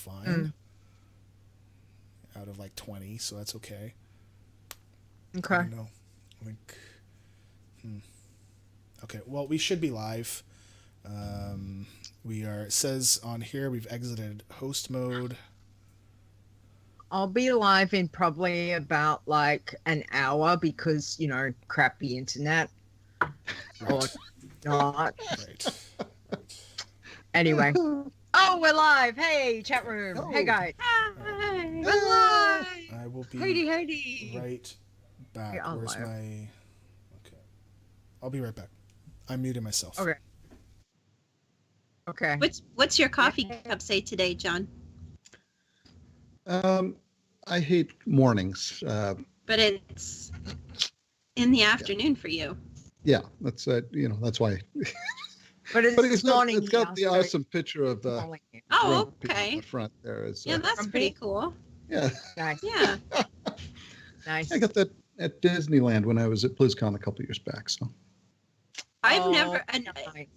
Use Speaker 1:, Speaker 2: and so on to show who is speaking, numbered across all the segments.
Speaker 1: fine. Out of like 20, so that's okay.
Speaker 2: Okay.
Speaker 1: I don't know. I think. Okay, well, we should be live. We are. It says on here we've exited host mode.
Speaker 2: I'll be live in probably about like an hour because, crappy internet.
Speaker 1: Right.
Speaker 2: Or not.
Speaker 1: Right.
Speaker 2: Anyway. Oh, we're live. Hey, chat room.
Speaker 3: Oh.
Speaker 2: Hey, guys.
Speaker 4: Hi.
Speaker 2: We're live.
Speaker 1: I will be
Speaker 2: Heidi.
Speaker 1: right back.
Speaker 2: Yeah,
Speaker 1: Where's
Speaker 2: live.
Speaker 1: my... Okay. I'll be right back. I muted myself.
Speaker 2: Okay.
Speaker 4: What's your coffee cup say today, John?
Speaker 3: I hate mornings.
Speaker 4: But it's in the afternoon for you.
Speaker 3: Yeah, that's that's why.
Speaker 2: But it's morning.
Speaker 3: It's got the
Speaker 2: now, so
Speaker 3: awesome picture of
Speaker 4: Oh,
Speaker 3: Grumpy
Speaker 4: okay.
Speaker 3: on the front there. It's,
Speaker 4: Yeah, that's pretty cool.
Speaker 3: yeah.
Speaker 2: Nice.
Speaker 4: Yeah.
Speaker 2: Nice.
Speaker 3: I got that at Disneyland when I was at BlizzCon a couple years back. So
Speaker 4: I've never,
Speaker 2: nice.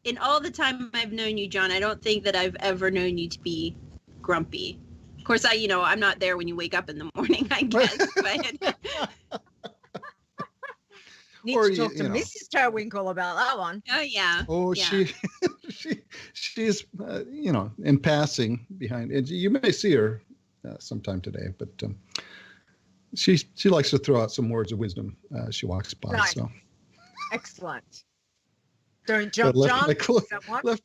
Speaker 4: in all the time I've known you, John, I don't think that I've ever known you to be grumpy. Of course, I'm not there when you wake up in the morning, I guess. But
Speaker 2: Need
Speaker 3: Or
Speaker 2: to talk to
Speaker 3: you know.
Speaker 2: Mrs. Turwinkle about that one.
Speaker 4: oh yeah.
Speaker 3: oh,
Speaker 4: Yeah.
Speaker 3: she's in passing behind, and you may see her sometime today, but she likes to throw out some words of wisdom. She walks by.
Speaker 2: Nice.
Speaker 3: So
Speaker 2: Excellent. Don't
Speaker 3: But
Speaker 2: jump,
Speaker 3: left
Speaker 2: John.
Speaker 3: my clothes-
Speaker 2: Someone.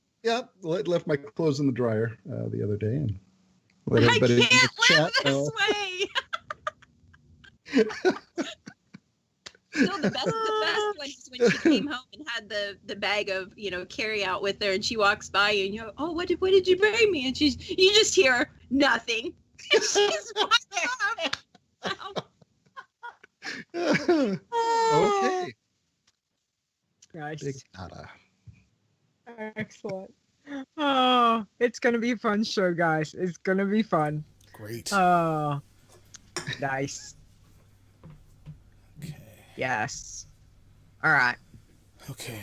Speaker 3: left my clothes in the dryer the other day, and let
Speaker 4: I
Speaker 3: everybody in the
Speaker 4: can't live
Speaker 3: chat know.
Speaker 4: this way. Still, the best one is when she came home and had the bag of carry out with her, and she walks by you, and you're, oh, what did you bring me? And you just hear nothing. And she's walking off.
Speaker 3: Okay,
Speaker 2: Nice.
Speaker 3: big nada.
Speaker 2: Excellent. Oh, it's gonna be a fun show, guys. It's gonna be fun.
Speaker 1: Great.
Speaker 2: Oh, nice.
Speaker 1: Okay.
Speaker 2: Yes. All right.
Speaker 1: Okay.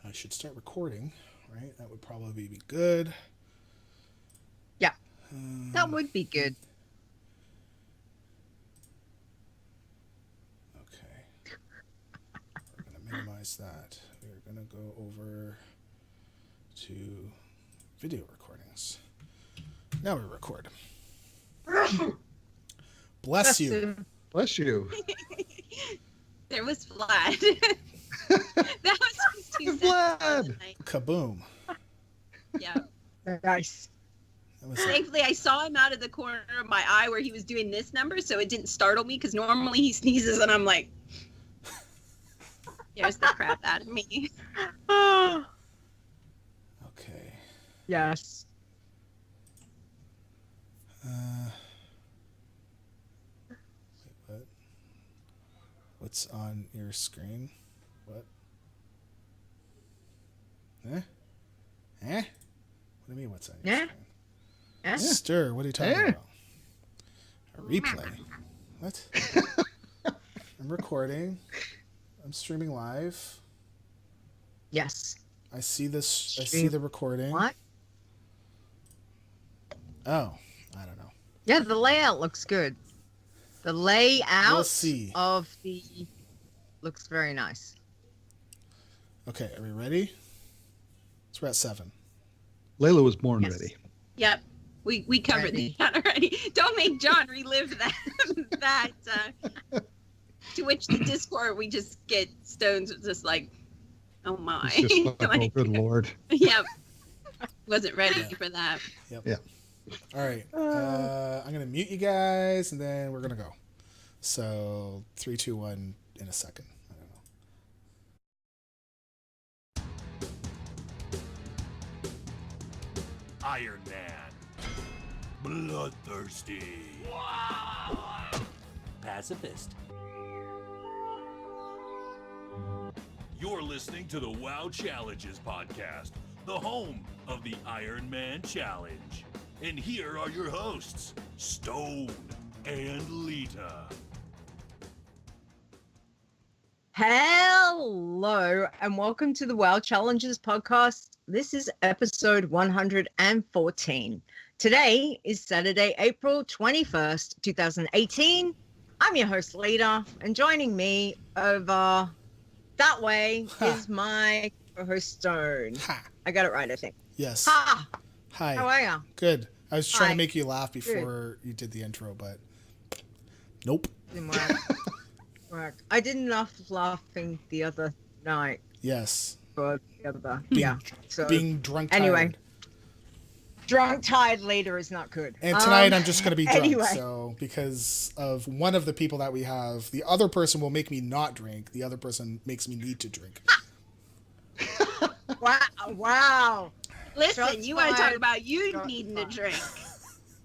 Speaker 1: I should start recording, right? That would probably be good.
Speaker 2: Yeah. That would be good.
Speaker 1: Okay. We're going to minimize that. We're going to go over to video recordings. Now we record. Bless you.
Speaker 3: Bless you.
Speaker 4: There was Vlad. That was his 2 cents for
Speaker 3: Vlad.
Speaker 4: the night.
Speaker 1: Kaboom.
Speaker 4: Yeah.
Speaker 2: Nice.
Speaker 1: That was
Speaker 4: Thankfully, I saw him out of the corner of my eye where he was doing this number, so it didn't startle me, because normally he sneezes and I'm like, scares the crap out of me.
Speaker 2: Oh,
Speaker 1: okay.
Speaker 2: yes.
Speaker 1: Wait, what? What's on your screen? What? Eh? Eh? What do you mean, what's on your
Speaker 2: Eh?
Speaker 1: screen?
Speaker 2: Eh?
Speaker 1: Stir, what are you talking
Speaker 3: Eh?
Speaker 1: about? A replay? What? I'm recording. I'm streaming live.
Speaker 2: Yes.
Speaker 1: I see this. I see
Speaker 2: Stream-
Speaker 1: the recording.
Speaker 2: What?
Speaker 1: Oh, I don't know.
Speaker 2: Yeah, the layout looks good. The
Speaker 1: We'll
Speaker 2: layout
Speaker 1: see.
Speaker 2: of the looks very nice.
Speaker 1: Okay, are we ready? So we're at 7.
Speaker 3: Layla was born
Speaker 2: Yes.
Speaker 3: ready.
Speaker 4: Yep. We covered that already. Don't make John relive that. To which the Discord, we just get Stones just like, oh my.
Speaker 3: It's just like, oh, good Lord.
Speaker 4: Yep. Wasn't ready for that.
Speaker 1: Yep.
Speaker 3: Yeah.
Speaker 1: All right. I'm gonna mute you guys, and then we're gonna go. So 3, 2, 1 in a second. I don't know.
Speaker 5: Iron Man. Bloodthirsty. Pacifist. You're listening to the WoW Challenges podcast, the home of the Iron Man Challenge. And here are your hosts, Stone and Leeta.
Speaker 2: Hello, Hello and welcome to the WoW Challenges podcast. This is episode 114. Today is Saturday, April 21st, 2018. I'm your host, Leeta, and joining me over that way is my co-host, Stone.
Speaker 1: Ha.
Speaker 2: I got it right, I think.
Speaker 1: Yes.
Speaker 2: Ha!
Speaker 1: Hi.
Speaker 2: How are you?
Speaker 1: Good. I was trying
Speaker 2: Hi.
Speaker 1: to make you laugh before you did the intro, but nope.
Speaker 2: Didn't work. I did enough laughing the other night
Speaker 1: Yes.
Speaker 2: for the other.
Speaker 1: Being-
Speaker 2: yeah. So
Speaker 1: Being drunk.
Speaker 2: Anyway.
Speaker 1: Tired.
Speaker 2: drunk tired later is not good.
Speaker 1: And tonight I'm just going to be drunk.
Speaker 2: anyway.
Speaker 1: So because of one of the people that we have, the other person will make me not drink. The other person makes me need to drink.
Speaker 2: Wow.
Speaker 4: Listen,
Speaker 2: Shots
Speaker 4: you want to talk
Speaker 2: fired.
Speaker 4: about you
Speaker 2: Shots
Speaker 4: needing a
Speaker 2: fired.
Speaker 4: drink.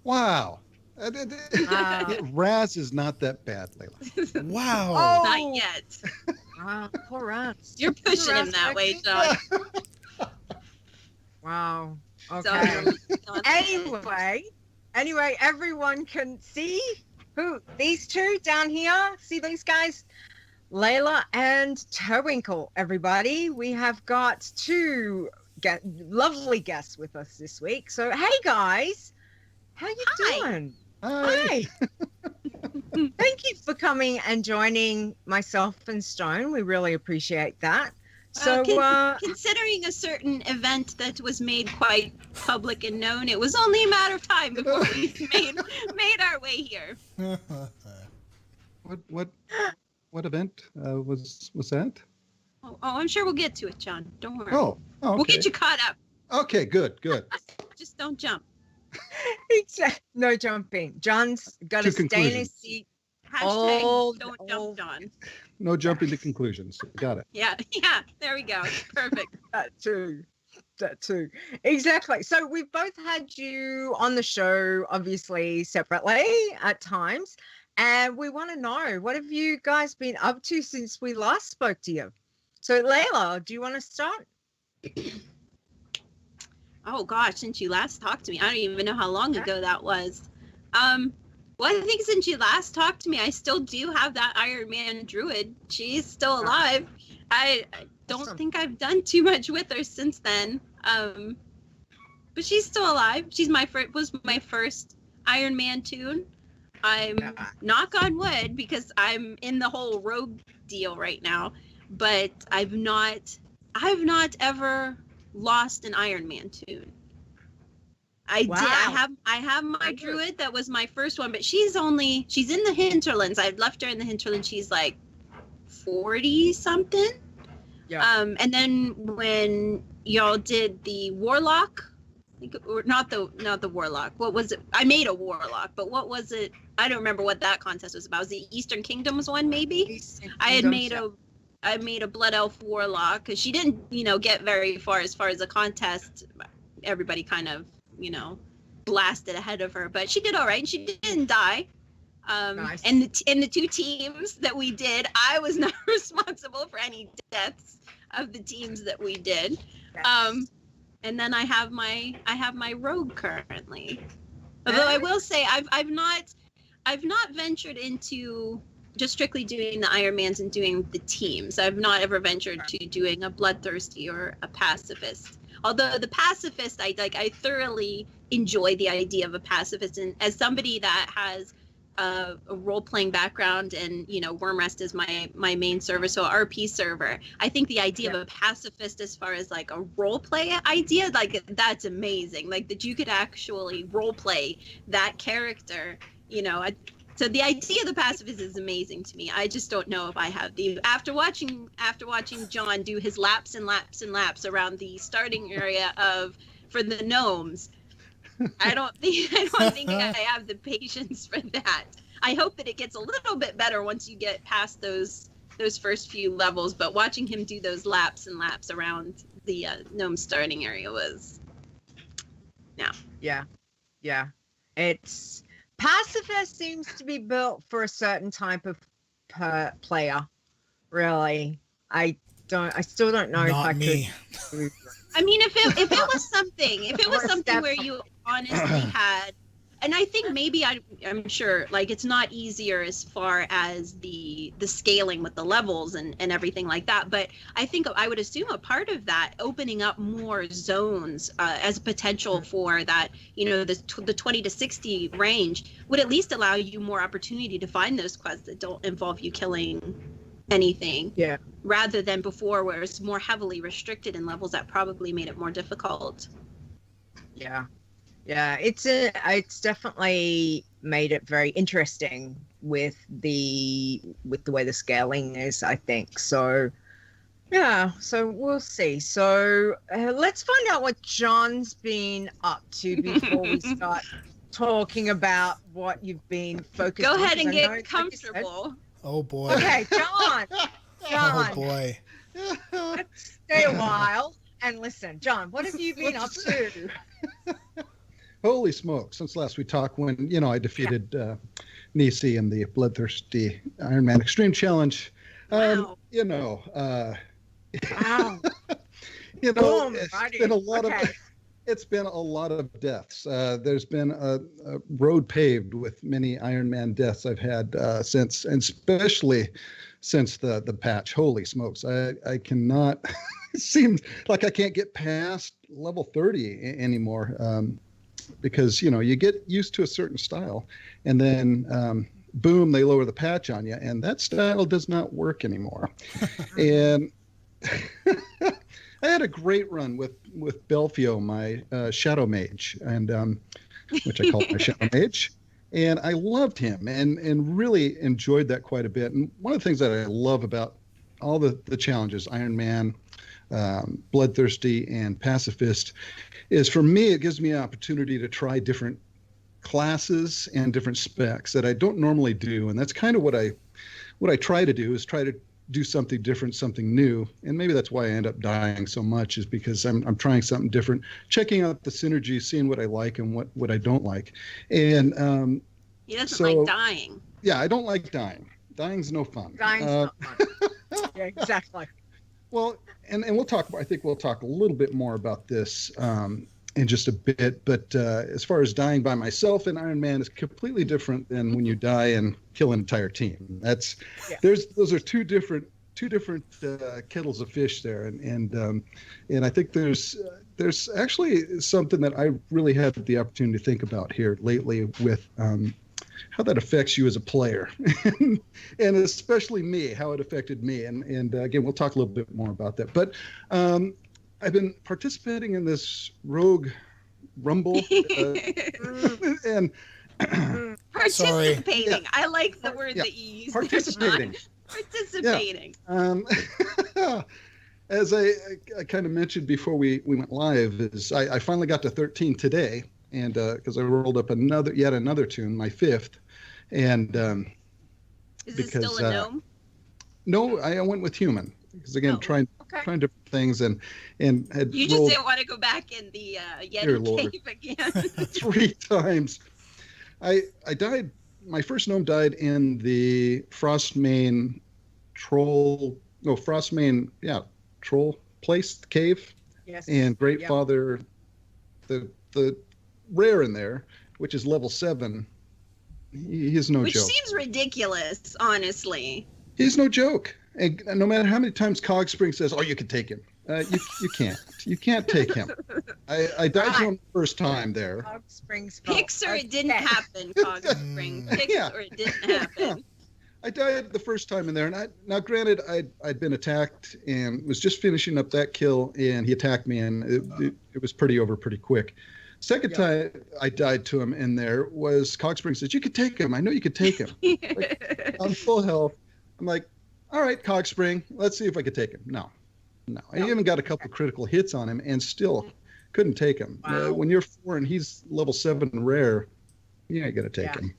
Speaker 3: Wow.
Speaker 2: Wow.
Speaker 3: Raz is not that bad, Layla.
Speaker 1: Wow.
Speaker 2: Oh.
Speaker 4: Not yet.
Speaker 2: Wow. Poor rats.
Speaker 4: You're pushing him
Speaker 2: Rats
Speaker 4: that way,
Speaker 2: back
Speaker 4: John.
Speaker 2: Wow.
Speaker 4: So,
Speaker 2: Okay.
Speaker 4: Anyway.
Speaker 2: Anyway, everyone can see who these two down here. See these guys? Leila and Turwinkle, everybody. We have got two lovely guests with us this week. So, hey guys, how you
Speaker 4: Hi.
Speaker 2: doing?
Speaker 3: Hi.
Speaker 2: Hi. Thank you for coming and joining myself and Stone. We really appreciate that. So,
Speaker 4: Considering a certain event that was made quite public and known, it was only a matter of time before we made our way here.
Speaker 3: What event was that?
Speaker 4: Oh, I'm sure we'll get to it, John. Don't worry.
Speaker 3: Oh, okay.
Speaker 4: We'll get you caught up.
Speaker 3: Okay, good.
Speaker 4: Just don't jump.
Speaker 2: no jumping. John's got
Speaker 3: Two
Speaker 2: to stay in his
Speaker 3: conclusions.
Speaker 2: seat.
Speaker 4: Hashtag
Speaker 2: Old,
Speaker 4: don't
Speaker 2: old.
Speaker 4: jump, John.
Speaker 3: No jumping to conclusions. Got it.
Speaker 4: Yeah, there we go. Perfect.
Speaker 2: That too. Exactly. So we've both had you on the show, obviously separately at times. And we want to know, what have you guys been up to since we last spoke to you? So Leila, do you want to start?
Speaker 4: Oh gosh, since you last talked to me, I don't even know how long ago that was. Well, I think since you last talked to me, I still do have that Iron Man druid. She's still alive. I don't
Speaker 2: Awesome.
Speaker 4: think I've done too much with her since then. But she's still alive. She's was my first Iron Man tune. I'm knock on wood because I'm in the whole rogue deal right now, but I've not ever lost an Iron Man tune. I have my
Speaker 2: Very good.
Speaker 4: druid that was my first one, but she's in the hinterlands. I've left her in the hinterlands. She's like 40 something.
Speaker 2: Yeah.
Speaker 4: And then when y'all did the warlock, or not the warlock. What was it? I made a warlock, but what was it? I don't remember what that contest was about. Was the Eastern Kingdoms one maybe? I had made a blood elf warlock because she didn't, get very far as a contest. Everybody kind of, blasted ahead of her, but she did all right and she didn't die.
Speaker 2: Nice.
Speaker 4: And the two teams that we did, I was not responsible for any deaths of the teams that we did.
Speaker 2: Yes.
Speaker 4: And then I have my rogue currently. Although I will say I've not ventured into just strictly doing the Ironmans and doing the teams. I've not ever ventured to doing a bloodthirsty or a pacifist. Although the pacifist, I thoroughly enjoy the idea of a pacifist, and as somebody that has a role-playing background, and Wormrest is my main server, so RP server, I think the idea of a pacifist as far as like a role-play idea, like that's amazing, like that you could actually role-play that character, so the idea of the pacifist is amazing to me. I just don't know if I have after watching John do his laps and laps and laps around the starting area for the gnomes, I don't think I have the patience for that. I hope that it gets a little bit better once you get past those first few levels, but watching him do those laps and laps around the gnome starting area was
Speaker 2: Yeah. It's pacifist seems to be built for a certain type of player. Really, I still don't know if I
Speaker 1: me.
Speaker 2: could.
Speaker 4: I mean, if it was something where you honestly had and I think maybe I'm sure like it's not easier as far as the scaling with the levels and everything like that. But I think I would assume a part of that opening up more zones as a potential for that, the 20 to 60 range would at least allow you more opportunity to find those quests that don't involve you killing anything.
Speaker 2: Yeah.
Speaker 4: Rather than before where it's more heavily restricted in levels that probably made it more difficult.
Speaker 2: Yeah. Yeah, it's definitely made it very interesting with the way the scaling is, I think. So yeah, so we'll see. So let's find out what John's been up to before we start talking about what you've been focused on.
Speaker 4: Go ahead and get
Speaker 2: like
Speaker 4: comfortable.
Speaker 1: Oh boy.
Speaker 2: Okay, John.
Speaker 1: Oh boy.
Speaker 2: Let's stay a while and listen. John, what have you been up to?
Speaker 3: Holy smoke! Since last we talked, when I defeated Nisi in the Bloodthirsty Iron Man Extreme Challenge,
Speaker 4: Wow.
Speaker 2: Wow.
Speaker 3: Boom, it's been a lot of deaths. There's been a road paved with many Iron Man deaths I've had since, and especially since the patch. Holy smokes! I cannot. It seems like I can't get past level 30 anymore. Because you get used to a certain style, and then boom, they lower the patch on you, and that style does not work anymore. And I had a great run with Belfio, my Shadow Mage, and which I call my Shadow Mage, and I loved him and really enjoyed that quite a bit. And one of the things that I love about all the challenges, Iron Man, Bloodthirsty, and Pacifist, is for me it gives me an opportunity to try different classes and different specs that I don't normally do, and that's kind of what I try to do, is try to do something different, something new. And maybe that's why I end up dying so much, is because I'm trying something different, checking out the synergy, seeing what I like and what I don't like. And
Speaker 4: he doesn't like dying.
Speaker 3: Yeah, I don't like dying. Dying's no fun.
Speaker 2: Dying's not fun. Yeah, exactly.
Speaker 3: Well, and we'll talk. I think we'll talk a little bit more about this in just a bit. But as far as dying by myself in Iron Man is completely different than when you die and kill an entire team. Those are two different kettles of fish there, and I think there's actually something that I really had the opportunity to think about here lately with how that affects you as a player, and especially me, how it affected me. And again, we'll talk a little bit more about that. But I've been participating in this Rogue Rumble, and
Speaker 4: participating.
Speaker 3: Yeah.
Speaker 4: I like the word that you use.
Speaker 3: Participating.
Speaker 4: Participating.
Speaker 3: Yeah. As I kind of mentioned before we went live, is I finally got to 13 today. And because I rolled up yet another tune, my 5th, and
Speaker 4: is it still a gnome?
Speaker 3: No, I went with human because again, trying different things and had
Speaker 4: you just didn't want to go back in the Yeti cave again
Speaker 3: 3 times. I died. My first gnome died in the Frostmane troll place cave.
Speaker 2: Yes.
Speaker 3: And Great Father, the rare in there, which is level 7. He is no joke.
Speaker 4: Which seems ridiculous, honestly.
Speaker 3: He's no joke. And no matter how many times Cogspring says, "Oh, you can take him," you can't. You can't take him. I died to him the first time there.
Speaker 2: Cogspring's
Speaker 4: Picks or it didn't happen, Cogspring. Picks or it didn't happen.
Speaker 3: I died the first time in there, and now granted, I'd been attacked and was just finishing up that kill, and he attacked me, and it was pretty quick. Second time I died to him in there was Cogspring says, "You could take him. I know you could take him." I'm full health. I'm like, all right, Cogspring, let's see if I could take him. No. I even got a couple critical hits on him and still couldn't take him.
Speaker 2: Wow.
Speaker 3: When you're 4 and he's level 7 rare, you ain't gonna take him.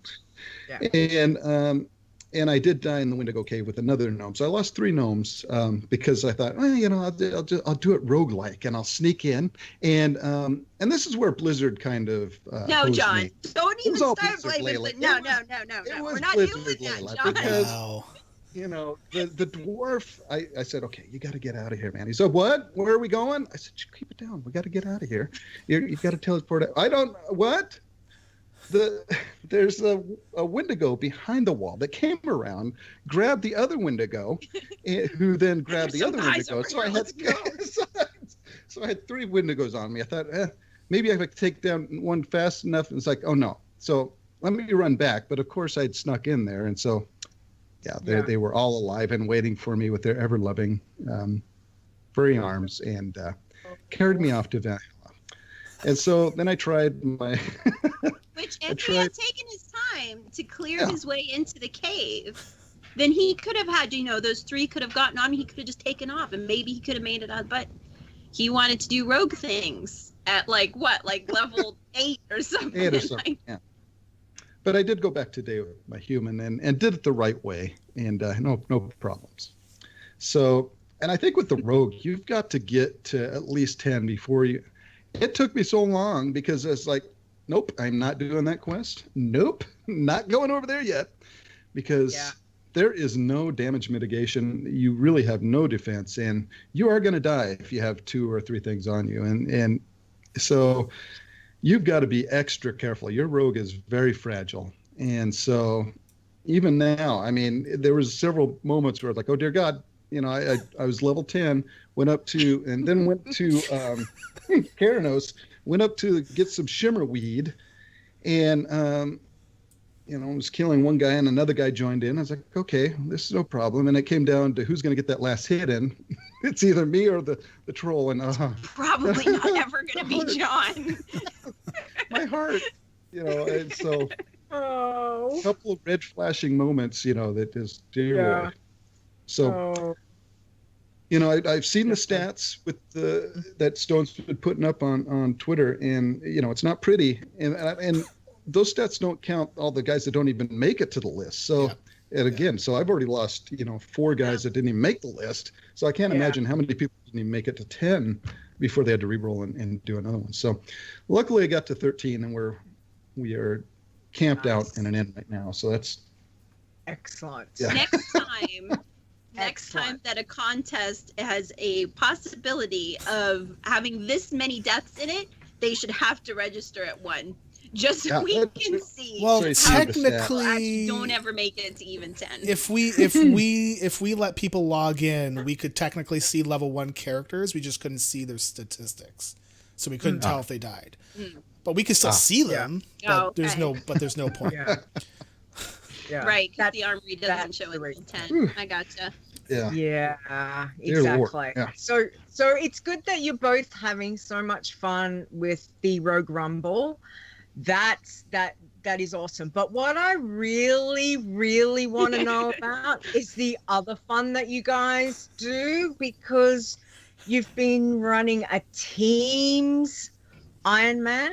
Speaker 3: Yeah. And I did die in the Wendigo Cave with another gnome. So I lost 3 gnomes because I thought, well, I'll do it roguelike and I'll sneak in. And this is where Blizzard kind of
Speaker 4: no, John,
Speaker 3: me.
Speaker 4: Don't even start blaming. No. We're not doing that, John.
Speaker 3: Because,
Speaker 1: wow.
Speaker 3: The dwarf, I said, okay, you got to get out of here, man. He said, what? Where are we going? I said, keep it down. We got to get out of here. You got to teleport out. I don't, what? there's a Wendigo behind the wall that came around, grabbed the other Wendigo, who then grabbed the other Wendigo. So I had so I had 3 Wendigos on me. I thought, maybe I could take down one fast enough. And it's like, oh no. So let me run back. But of course I'd snuck in there. And so, they were all alive and waiting for me with their ever-loving furry arms and carried me off to Valhalla. And so then I tried my...
Speaker 4: Which, if he had taken his time to clear his way into the cave, then he could have had, those 3 could have gotten on. He could have just taken off, and maybe he could have made it out. But he wanted to do rogue things at level 8 or something.
Speaker 3: 8 or something. Yeah. But I did go back today with my human and did it the right way, and no problems. So, and I think with the rogue, you've got to get to at least 10 before you. It took me so long because it's like, nope, I'm not doing that quest. Nope, not going over there yet, because there is no damage mitigation. You really have no defense, and you are going to die if you have 2 or 3 things on you. And so you've got to be extra careful. Your rogue is very fragile. And so even now, I mean, there was several moments where I was like, oh, dear God, I was level 10, went up to, and then went to Keranos, went up to get some shimmer weed, and was killing one guy, and another guy joined in. I was like, okay, this is no problem. And it came down to who's going to get that last hit in. It's either me or the troll. And
Speaker 4: probably not ever going to be John.
Speaker 3: My heart, and so a couple of red flashing moments, that is, dear Lord. So, I've seen the stats with that Stone's been putting up on Twitter, and it's not pretty, and those stats don't count all the guys that don't even make it to the list. So, and again, so I've already lost 4 guys that didn't even make the list. So I can't imagine how many people didn't even make it to 10 before they had to re-roll and do another one. So, luckily I got to 13, and we are camped out in an inn right now. So that's
Speaker 2: excellent.
Speaker 3: Yeah.
Speaker 4: Next time that a contest has a possibility of having this many deaths in it, they should have to register at 1. Just so we can see.
Speaker 1: Well,
Speaker 3: how
Speaker 1: technically,
Speaker 4: don't ever make it to even 10.
Speaker 1: If we let people log in, we could technically see level 1 characters. We just couldn't see their statistics, so we couldn't tell if they died. But we could still see them. But there's no point.
Speaker 2: Yeah.
Speaker 4: Right, because the armory doesn't show it in 10. I gotcha.
Speaker 2: Yeah, exactly.
Speaker 3: Yeah.
Speaker 2: So it's good that you're both having so much fun with the Rogue Rumble. That is awesome. But what I really, really want to know about is the other fun that you guys do, because you've been running a team's Iron Man,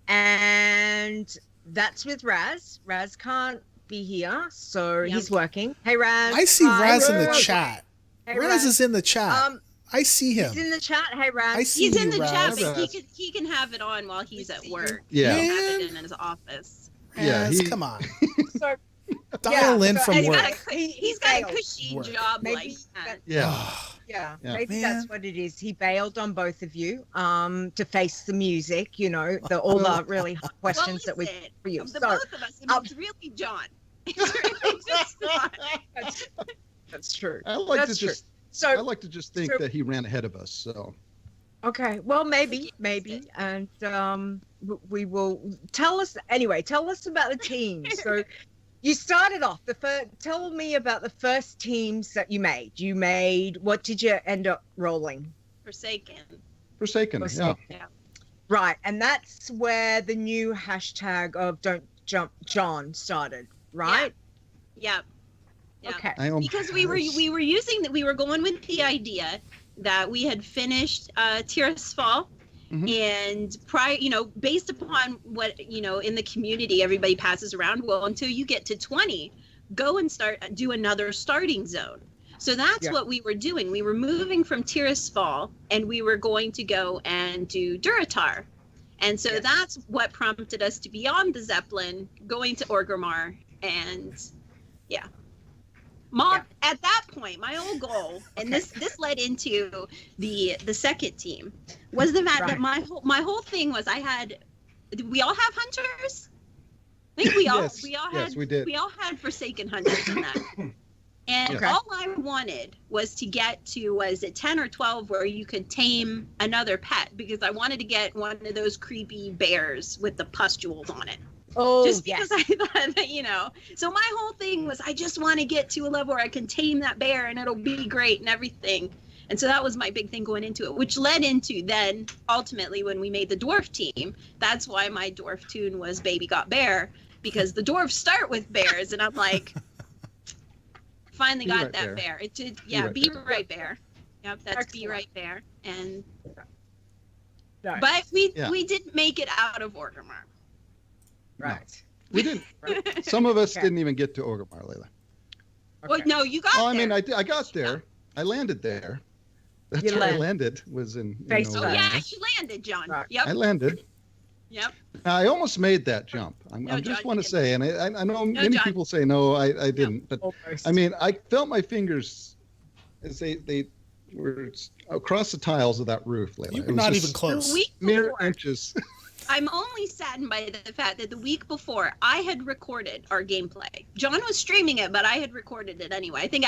Speaker 2: and that's with Raz. Raz can't be here, so he's working. Hey, Raz.
Speaker 1: I see Raz in the chat.
Speaker 2: Hey,
Speaker 1: Raz is in the chat. I see him.
Speaker 2: He's in the chat. Hey, Raz.
Speaker 1: I see
Speaker 4: He's in the
Speaker 1: Raz.
Speaker 4: chat, but he can have it on while he's at work.
Speaker 3: Yeah.
Speaker 4: He can have it in his office.
Speaker 1: Raz, come on.
Speaker 2: So,
Speaker 1: Dial in from
Speaker 4: He's
Speaker 1: work.
Speaker 4: He's got a cushy job like that.
Speaker 2: Yeah, maybe that's what it is. He bailed on both of you to face the music, all the really hard questions that we put for you.
Speaker 4: Of the both of us, it's really John. It's really just John.
Speaker 2: That's true.
Speaker 3: I like to just think that he ran ahead of us. So.
Speaker 2: Okay, well, maybe, and we will tell us about the teams. So, you started off tell me about the first teams that you made. What did you end up rolling?
Speaker 4: Forsaken.
Speaker 3: Yeah.
Speaker 2: Right, and that's where the new hashtag of Don't Jump John started, right?
Speaker 4: Yeah.
Speaker 2: Okay.
Speaker 4: Because we were going with the idea that we had finished Tyr's Fall, and based upon what in the community everybody passes around, well, until you get to 20, go and do another starting zone. So that's what we were doing. We were moving from Tyr's Fall, and we were going to go and do Durotar. And so that's what prompted us to be on the Zeppelin, going to Orgrimmar, and at that point, my old goal, and this led into the second team, was the fact that my whole thing was we all have hunters. I think we all
Speaker 3: Yes,
Speaker 4: we all
Speaker 3: yes,
Speaker 4: had
Speaker 3: we did.
Speaker 4: we all had Forsaken Hunters in that. And
Speaker 2: Okay.
Speaker 4: all I wanted was to get to, was it 10 or 12, where you could tame another pet, because I wanted to get one of those creepy bears with the pustules on it.
Speaker 2: Oh,
Speaker 4: Just
Speaker 2: yes.
Speaker 4: because I thought that, you know. So my whole thing was, I just want to get to a level where I can tame that bear and it'll be great and everything. And so that was my big thing going into it, which led into then ultimately when we made the dwarf team. That's why my dwarf tune was Baby Got Bear, because the dwarves start with bears, and I'm like, finally
Speaker 3: Be
Speaker 4: got
Speaker 3: right
Speaker 4: that
Speaker 3: bear.
Speaker 4: bear. It did, yeah,
Speaker 3: Be
Speaker 4: Be Right Bear. Yep, that's Be
Speaker 2: Excellent.
Speaker 4: Right Bear. And
Speaker 2: Right.
Speaker 4: but we
Speaker 3: Yeah.
Speaker 4: didn't make it out of Orgrimmar.
Speaker 2: Right.
Speaker 3: We didn't.
Speaker 2: Right.
Speaker 3: Some of us
Speaker 2: Okay.
Speaker 3: didn't even get to Orgrimmar, Layla.
Speaker 4: Well, no, you got
Speaker 3: Oh, I mean,
Speaker 4: there.
Speaker 3: I got there. I landed there. That's
Speaker 2: You
Speaker 3: where I
Speaker 2: landed.
Speaker 3: landed. Was in
Speaker 2: Face
Speaker 4: Oh
Speaker 2: first.
Speaker 4: yeah, you landed, John.
Speaker 2: Right.
Speaker 4: Yep.
Speaker 3: I landed.
Speaker 4: Yep.
Speaker 3: I almost made that jump. I
Speaker 4: No,
Speaker 3: just
Speaker 4: John,
Speaker 3: want
Speaker 4: you
Speaker 3: to say, and I know many
Speaker 4: John.
Speaker 3: people say no, I didn't, but
Speaker 2: Almost.
Speaker 3: I mean, I felt my fingers as they were across the tiles of that roof, Layla.
Speaker 1: You
Speaker 3: It
Speaker 1: were
Speaker 3: was
Speaker 1: not
Speaker 3: just
Speaker 1: even close.
Speaker 4: The week
Speaker 3: mere
Speaker 4: before,
Speaker 3: inches.
Speaker 4: I'm only saddened by the fact that the week before I had recorded our gameplay. John was streaming it, but I had recorded it anyway. I think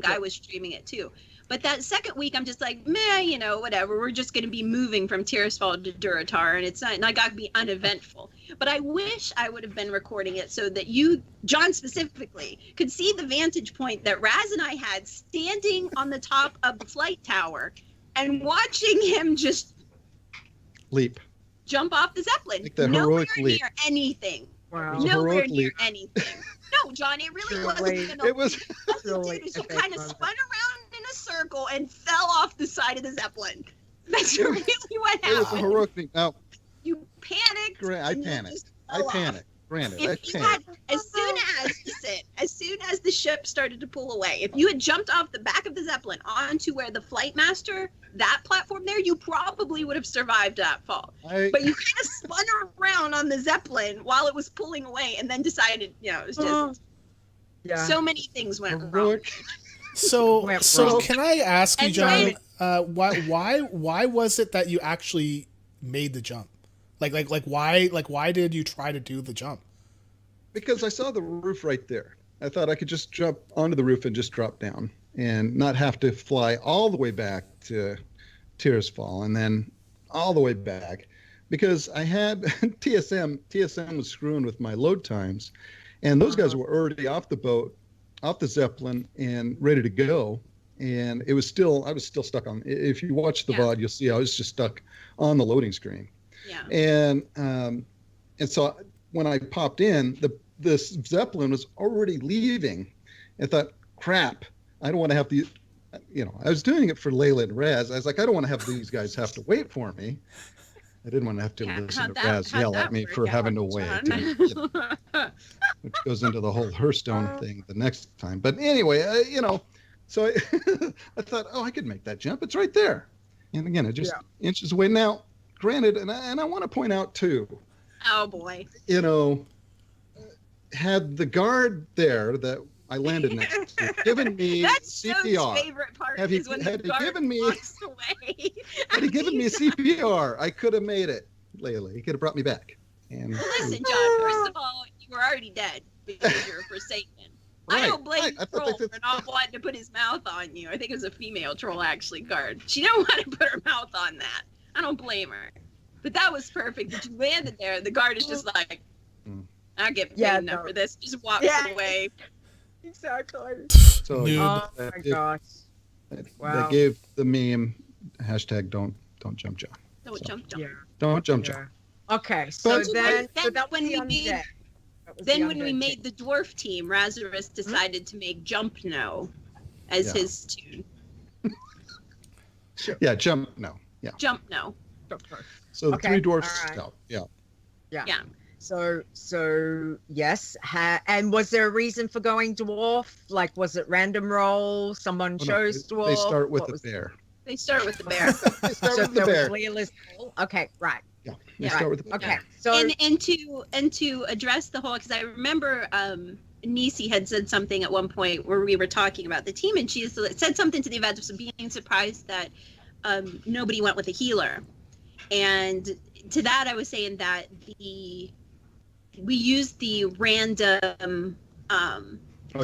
Speaker 4: I was streaming it too. But that second week, I'm just like, meh, you know, whatever. We're just going to be moving from Tirisfal to Durotar, and it's not got to be uneventful. But I wish I would have been recording it so that you, John specifically, could see the vantage point that Raz and I had standing on the top of the flight tower and watching him just
Speaker 3: Leap.
Speaker 4: jump off the Zeppelin.
Speaker 3: Like the
Speaker 4: Nowhere
Speaker 3: heroic leap.
Speaker 4: near anything.
Speaker 2: Wow.
Speaker 3: was a
Speaker 4: Nowhere
Speaker 3: heroic
Speaker 4: near
Speaker 3: leap.
Speaker 4: anything. No, John, it really
Speaker 2: Truly.
Speaker 4: wasn't even a
Speaker 3: It was.
Speaker 4: All you
Speaker 2: Truly
Speaker 4: did is you
Speaker 2: epic
Speaker 4: kind of
Speaker 2: moment.
Speaker 4: spun around in a circle and fell off the side of the Zeppelin. That's really what
Speaker 3: It was a
Speaker 4: happened.
Speaker 3: heroic thing. Now,
Speaker 4: You panicked.
Speaker 3: I
Speaker 4: and you
Speaker 3: panicked.
Speaker 4: just
Speaker 3: I
Speaker 4: fell off.
Speaker 3: panicked. Granted, I
Speaker 4: If you had,
Speaker 3: panicked.
Speaker 4: as soon as the ship started to pull away, if you had jumped off the back of the Zeppelin onto where the flight master, that platform there, you probably would have survived that fall. But you kind of spun around on the Zeppelin while it was pulling away, and then decided, you know, it was just
Speaker 2: Yeah.
Speaker 4: so many things went wrong.
Speaker 3: Heroic.
Speaker 1: So
Speaker 2: Went
Speaker 1: so
Speaker 2: wrong.
Speaker 1: can I ask you,
Speaker 4: And
Speaker 1: John,
Speaker 4: then-
Speaker 1: why was it that you actually made the jump? Why did you try to do the jump?
Speaker 3: Because I saw the roof right there. I thought I could just jump onto the roof and just drop down and not have to fly all the way back to Tirisfal and then all the way back. Because I had TSM was screwing with my load times, and those guys were already off the boat, off the Zeppelin, and ready to go. And I was still stuck on. If you watch the
Speaker 4: Yeah.
Speaker 3: VOD, you'll see I was just stuck on the loading screen.
Speaker 4: Yeah.
Speaker 3: And so when I popped in, this Zeppelin was already leaving. I thought, crap, I don't want to have the, I was doing it for Leila and Raz. I was like, I don't want to have these guys have to wait for me. I didn't want to have to
Speaker 4: Yeah,
Speaker 3: listen to
Speaker 4: how'd
Speaker 3: Raz
Speaker 4: that
Speaker 3: yell at me
Speaker 4: work
Speaker 3: for
Speaker 4: out,
Speaker 3: having to wait,
Speaker 4: John?
Speaker 3: which goes into the whole Hearthstone thing the next time. But anyway, so I thought, I could make that jump. It's right there. And again, it just inches away. Now, granted, and I want to point out too,
Speaker 4: Oh boy.
Speaker 3: had the guard there that I landed next to given me
Speaker 4: That's
Speaker 3: CPR.
Speaker 4: Stone's favorite part
Speaker 3: Had he-
Speaker 4: is when
Speaker 3: had
Speaker 4: the
Speaker 3: he
Speaker 4: guard
Speaker 3: given me-
Speaker 4: walks away.
Speaker 3: Had he given me a CPR, I could have made it, Layla. He could have brought me back. And
Speaker 4: Listen, John, first of all, you were already dead because you're Forsaken. I
Speaker 3: Right,
Speaker 4: don't blame
Speaker 3: right. I thought
Speaker 4: Troll
Speaker 3: that's-
Speaker 4: for not wanting to put his mouth on you. I think it was a female troll, actually, guard. She didn't want to put her mouth on that. I don't blame her. But that was perfect. That you landed there. The guard is just like, I'll get paid enough for this. Just walks away.
Speaker 2: Exactly.
Speaker 3: so
Speaker 1: Noob.
Speaker 2: Oh
Speaker 3: that
Speaker 2: my
Speaker 3: did-
Speaker 2: gosh. Wow.
Speaker 3: That gave the meme hashtag don't jump John.
Speaker 4: Don't jump, John.
Speaker 2: Yeah.
Speaker 3: Don't jump John.
Speaker 2: Okay, so
Speaker 3: But-
Speaker 2: then
Speaker 4: Then
Speaker 2: that was
Speaker 4: when
Speaker 2: the
Speaker 4: we made-
Speaker 2: undead. That was
Speaker 4: Then
Speaker 2: the
Speaker 4: when we
Speaker 2: undead
Speaker 4: made the dwarf team, Razarus decided to make Jump No as
Speaker 3: Yeah.
Speaker 4: his tune.
Speaker 3: Yeah, jump. No. Yeah.
Speaker 4: Jump No.
Speaker 2: team.
Speaker 3: So the
Speaker 2: Okay,
Speaker 3: three dwarfs
Speaker 2: all right.
Speaker 3: scout. Yeah.
Speaker 4: Yeah.
Speaker 2: So yes, and was there a reason for going dwarf? Like, was it random roll? Someone
Speaker 3: Oh, no,
Speaker 2: chose dwarf.
Speaker 3: They start with
Speaker 2: What
Speaker 3: the
Speaker 2: was-
Speaker 3: bear.
Speaker 4: They start with the bear.
Speaker 3: They start
Speaker 2: So
Speaker 3: with the
Speaker 2: there
Speaker 3: bear.
Speaker 2: was Leila's call. Okay, right.
Speaker 3: Yeah. They
Speaker 4: Yeah.
Speaker 3: start with the
Speaker 2: Okay,
Speaker 4: Yeah.
Speaker 2: so
Speaker 4: and to address the whole, because I remember Nisi had said something at one point where we were talking about the team, and she said something to the effect of being surprised that nobody went with a healer. And to that, I was saying that the used the random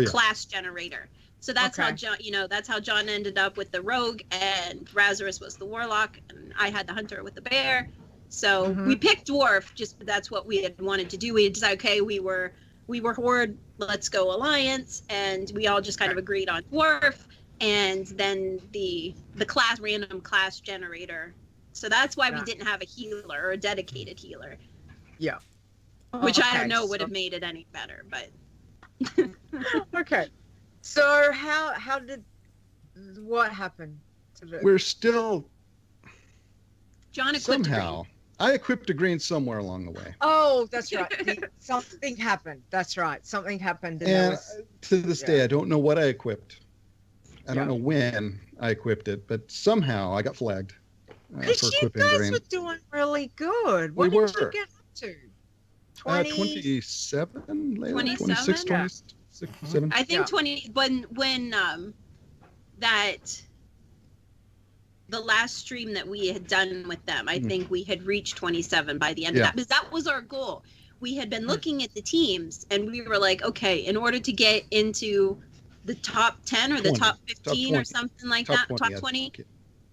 Speaker 4: class generator. So that's how John, that's how John ended up with the rogue, and Razarus was the warlock, and I had the hunter with the bear. So we picked dwarf, just that's what we had wanted to do. We had decided, okay, we were horde, let's go alliance, and we all just kind of agreed on dwarf, and then the random class generator. So that's why we didn't have a healer or a dedicated healer.
Speaker 2: Yeah.
Speaker 4: Which I don't know would have made it any better, but.
Speaker 2: Okay. So what happened?
Speaker 3: We're still
Speaker 4: John equipped
Speaker 3: somehow. I equipped a green somewhere along the way.
Speaker 2: Oh, that's right. Something happened. That's right. Something happened.
Speaker 3: And to this day, I don't know what I equipped. I don't know when I equipped it, but somehow I got flagged for equipping
Speaker 2: guys
Speaker 3: green.
Speaker 2: were doing really good. What did you get up to?
Speaker 3: 27, Leila? 26, 27.
Speaker 4: I think 20 when that the last stream that we had done with them, I think we had reached 27 by the end of that, because that was our goal. We had been looking at the teams and we were like, okay, in order to get into the top 10 or the top 15 or something like that, top 20,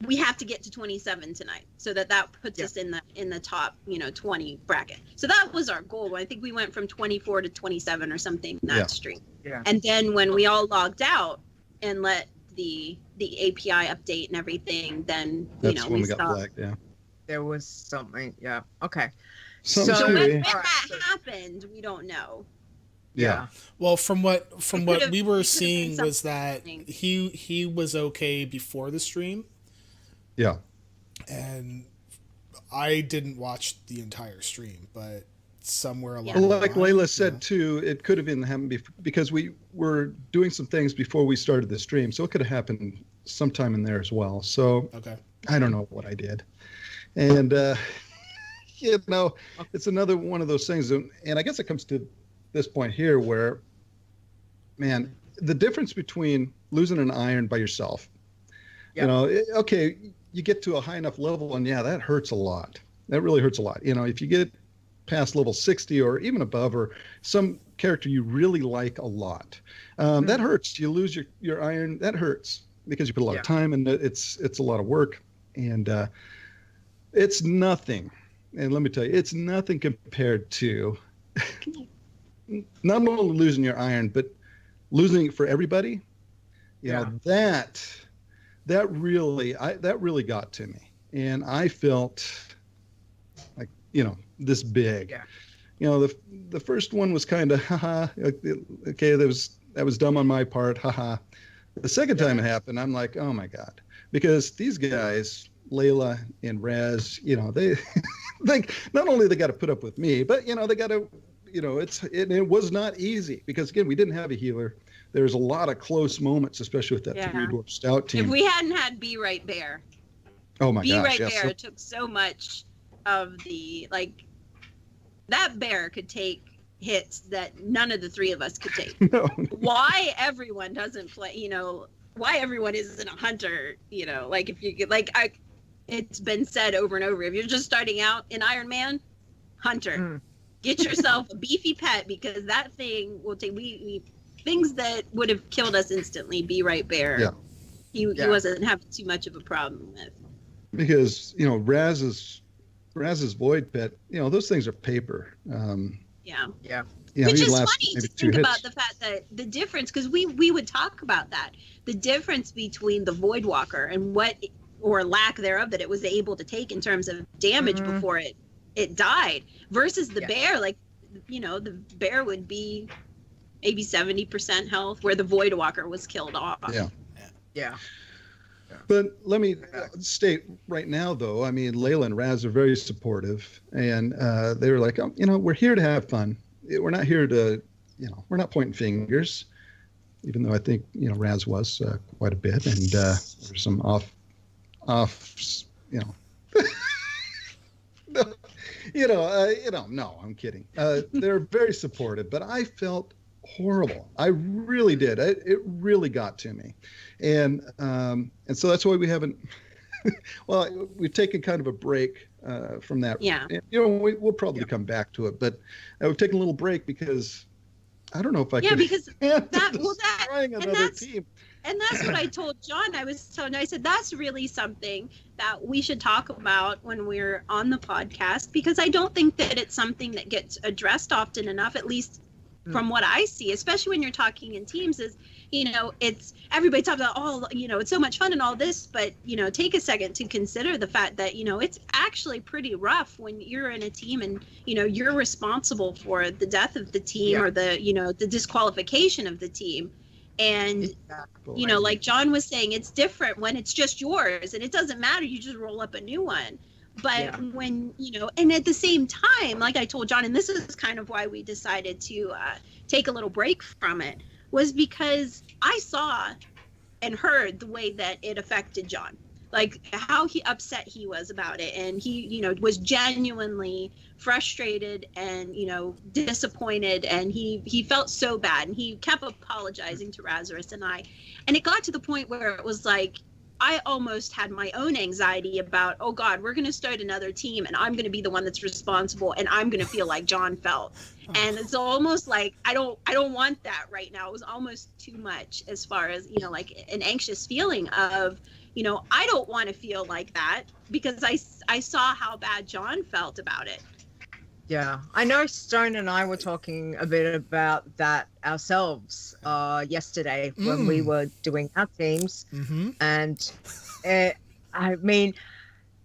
Speaker 4: we have to get to 27 tonight, so that puts us in the top 20 bracket. So that was our goal. I think we went from 24 to 27 or something that stream. Yeah. And then when we all logged out and let the API update and everything, then
Speaker 3: that's when we got flagged. Yeah,
Speaker 2: there was something. Yeah. Okay.
Speaker 4: So when that happened, we don't know.
Speaker 3: Yeah.
Speaker 1: Well, from what we were seeing was that he was okay before the stream.
Speaker 3: Yeah.
Speaker 1: And I didn't watch the entire stream, but somewhere along
Speaker 3: the
Speaker 1: line,
Speaker 3: like Leila said too, it could have been happened because we were doing some things before we started the stream, so it could have happened sometime in there as well. So I don't know what I did, and it's another one of those things, and I guess it comes to this point here where, man, the difference between losing an iron by yourself, you get to a high enough level, and that hurts a lot. That really hurts a lot. If you get past level 60 or even above, or some character you really like a lot, that hurts. You lose your iron. That hurts because you put a lot of time, and it's a lot of work, and it's nothing. And let me tell you, it's nothing compared to not only losing your iron, but losing it for everybody. That really got to me, and I felt like this big. The first one was kind of okay, that was dumb on my part, haha. The second time it happened, I'm like, oh my god, because these guys, Leila and Raz, they like not only they got to put up with me, but they got to it was not easy because again we didn't have a healer. There's a lot of close moments, especially with that 3-dwarf stout team.
Speaker 4: If we hadn't had Be Right Bear,
Speaker 3: oh my gosh,
Speaker 4: Be Right Bear took so much of the that bear could take hits that none of the three of us could take.
Speaker 3: No.
Speaker 4: Why everyone doesn't play? Why everyone isn't a hunter? If you get it's been said over and over. If you're just starting out in Iron Man, hunter, get yourself a beefy pet because that thing will take things that would have killed us instantly. Be Right Bear.
Speaker 3: Yeah.
Speaker 4: He wasn't having too much of a problem with.
Speaker 3: Because Raz's void pet, those things are paper.
Speaker 4: Yeah.
Speaker 3: Which
Speaker 4: is funny to think about the fact that the difference, because we would talk about that, the difference between the Void Walker and what or lack thereof that it was able to take in terms of damage before it died versus the bear. The bear would be maybe 70% health, where the Void Walker was killed off.
Speaker 2: Yeah.
Speaker 3: But let me state right now, though, I mean, Leila and Raz are very supportive, and they were like, we're here to have fun. We're not here to, we're not pointing fingers, even though I think, Raz was quite a bit, and there's some off, no, I'm kidding. They're very supportive, but I felt horrible. I really did. It really got to me, and so that's why we haven't. Well, we've taken kind of a break from that.
Speaker 4: Yeah.
Speaker 3: And, we'll probably come back to it, but we've taken a little break because I don't know if I
Speaker 4: Yeah,
Speaker 3: could.
Speaker 4: because
Speaker 3: destroying another team.
Speaker 4: And that's what I told John. I said, that's really something that we should talk about when we're on the podcast, because I don't think that it's something that gets addressed often enough, at least from what I see, especially when you're talking in teams, is, it's everybody talks about, it's so much fun and all this, but, take a second to consider the fact that, it's actually pretty rough when you're in a team and, you're responsible for the death of the team or the, the disqualification of the team. And, like John was saying, it's different when it's just yours and it doesn't matter. You just roll up a new one. But when, and at the same time, like I told John, and this is kind of why we decided to take a little break from it, was because I saw and heard the way that it affected John, like how upset he was about it. And he, was genuinely frustrated and, disappointed. And he felt so bad. And he kept apologizing to Razarus and I. And it got to the point where it was like, I almost had my own anxiety about, oh God, we're going to start another team and I'm going to be the one that's responsible and I'm going to feel like John felt. And it's almost like, I don't want that right now. It was almost too much as far as, like an anxious feeling of, I don't want to feel like that because I saw how bad John felt about it.
Speaker 2: Yeah, I know Stone and I were talking a bit about that ourselves yesterday when we were doing our teams. Mm-hmm. And I mean,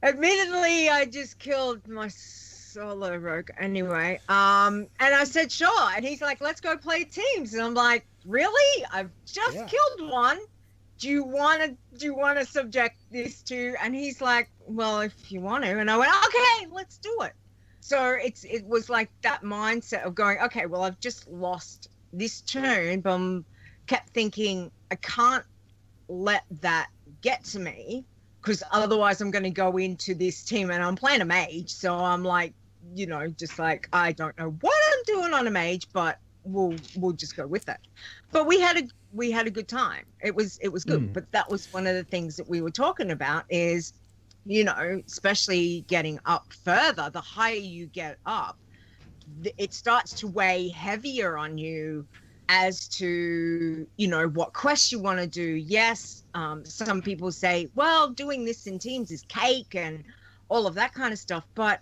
Speaker 2: admittedly, I just killed my solo rogue anyway. And I said, sure. And he's like, let's go play teams. And I'm like, really? I've just killed one. Do you want to subject this to? And he's like, well, if you want to. And I went, okay, let's do it. So it was like that mindset of going, okay, well, I've just lost this turn, but I kept thinking, I can't let that get to me because otherwise I'm going to go into this team and I'm playing a mage. So I'm like, just like, I don't know what I'm doing on a mage, but we'll just go with it. But we had a good time. It was good. But that was one of the things that we were talking about is, especially getting up further, the higher you get up, it starts to weigh heavier on you as to, what quest you want to do. Yes, some people say, well, doing this in teams is cake and all of that kind of stuff. But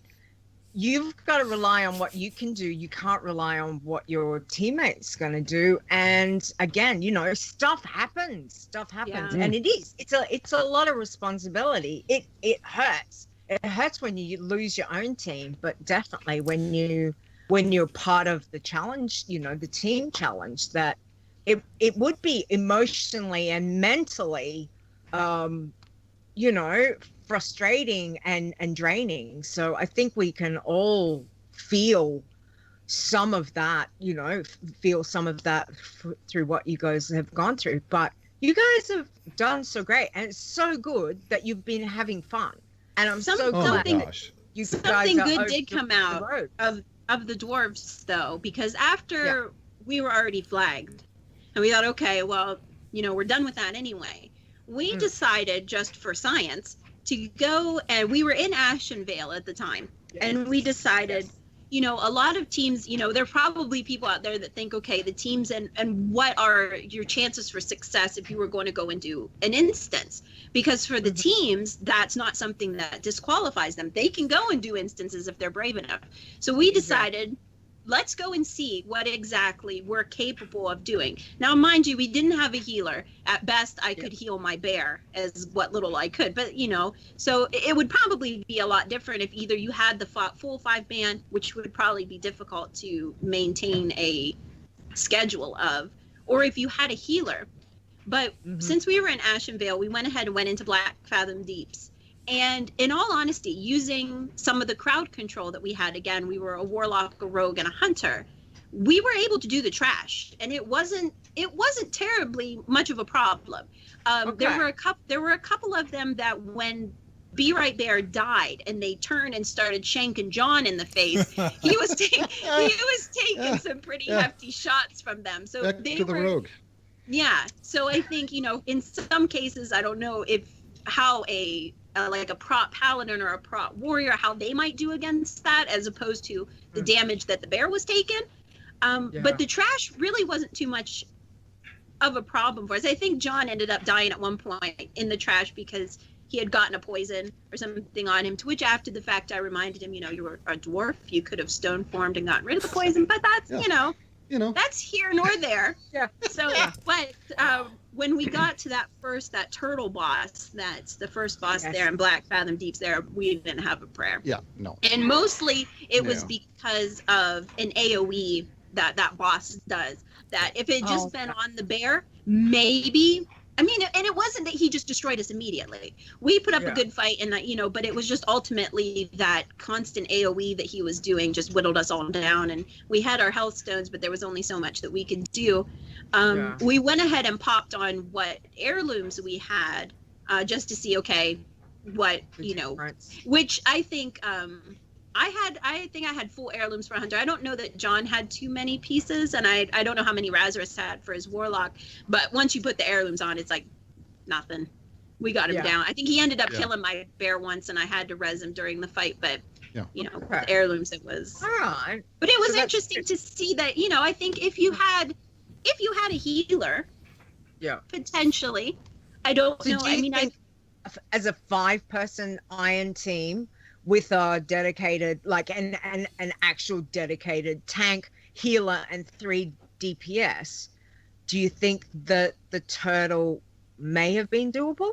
Speaker 2: you've got to rely on what you can do. You can't rely on what your teammate's going to do. And again, stuff happens. Yeah. And it's a lot of responsibility. It hurts. It hurts when you lose your own team, but definitely when you're part of the challenge, the team challenge, that it would be emotionally and mentally, frustrating and draining. So I think we can all feel some of that, through what you guys have gone through. But you guys have done so great, and it's so good that you've been having fun. And I'm so glad you
Speaker 4: something good did come out of the dwarves, though, because after we were already flagged, and we thought, okay, well, we're done with that anyway. We decided, just for science, to go, and we were in Ashenvale at the time, and we decided, a lot of teams, there are probably people out there that think, okay, the teams and what are your chances for success if you were going to go and do an instance? Because for the teams, that's not something that disqualifies them. They can go and do instances if they're brave enough. So we decided, let's go and see what exactly we're capable of doing. Now, mind you, we didn't have a healer. At best, I could heal my bear as what little I could. But, so it would probably be a lot different if either you had the full 5-man, which would probably be difficult to maintain a schedule of, or if you had a healer. But since we were in Ashenvale, we went ahead and went into Black Fathom Deeps. And in all honesty, using some of the crowd control that we had, again, we were a warlock, a rogue, and a hunter, we were able to do the trash, and it wasn't terribly much of a problem. There were a couple of them that when Be Right Bear died and they turned and started shanking John in the face, he was taking some pretty hefty shots from them. So
Speaker 3: back to the rogue.
Speaker 4: Yeah. So I think, in some cases, I don't know how a like a prop paladin or a prop warrior, how they might do against that, as opposed to the damage that the bear was taking. But the trash really wasn't too much of a problem for us. I think John ended up dying at one point in the trash because he had gotten a poison or something on him, to which after the fact I reminded him, you were a dwarf, you could have stone formed and gotten rid of the poison, but that's, that's here nor there. So, but when we got to that turtle boss, that's the first boss there in Black Fathom Deeps there, we didn't have a prayer.
Speaker 3: Yeah, no.
Speaker 4: And mostly it was because of an AoE that boss does. That if it had just been on the bear, maybe, and it wasn't that he just destroyed us immediately. We put up a good fight, and but it was just ultimately that constant AoE that he was doing just whittled us all down. And we had our health stones, but there was only so much that we could do. We went ahead and popped on what heirlooms we had, just to see, what which I think I think I had full heirlooms for Hunter. I don't know that John had too many pieces, and I don't know how many Razorus had for his Warlock. But once you put the heirlooms on, it's like nothing. We got him down. I think he ended up killing my bear once, and I had to res him during the fight. But with heirlooms, it was.
Speaker 2: All right.
Speaker 4: But it was interesting to see that. I think if you had a healer, potentially, I don't know. I mean,
Speaker 2: as a 5-person Iron team, with a dedicated, like an actual dedicated tank, healer, and 3 DPS, do you think that the turtle may have been doable?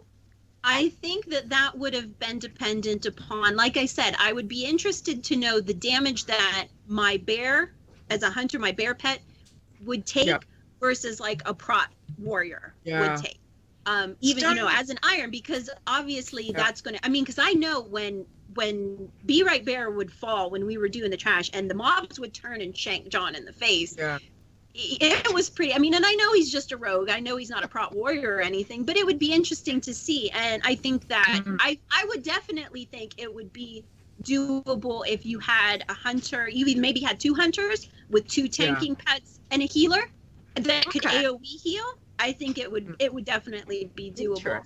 Speaker 4: I think that would have been dependent upon, like I said, I would be interested to know the damage that my bear, as a hunter, my bear pet, would take versus like a prot warrior would take. Even, as an iron, because obviously that's going to, because I know when Be Right Bear would fall when we were doing the trash and the mobs would turn and shank John in the face. It was pretty, and I know he's just a rogue. I know he's not a prot warrior or anything, but it would be interesting to see. And I think that I would definitely think it would be doable if you had a hunter, you maybe had 2 hunters with 2 tanking pets and a healer that could AoE heal. I think it would definitely be doable.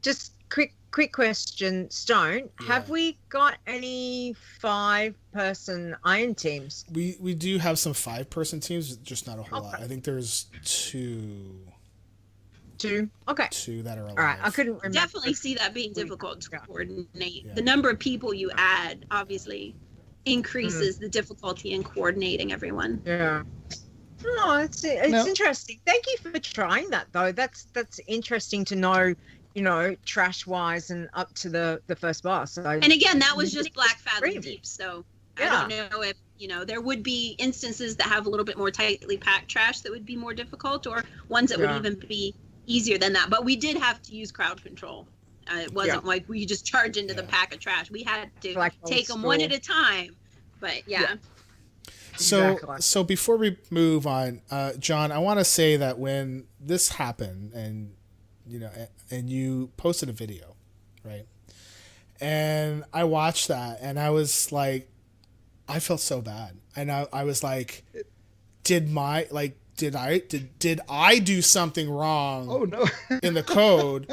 Speaker 2: Just quick question, Stone. Have we got any 5-person Iron teams?
Speaker 1: We do have some 5-person teams, just not a whole lot. I think there's 2.
Speaker 2: 2? Okay.
Speaker 1: 2 that are alive.
Speaker 2: All right, I couldn't remember.
Speaker 4: Definitely see that being difficult to coordinate. Yeah. The number of people you add obviously increases the difficulty in coordinating everyone.
Speaker 2: Yeah. No, it's interesting. Thank you for trying that, though. That's interesting to know, trash wise and up to the first boss. So,
Speaker 4: and again, that was just Black Fathom Deep. So I don't know if there would be instances that have a little bit more tightly packed trash that would be more difficult, or ones that would even be easier than that. But we did have to use crowd control. It wasn't like we just charge into the pack of trash. We had to take them one at a time. But
Speaker 1: So before we move on, John, I want to say that when this happened and you posted a video, right? And I watched that and I was like, I felt so bad. And I was like, did I do something wrong in the code?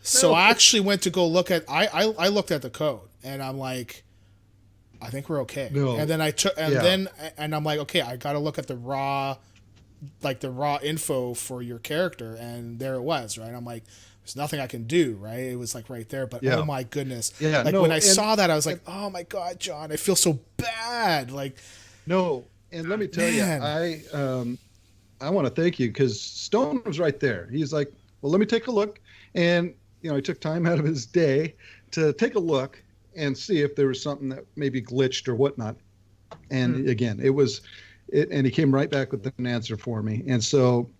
Speaker 1: So I actually went to go look at, I looked at the code and I'm like, I think we're okay. No. And then and I'm like, okay, I got to look at the raw info for your character. And there it was, right? I'm like, there's nothing I can do, right? It was like right there, but oh my goodness. Yeah, when I saw that, I was like, oh my God, John, I feel so bad. Like,
Speaker 3: no. And let me tell you, I want to thank you because Stone was right there. He's like, well, let me take a look. And, he took time out of his day to take a look and see if there was something that maybe glitched or whatnot. And again, and he came right back with an answer for me. And so,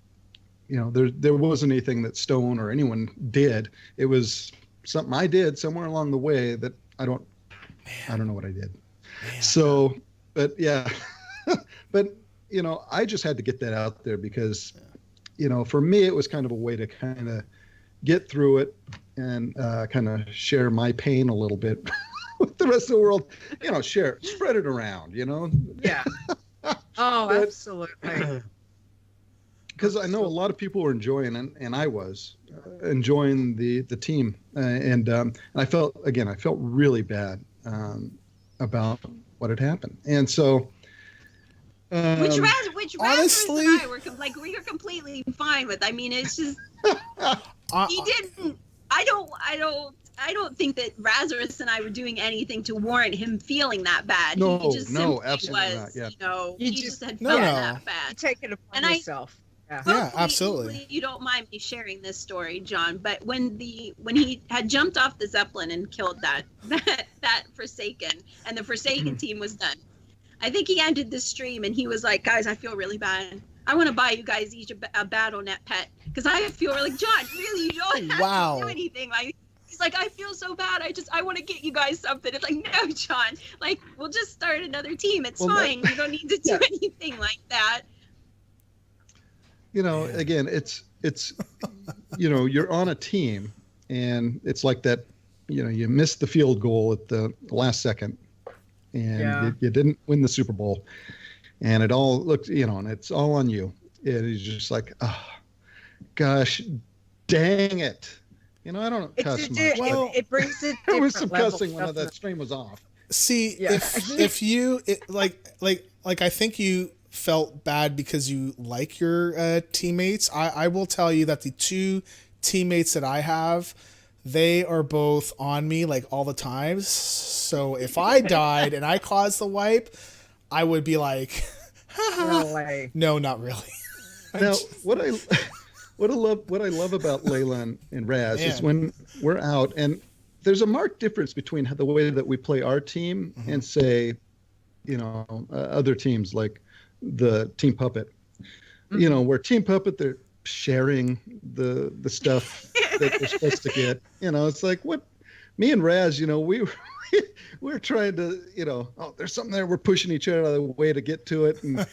Speaker 3: there wasn't anything that Stone or anyone did. It was something I did somewhere along the way that I don't know what I did. Man. So, but yeah, but I just had to get that out there because, for me, it was kind of a way to kind of get through it and kind of share my pain a little bit with the rest of the world, spread it around,
Speaker 2: Yeah. Oh, absolutely.
Speaker 3: because I know a lot of people were enjoying, and I was enjoying the team, and I felt really bad about what had happened, and so.
Speaker 4: Which
Speaker 1: honestly,
Speaker 4: and I were we were completely fine with. I mean, it's just he didn't. I don't think that Razorus and I were doing anything to warrant him feeling that bad.
Speaker 3: No,
Speaker 4: he just
Speaker 3: absolutely
Speaker 4: was,
Speaker 3: not. Yeah.
Speaker 4: you know,
Speaker 2: You
Speaker 4: he
Speaker 2: just-
Speaker 4: just had
Speaker 1: No,
Speaker 4: felt
Speaker 1: no.
Speaker 4: that bad.
Speaker 2: You take it upon
Speaker 4: And
Speaker 2: yourself. Yeah.
Speaker 1: Yeah,
Speaker 4: Hopefully-
Speaker 1: absolutely.
Speaker 4: hopefully you don't mind me sharing this story, John. But when he had jumped off the zeppelin and killed that Forsaken, and the Forsaken team was done, I think he ended the stream and he was like, "Guys, I feel really bad. I want to buy you guys each a BattleNet pet because I feel like John. Really, you don't have
Speaker 1: Wow.
Speaker 4: to do anything. Like he's like, I feel so bad. I want to get you guys something. It's like, no, John. Like we'll just start another team. It's fine. You don't need to do anything like that."
Speaker 3: You know, again, it's you know, you're on a team, and it's like that. You know, you missed the field goal at the last second, and you didn't win the Super Bowl, and it all looks, you know, and it's all on you. It is just like, oh, gosh, dang it. You know, I don't cuss much.
Speaker 1: Well,
Speaker 2: it brings it.
Speaker 3: There was some cussing when that stream was off.
Speaker 1: See,
Speaker 2: Yeah.
Speaker 1: if you like I think you felt bad because you like your teammates. I will tell you that the two teammates that I have, they are both on me like all the time. So if I died and I caused the wipe, I would be like,
Speaker 2: No way.
Speaker 1: no, not really.
Speaker 3: Now, what I love about Leila and Raz is
Speaker 1: Man.
Speaker 3: when we're out, and there's a marked difference between the way that we play our team and say, you know, other teams like the Team Puppet. You know, where Team Puppet, they're sharing the stuff that they're supposed to get. You know, it's like what me and Raz, you know, we're trying to, you know, oh, there's something there. We're pushing each other out of the way to get to it, and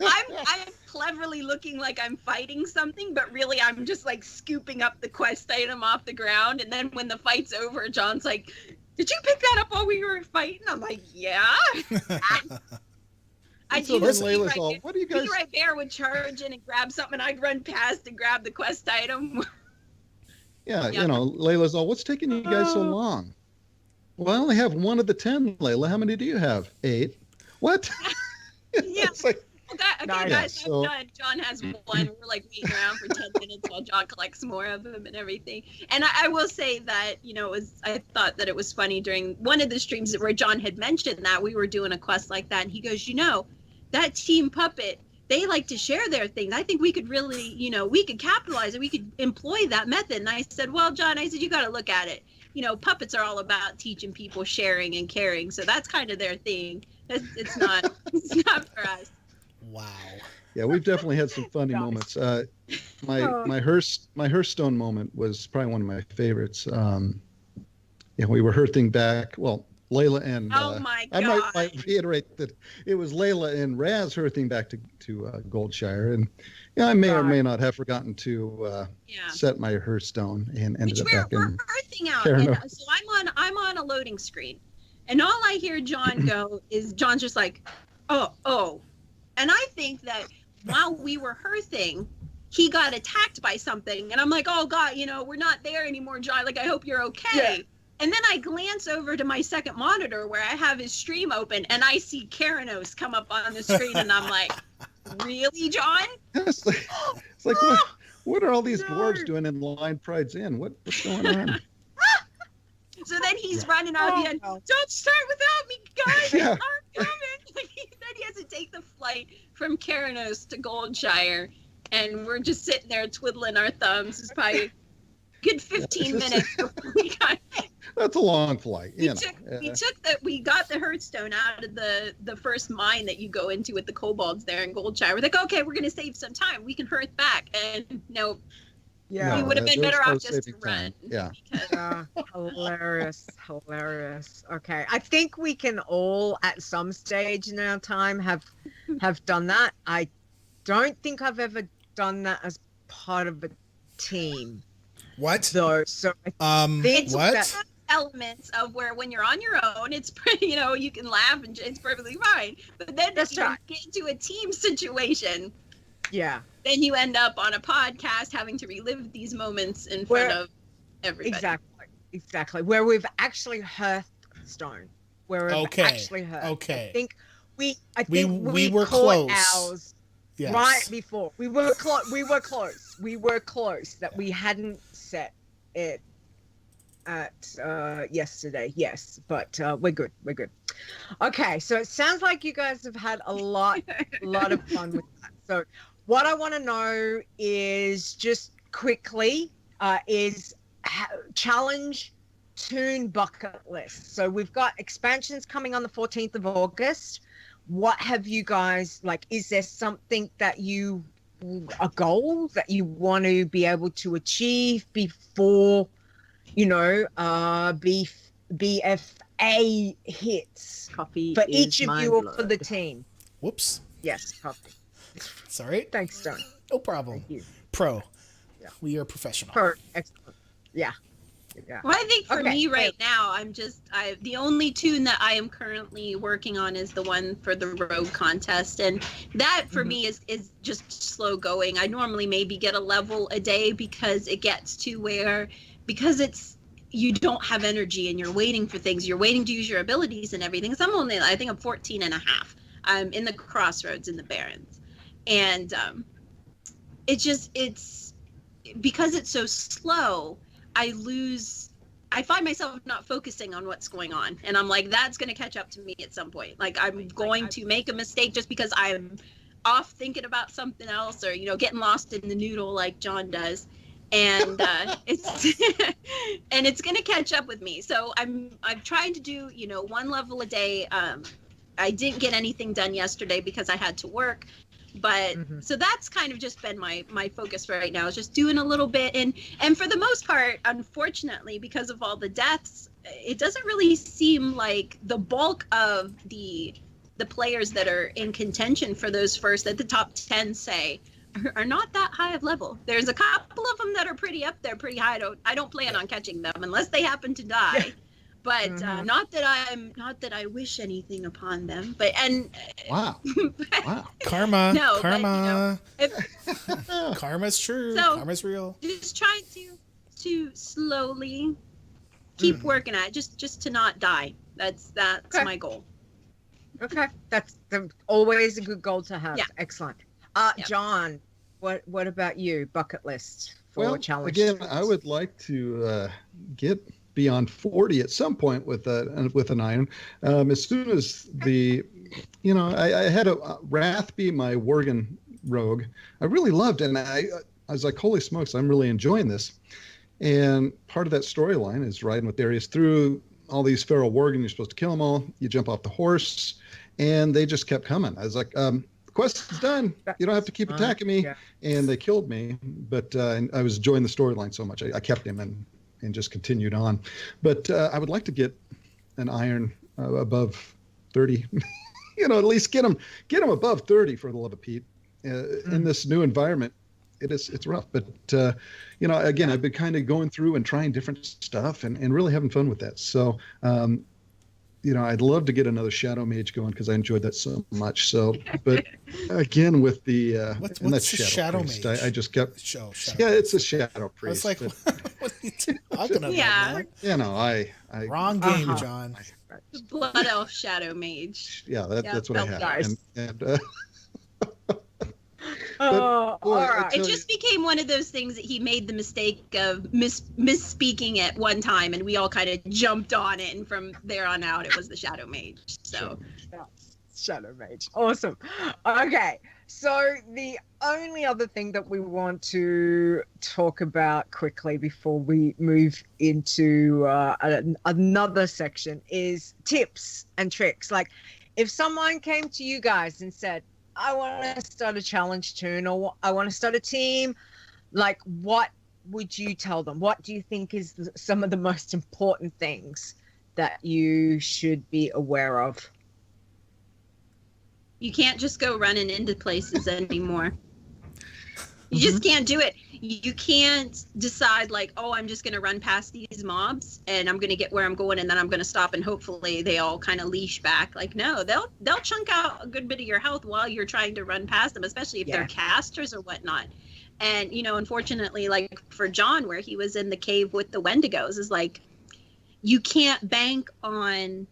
Speaker 4: I'm cleverly looking like I'm fighting something, but really I'm just like scooping up the quest item off the ground. And then when the fight's over, John's like, "Did you pick that up while we were fighting?" I'm like, "Yeah." I
Speaker 3: so
Speaker 4: do.
Speaker 3: then Layla's all, "What do you guys?"
Speaker 4: Be right there would charge in and grab something. I'd run past and grab the quest item.
Speaker 3: Yeah, you know, Layla's all, "What's taking you guys so long?" "Well, I only have one of the 10, Layla. How many do you have?" 8. What?
Speaker 4: Yeah.
Speaker 3: It's like,
Speaker 4: Okay,
Speaker 2: Nice.
Speaker 4: guys,
Speaker 3: So-
Speaker 4: I'm done. John has one. We're like waiting around for 10 minutes while John collects more of them and everything. And I will say that, you know, I thought that it was funny during one of the streams where John had mentioned that we were doing a quest like that. And he goes, "You know, that Team Puppet, they like to share their things. I think we could really, you know, we could capitalize and we could employ that method." And I said, "Well, John," I said, "you got to look at it. You know, puppets are all about teaching people sharing and caring. So that's kind of their thing. It's not for us."
Speaker 1: Wow.
Speaker 3: yeah, we've definitely had some funny moments. My Hearthstone moment was probably one of my favorites. Yeah, we were hearthing back. Well, Leila and
Speaker 4: Oh my
Speaker 3: I
Speaker 4: God.
Speaker 3: might reiterate that it was Leila and Raz hearthing back to Goldshire, and yeah, I may or may not have forgotten to
Speaker 4: Yeah.
Speaker 3: set my Hearthstone and ended
Speaker 4: Which
Speaker 3: up back
Speaker 4: we're
Speaker 3: in.
Speaker 4: earthing out.
Speaker 3: Fair
Speaker 4: And
Speaker 3: enough.
Speaker 4: so I'm on a loading screen. And all I hear John go is John's just like, oh. And I think that while we were hearthing, he got attacked by something. And I'm like, "Oh God, you know, we're not there anymore, John. Like, I hope you're okay."
Speaker 2: Yeah.
Speaker 4: And then I glance over to my second monitor where I have his stream open and I see Karanos come up on the screen and I'm like, "Really, John?"
Speaker 3: It's like what are all these dwarves doing in Line Pride's Inn? What's going on?
Speaker 4: So then he's running out the end.
Speaker 2: Oh.
Speaker 4: "Don't start without me, guys.
Speaker 3: Yeah.
Speaker 4: I'm coming." Then he has to take the flight from Karanos to Goldshire, and we're just sitting there twiddling our thumbs. It's probably a good 15 minutes before we got.
Speaker 3: That's a long flight.
Speaker 4: We got the Hearthstone out of the first mine that you go into with the kobolds there in Goldshire. We're like, "Okay, we're gonna save some time. We can hearth back." And no,
Speaker 2: Yeah.
Speaker 4: we would have been
Speaker 3: that was
Speaker 4: better off
Speaker 3: close
Speaker 4: just to
Speaker 3: saving
Speaker 4: run.
Speaker 3: time. Yeah.
Speaker 4: Because
Speaker 2: Hilarious. Okay, I think we can all at some stage in our time have done that. I don't think I've ever done that as part of a team
Speaker 1: What?
Speaker 2: though. So I think
Speaker 1: What?
Speaker 2: that-
Speaker 4: elements of where when you're on your own, it's pretty, you know, you can laugh and it's perfectly fine. But then
Speaker 2: That's
Speaker 4: if you
Speaker 2: right.
Speaker 4: get into a team situation,
Speaker 2: Yeah.
Speaker 4: then you end up on a podcast having to relive these moments in front of everybody.
Speaker 2: Exactly. Where we've actually Hearthstone. Where we've actually Hearth.
Speaker 1: Okay.
Speaker 2: I think we
Speaker 1: were
Speaker 2: caught
Speaker 1: close.
Speaker 2: Ours
Speaker 1: Yes.
Speaker 2: right before. We were close. We were close that we hadn't set it at yesterday. Yes, but we're good. Okay, so it sounds like you guys have had a lot of fun with that. So what I want to know is just quickly challenge toon bucket list. So we've got expansions coming on the 14th of August. What have you guys, like, is there something that a goal that you want to be able to achieve before, BFA hits
Speaker 4: Coffee
Speaker 2: for
Speaker 4: is
Speaker 2: each of
Speaker 4: my
Speaker 2: you or
Speaker 4: blood.
Speaker 2: for the team?
Speaker 1: Whoops.
Speaker 2: Yes, coffee.
Speaker 1: Sorry.
Speaker 2: Thanks, Stone.
Speaker 1: No problem.
Speaker 2: Thank you.
Speaker 1: Pro.
Speaker 2: Yeah.
Speaker 1: We are professional.
Speaker 2: Excellent. Yeah.
Speaker 4: Well, I think for
Speaker 2: Okay.
Speaker 4: me right now, the only tune that I am currently working on is the one for the rogue contest, and that for me is just slow going. I normally maybe get a level a day because it gets to where, because you don't have energy and you're waiting for things, you're waiting to use your abilities and everything. So I think I'm 14 and a half. I'm in the crossroads in the Barrens, and it's because it's so slow. I find myself not focusing on what's going on. And I'm like, that's going to catch up to me at some point. Like, I'm going to make a mistake just because I'm off thinking about something else, or, getting lost in the noodle like John does. And it's going to catch up with me. So I'm trying to do, one level a day. I didn't get anything done yesterday because I had to work. But so that's kind of just been my focus right now, is just doing a little bit. And for the most part, unfortunately, because of all the deaths, it doesn't really seem like the bulk of the players that are in contention for those first, at the top 10, say, are not that high of level. There's a couple of them that are pretty up there, pretty high. I don't plan on catching them unless they happen to die. Yeah. But not that I wish anything upon them. But
Speaker 3: wow.
Speaker 1: Karma.
Speaker 4: No,
Speaker 1: karma.
Speaker 4: But,
Speaker 1: Karma's true.
Speaker 4: So,
Speaker 1: Karma's real.
Speaker 4: Just trying to slowly keep working at it, just to not die. That's
Speaker 2: okay.
Speaker 4: my goal.
Speaker 2: Okay, that's always a good goal to have. Yeah. Excellent. John, what about you? Bucket list for challenge.
Speaker 3: Again, I would like to get beyond 40 at some point with an iron. As soon as I had a Wrathby, my Worgen rogue. I really loved it, and I was like, holy smokes, I'm really enjoying this. And part of that storyline is riding with Darius through all these feral Worgen. You're supposed to kill them all. You jump off the horse, and they just kept coming. I was like, the quest is done. You don't have to keep attacking me. Yeah. And they killed me, but I was enjoying the storyline so much. I kept him and just continued on. But I would like to get an iron above 30, at least get him above 30 for the love of Pete. In this new environment, it's rough. But, again, I've been kind of going through and trying different stuff and really having fun with that. So, I'd love to get another Shadow Mage going because I enjoyed that so much. So, but again, with the
Speaker 1: what's
Speaker 3: and that's
Speaker 1: the Shadow
Speaker 3: Priest,
Speaker 1: Mage?
Speaker 3: I just kept
Speaker 1: Shadow
Speaker 3: it's a Shadow Priest.
Speaker 1: I was like, what are you talking about?
Speaker 4: Yeah.
Speaker 1: Man?
Speaker 3: I
Speaker 1: Wrong game, John.
Speaker 4: The Blood Elf Shadow Mage.
Speaker 3: Yeah, that's what I had.
Speaker 2: Nice.
Speaker 3: And
Speaker 2: all right.
Speaker 4: It just became one of those things that he made the mistake of misspeaking at one time, and we all kind of jumped on it, and from there on out, it was the Shadow Mage. So,
Speaker 2: Shadow Mage, awesome. Okay, so the only other thing that we want to talk about quickly before we move into another section is tips and tricks. Like, if someone came to you guys and said, I want to start a challenge toon, or I want to start a team, like, what would you tell them? What do you think is some of the most important things that you should be aware of?
Speaker 4: You can't just go running into places anymore. You just can't do it. you can't decide like, oh, I'm just going to run past these mobs and I'm going to get where I'm going and then I'm going to stop and hopefully they all kind of leash back. Like, no, they'll chunk out a good bit of your health while you're trying to run past them, especially if they're casters or whatnot. And, you know, unfortunately, like for John, where he was in the cave with the Wendigos, is like, you can't bank on,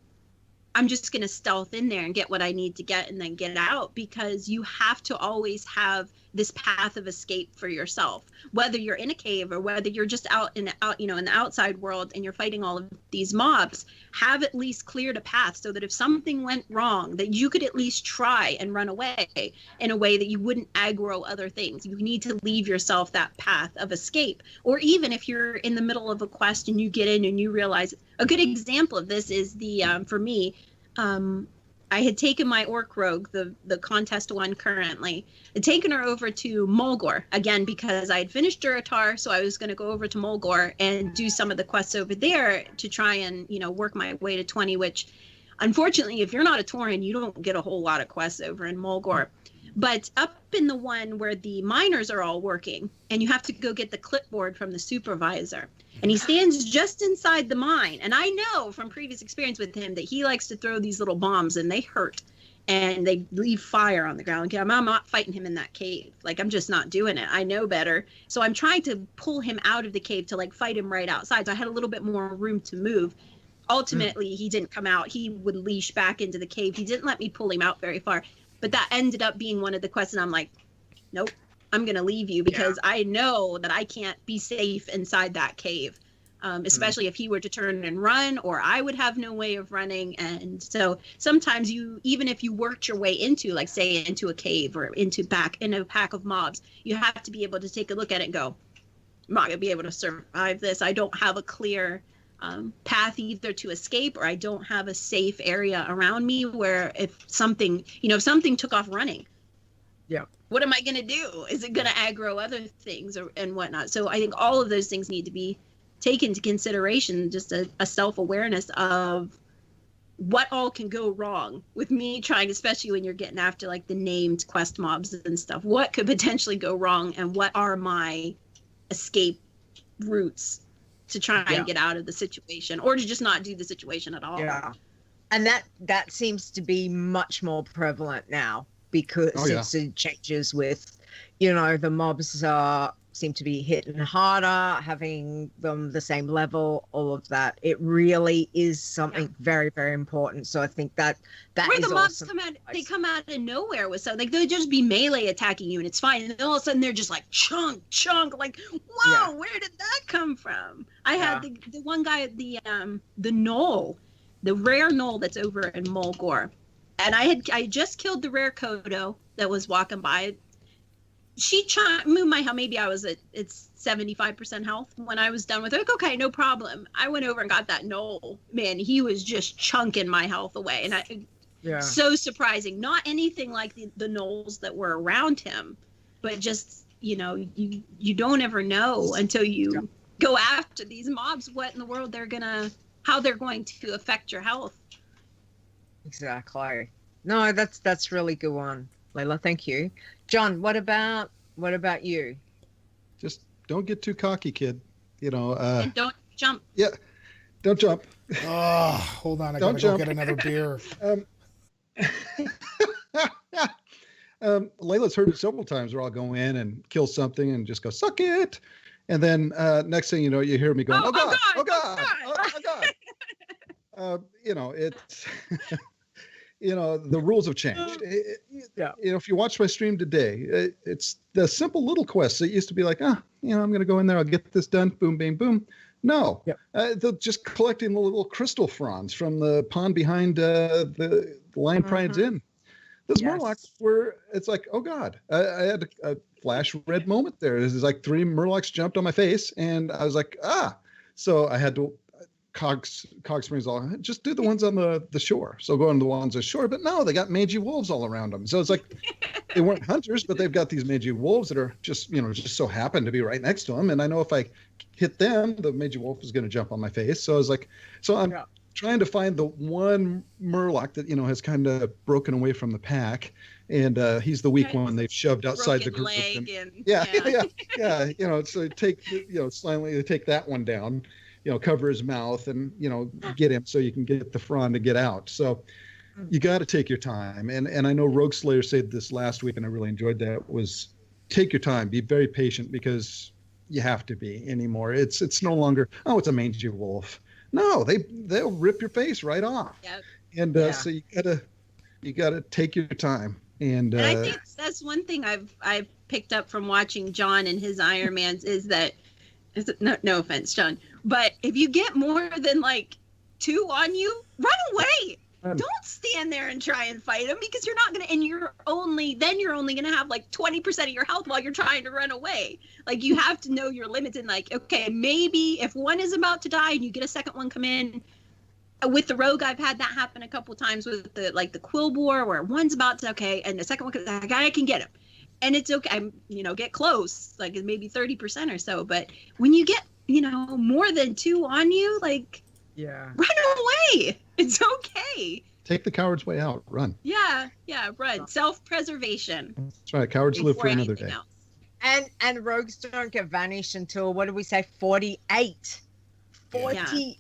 Speaker 4: I'm just going to stealth in there and get what I need to get and then get out, because you have to always have this path of escape for yourself, whether you're in a cave or whether you're just out, in the outside world and you're fighting all of these mobs. Have at least cleared a path so that if something went wrong, that you could at least try and run away in a way that you wouldn't aggro other things. You need to leave yourself that path of escape. Or even if you're in the middle of a quest and you get in and you realize, a good example of this is for me, I had taken my Orc Rogue, the contest one currently, had taken her over to Mulgore, again, because I had finished Duratar, so I was going to go over to Mulgore and do some of the quests over there to try and, work my way to 20, which, unfortunately, if you're not a Tauren, you don't get a whole lot of quests over in Mulgore. But up in the one where the miners are all working, and you have to go get the clipboard from the supervisor, and he stands just inside the mine. And I know from previous experience with him that he likes to throw these little bombs, and they hurt, and they leave fire on the ground. I'm not fighting him in that cave. Like, I'm just not doing it. I know better. So I'm trying to pull him out of the cave to, like, fight him right outside. So I had a little bit more room to move. Ultimately, he didn't come out. He would leash back into the cave. He didn't let me pull him out very far. But that ended up being one of the quests, and I'm like, nope, I'm going to leave you, because I know that I can't be safe inside that cave, especially if he were to turn and run, or I would have no way of running. And so sometimes even if you worked your way into, like, say, into a cave or in a pack of mobs, you have to be able to take a look at it and go, I'm not going to be able to survive this. I don't have a clear path either to escape, or I don't have a safe area around me where if something took off running, what am I going to do? Is it going to aggro other things and whatnot? So I think all of those things need to be taken into consideration, just a self-awareness of what all can go wrong with me trying, especially when you're getting after like the named quest mobs and stuff. What could potentially go wrong, and what are my escape routes to try and get out of the situation, or to just not do the situation at all.
Speaker 2: Yeah. And that seems to be much more prevalent now, because since it changes with, the mobs seem to be hitting harder, having them the same level, all of that. It really is something very, very important. So I think that
Speaker 4: where
Speaker 2: is
Speaker 4: the mobs
Speaker 2: awesome.
Speaker 4: they come out of nowhere with something. Like, they'll just be melee attacking you and it's fine. And then all of a sudden they're just like chunk, like, whoa, where did that come from? I had the one guy at the knoll, the rare knoll that's over in Mulgore. And I just killed the rare Kodo that was walking by. She moved my health. Maybe I was at 75% health when I was done with it. Like, okay, no problem. I went over and got that knoll. Man, he was just chunking my health away. And so surprising. Not anything like the knolls that were around him, but just, you don't ever know until you go after these mobs what in the world how they're going to affect your health.
Speaker 2: Exactly. No, that's really good one, Leila. Thank you. John, what about you?
Speaker 3: Just don't get too cocky, kid.
Speaker 4: And don't jump.
Speaker 3: Yeah, don't jump.
Speaker 1: Oh, hold on. I gotta go get another beer.
Speaker 3: Leila's heard it several times where I'll go in and kill something and just go, suck it. And then next thing you know, you hear me going, oh God. It's... the rules have changed. If you watch my stream today, it's the simple little quests. It used to be like, I'm going to go in there, I'll get this done, boom, bang, boom. No, they're just collecting the little crystal fronds from the pond behind the Lion Pride's Inn. Those Murlocs were, it's like, oh God, I had a flash red moment there. It was like 3 Murlocs jumped on my face, and I was like, so I had to Cog Springs all just do the ones on the shore. So go on the ones on the shore, but no, they got mangy wolves all around them. So it's like they weren't hunters, but they've got these mangy wolves that are just so happen to be right next to them. And I know if I hit them, the mangy wolf is going to jump on my face. So I was like, trying to find the one Murloc that has kind of broken away from the pack, and he's the weak one they've shoved outside the group. So silently take that one down, cover his mouth, and get him so you can get the Fron to get out. So you got to take your time, and I know Rogue Slayer said this last week, and I really enjoyed that, was take your time, be very patient, because you have to be anymore. It's no longer, oh, it's a mangy wolf. No, they'll rip your face right off. Yep. And so you gotta take your time. And
Speaker 4: I think that's one thing I've picked up from watching John and his Iron Mans is that, no offense, John, but if you get more than like 2 on you, run away. Don't stand there and try and fight them, because you're not gonna, and you're only gonna have like 20% of your health while you're trying to run away. Like, you have to know your limits, and like, okay, maybe if one is about to die and you get a second one come in. With the rogue, I've had that happen a couple times with the quill boar, where one's about to, and the second one, I can get him, and it's okay. Get close, like maybe 30% or so. But when you get more than 2 on you, like, run away. It's okay.
Speaker 3: Take the coward's way out. Run.
Speaker 4: Yeah, run. Self-preservation.
Speaker 3: That's right. Cowards live for another day.
Speaker 4: Else.
Speaker 2: And rogues don't get vanished until, what did we say, 48. 48.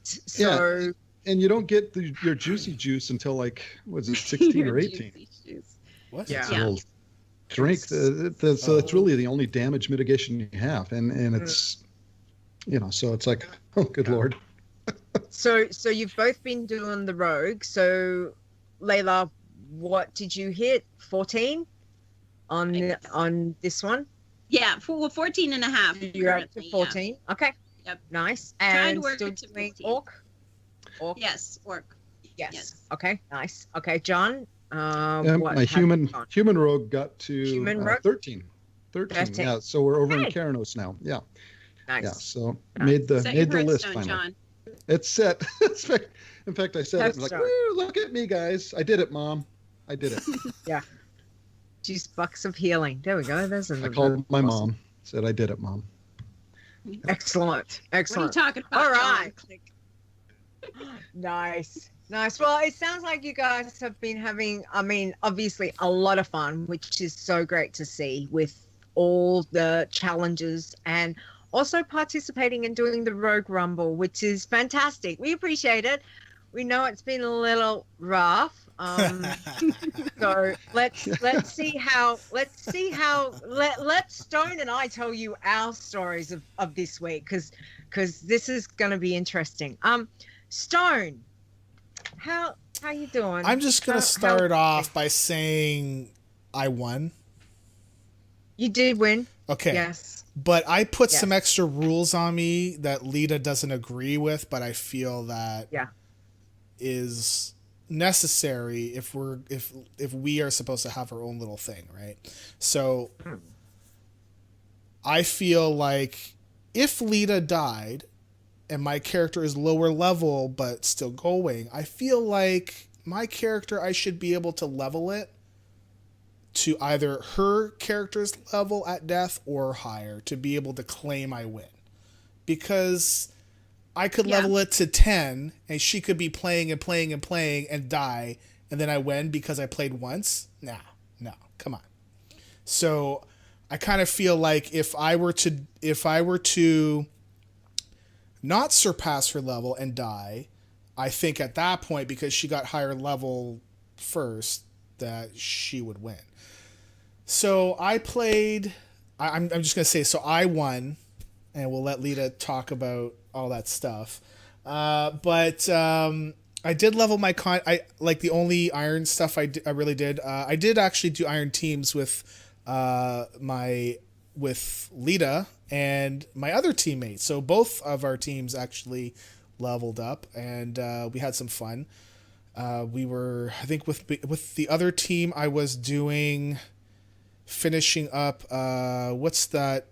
Speaker 2: So
Speaker 3: and you don't get your juicy juice until like, was it 16 or 18?
Speaker 1: What?
Speaker 3: Yeah. Drink. So it's really the only damage mitigation you have, and it's so it's like, oh, good Lord.
Speaker 2: So you've both been doing the rogue. So Leila, what did you hit? 14 on this one?
Speaker 4: Yeah, 14 and a half.
Speaker 2: You're up to 14. Yeah. Okay. Yep. Nice. And still doing orc?
Speaker 4: Yes, orc.
Speaker 2: Yes. Okay. Nice. Okay, John.
Speaker 3: My human rogue got to 13. 13. Yeah. So we're over in Keranos now. Yeah.
Speaker 2: Nice.
Speaker 3: Yeah. So made the list finally. John. It's set. In fact, I said it like, look at me, guys. I did it, Mom. I did it.
Speaker 2: Yeah. Juice bucks of healing. There we go.
Speaker 3: I called my mom. Said, I did it, Mom.
Speaker 2: Excellent.
Speaker 4: What are you talking about?
Speaker 2: All right. Nice. Well, it sounds like you guys have been having, obviously a lot of fun, which is so great to see, with all the challenges, and also participating in doing the Rogue Rumble, which is fantastic. We appreciate it. We know it's been a little rough. So let's see how let Stone and I tell you our stories of this week, because this is going to be interesting. Stone, how you doing?
Speaker 1: I'm just going to start off by saying I won.
Speaker 2: You did win.
Speaker 1: Okay.
Speaker 2: Yes.
Speaker 1: But I put some extra rules on me that Leeta doesn't agree with, but I feel that is necessary if we are supposed to have our own little thing, right? So I feel like if Leeta died and my character is lower level but still going, I feel like my character, I should be able to level it to either her character's level at death or higher to be able to claim I win. Because I could level it to 10 and she could be playing and die, and then I win because I played once. No, come on. So I kind of feel like if I were to not surpass her level and die, I think at that point, because she got higher level first, that she would win. So I played, I'm just going to say, so I won, and we'll let Leeta talk about all that stuff. But I did level my I like the only iron stuff I really did. I did actually do iron teams with Leeta and my other teammates. So both of our teams actually leveled up, and we had some fun. We were, I think with the other team, I was finishing up, what's the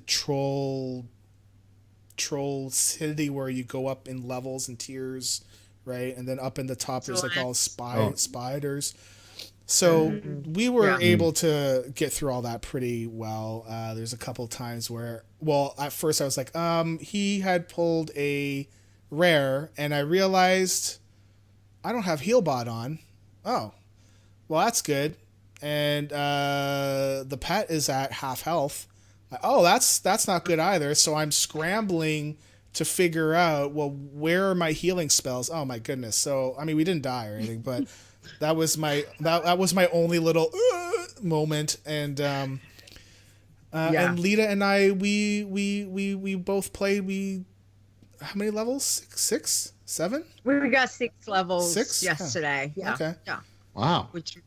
Speaker 1: troll city where you go up in levels and tiers, right? And then up in the top there's like all spiders. So we were able to get through all that pretty well. There's a couple times where, well, at first I was like, he had pulled a rare, and I realized I don't have heal bot on. Oh, well, that's good. And the pet is at half health. Oh, that's not good either. So I'm scrambling to figure out, well, where are my healing spells? Oh my goodness. So I mean, we didn't die or anything, but that was my only little moment. And and Leeta and I, we both played. How many levels? Six, 7?
Speaker 2: We got 6 levels
Speaker 1: 6
Speaker 2: yesterday. Yeah.
Speaker 1: Okay.
Speaker 2: Yeah.
Speaker 3: Wow.
Speaker 2: Which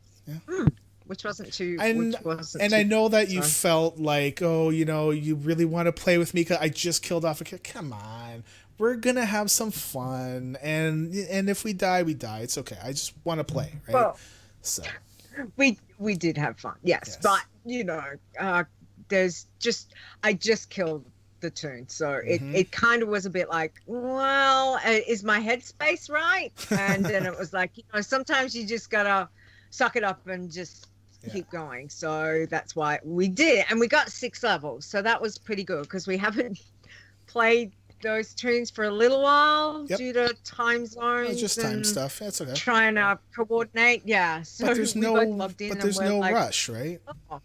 Speaker 2: wasn't too.
Speaker 1: And I know that you felt like, oh, you really want to play with me because I just killed off a kid. Come on, we're gonna have some fun, and if we die, we die. It's okay. I just want to play, right?
Speaker 2: Well,
Speaker 1: so
Speaker 2: we did have fun, yes. But I just killed the tune, so it kind of was a bit like, well, is my headspace right? And then it was like, sometimes you just gotta suck it up and just keep going. So that's why we did, and we got 6 levels, so that was pretty good because we haven't played those tunes for a little while due to time zones.
Speaker 1: It's just time stuff. That's okay.
Speaker 2: Trying to coordinate, so
Speaker 1: but there's no rush, right?
Speaker 2: Oh,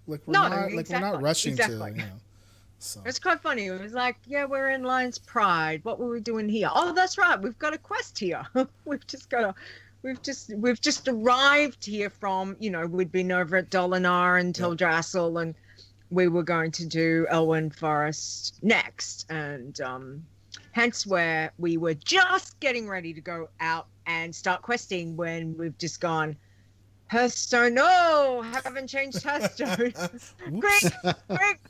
Speaker 1: we're not rushing
Speaker 2: exactly.
Speaker 1: to. So.
Speaker 2: It's quite funny. It was like, we're in Lion's Pride. What were we doing here? Oh, that's right. We've got a quest here. We've just arrived here from, we'd been over at Dolinar and Teldrassil, and we were going to do Elwyn Forest next. And hence where we were just getting ready to go out and start questing when we've just gone, Hearthstone, no, haven't changed Hearthstone. quick,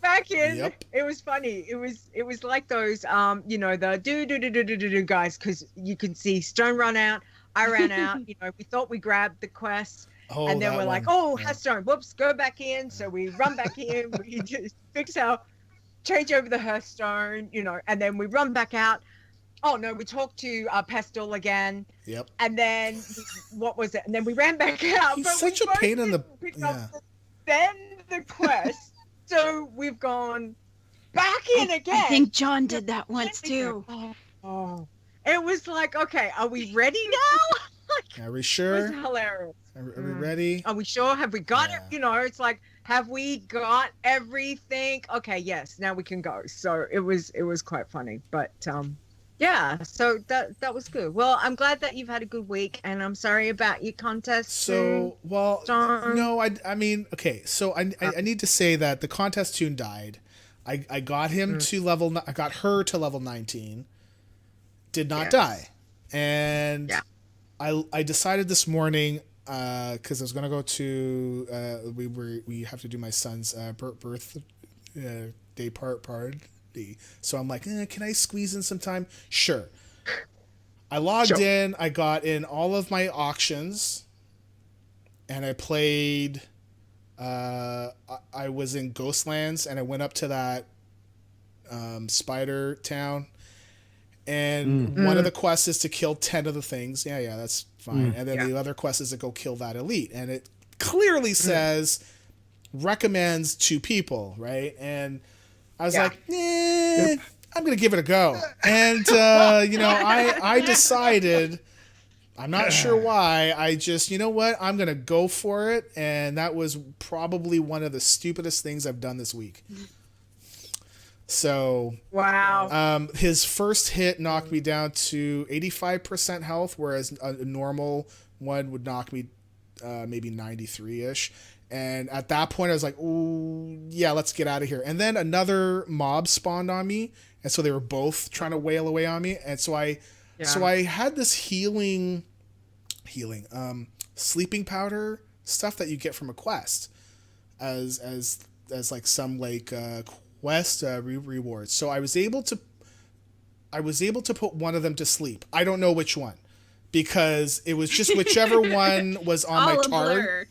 Speaker 2: back in.
Speaker 1: Yep.
Speaker 2: It was funny. It was like those, the do guys, because you could see Stone run out, I ran out. We thought we grabbed the quest, and then we're like, Hearthstone, whoops, go back in. So we run back in, we just change over the Hearthstone, and then we run back out. Oh no, we talked to Pestle again.
Speaker 1: Yep.
Speaker 2: And then what was it? And then we ran back out.
Speaker 1: He's such a pain in the.
Speaker 2: Then the quest. So we've gone back in again.
Speaker 4: I think John did that once too.
Speaker 2: Oh. It was like, okay, are we ready now?
Speaker 1: Are we sure?
Speaker 2: It was hilarious.
Speaker 1: Are we ready?
Speaker 2: Are we sure? Have we got it? It's like, have we got everything? Okay, yes, now we can go. So it was quite funny, but so that was good. Well, I'm glad that you've had a good week, and I'm sorry about your contest.
Speaker 1: So, no, I mean, okay. So I need to say that the contest tune died. I got him to I got her to level 19. Did not die, and I decided this morning because I was gonna go to we have to do my son's birth day party. So I'm like, can I squeeze in some time? Sure. I logged in. I got in all of my auctions, and I played. I was in Ghostlands, and I went up to that spider town, and one of the quests is to kill 10 of the things. Yeah, that's fine. And then the other quest is to go kill that elite, and it clearly says recommends 2 people, right? And I was like, I'm going to give it a go. And, I decided, I'm not sure why, I just, I'm going to go for it. And that was probably one of the stupidest things I've done this week. So,
Speaker 2: wow.
Speaker 1: His first hit knocked me down to 85% health, whereas a normal one would knock me maybe 93-ish. And at that point, I was like, "Ooh, yeah, let's get out of here." And then another mob spawned on me, and so they were both trying to wail away on me. And so I had this healing, sleeping powder stuff that you get from a quest, as like some quest rewards. So I was able to put one of them to sleep. I don't know which one, because it was just whichever one was on my target,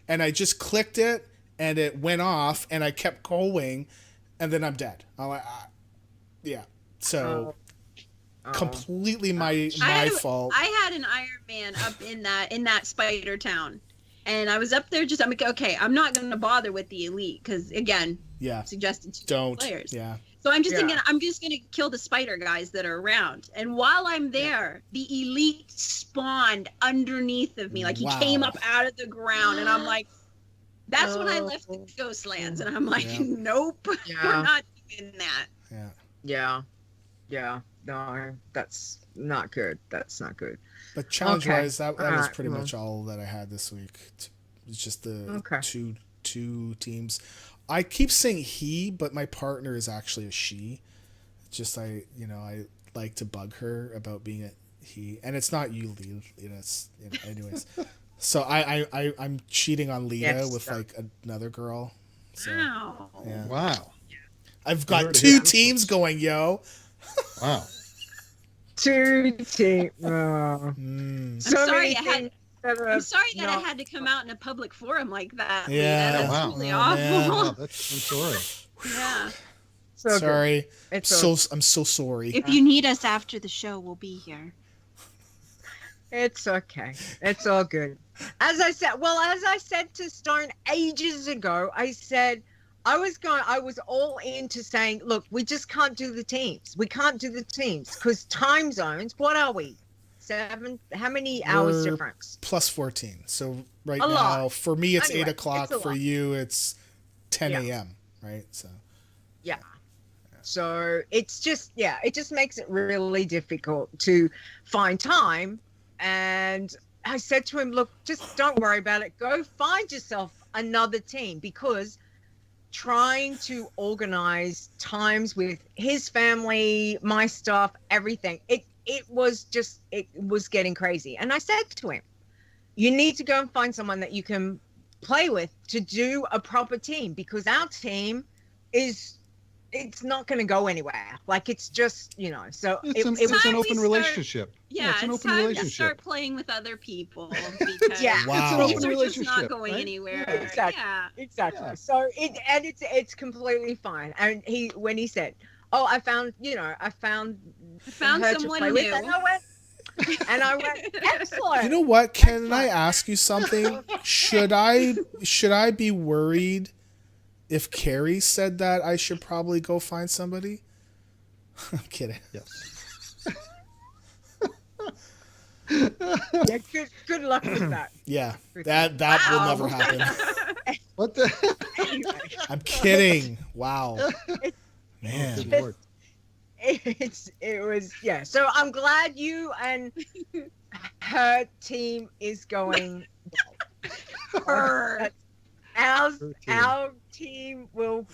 Speaker 1: and I just clicked it and it went off, and I kept going, and then I'm dead. I'm like, so completely my fault.
Speaker 4: I had an Iron Man up in that spider town, and I was up there I'm like, okay, I'm not going to bother with the elite because again, suggested to players.
Speaker 1: Yeah.
Speaker 4: So I'm just thinking, I'm just going to kill the spider guys that are around. And while I'm there, the elite spawned underneath of me. Like he came up out of the ground. And I'm like, that's when I left the Ghostlands. And I'm like, nope, we're not doing that.
Speaker 2: Yeah. No, that's not good. That's not good.
Speaker 1: But challenge-wise, that was pretty much all that I had this week. It's just the two teams. I keep saying he, but my partner is actually a she. Just I like to bug her about being a he, and it's not you, Leela. It's anyways. So I'm cheating on Leeta with like another girl. So,
Speaker 4: Wow.
Speaker 1: Yeah.
Speaker 3: Wow.
Speaker 1: I've got two teams going, yo.
Speaker 3: Wow.
Speaker 2: Two teams.
Speaker 4: I'm sorry that I had to come out in a public forum like that.
Speaker 1: Yeah.
Speaker 4: That's
Speaker 3: Wow.
Speaker 4: really
Speaker 1: Oh,
Speaker 4: awful.
Speaker 1: man.
Speaker 3: Wow, I'm sorry.
Speaker 4: Yeah.
Speaker 1: Sorry.
Speaker 2: I'm
Speaker 1: so sorry.
Speaker 4: If you need us after the show, we'll be here.
Speaker 2: It's okay. It's all good. As I said to Stone ages ago, I said I was all into saying, look, we just can't do the teams. We can't do the teams because time zones, what are we? 7? How many hours difference?
Speaker 1: Plus 14. So right
Speaker 2: A
Speaker 1: now,
Speaker 2: lot.
Speaker 1: for me, it's
Speaker 2: Anyway,
Speaker 1: 8 o'clock.
Speaker 2: it's a
Speaker 1: For
Speaker 2: lot.
Speaker 1: you, it's 10 a.m., right? So.
Speaker 2: Yeah. So it's just, it just makes it really difficult to find time. And I said to him, look, just don't worry about it. Go find yourself another team, because trying to organize times with his family, my stuff, everything, it was getting crazy. And I said to him, you need to go and find someone that you can play with to do a proper team, because our team it's not going to go anywhere. Like, it's just, so
Speaker 3: It's an open relationship.
Speaker 4: Yeah,
Speaker 3: it's an
Speaker 4: it's
Speaker 3: open
Speaker 4: time
Speaker 3: relationship.
Speaker 4: to start playing with other people, because
Speaker 1: Wow.
Speaker 3: It's an
Speaker 4: things
Speaker 3: open
Speaker 4: are just
Speaker 3: relationship,
Speaker 4: not going
Speaker 3: right?
Speaker 4: anywhere.
Speaker 2: Exactly.
Speaker 4: Yeah.
Speaker 2: Exactly.
Speaker 3: Yeah.
Speaker 2: So it's completely fine. And when he said, "Oh, I found her to
Speaker 4: someone
Speaker 2: play with,"
Speaker 4: new.
Speaker 2: and I went, excellent.
Speaker 1: You know what? Can I ask you something? Should I be worried if Carrie said that I should probably go find somebody? I'm kidding.
Speaker 3: Yes.
Speaker 2: Yeah, good luck with that.
Speaker 1: Yeah, that will
Speaker 4: Wow.
Speaker 1: never happen.
Speaker 3: What the?
Speaker 2: Anyway,
Speaker 1: I'm kidding. Wow, man.
Speaker 3: Good Lord.
Speaker 2: it was So I'm glad you and her team is going well. Our team will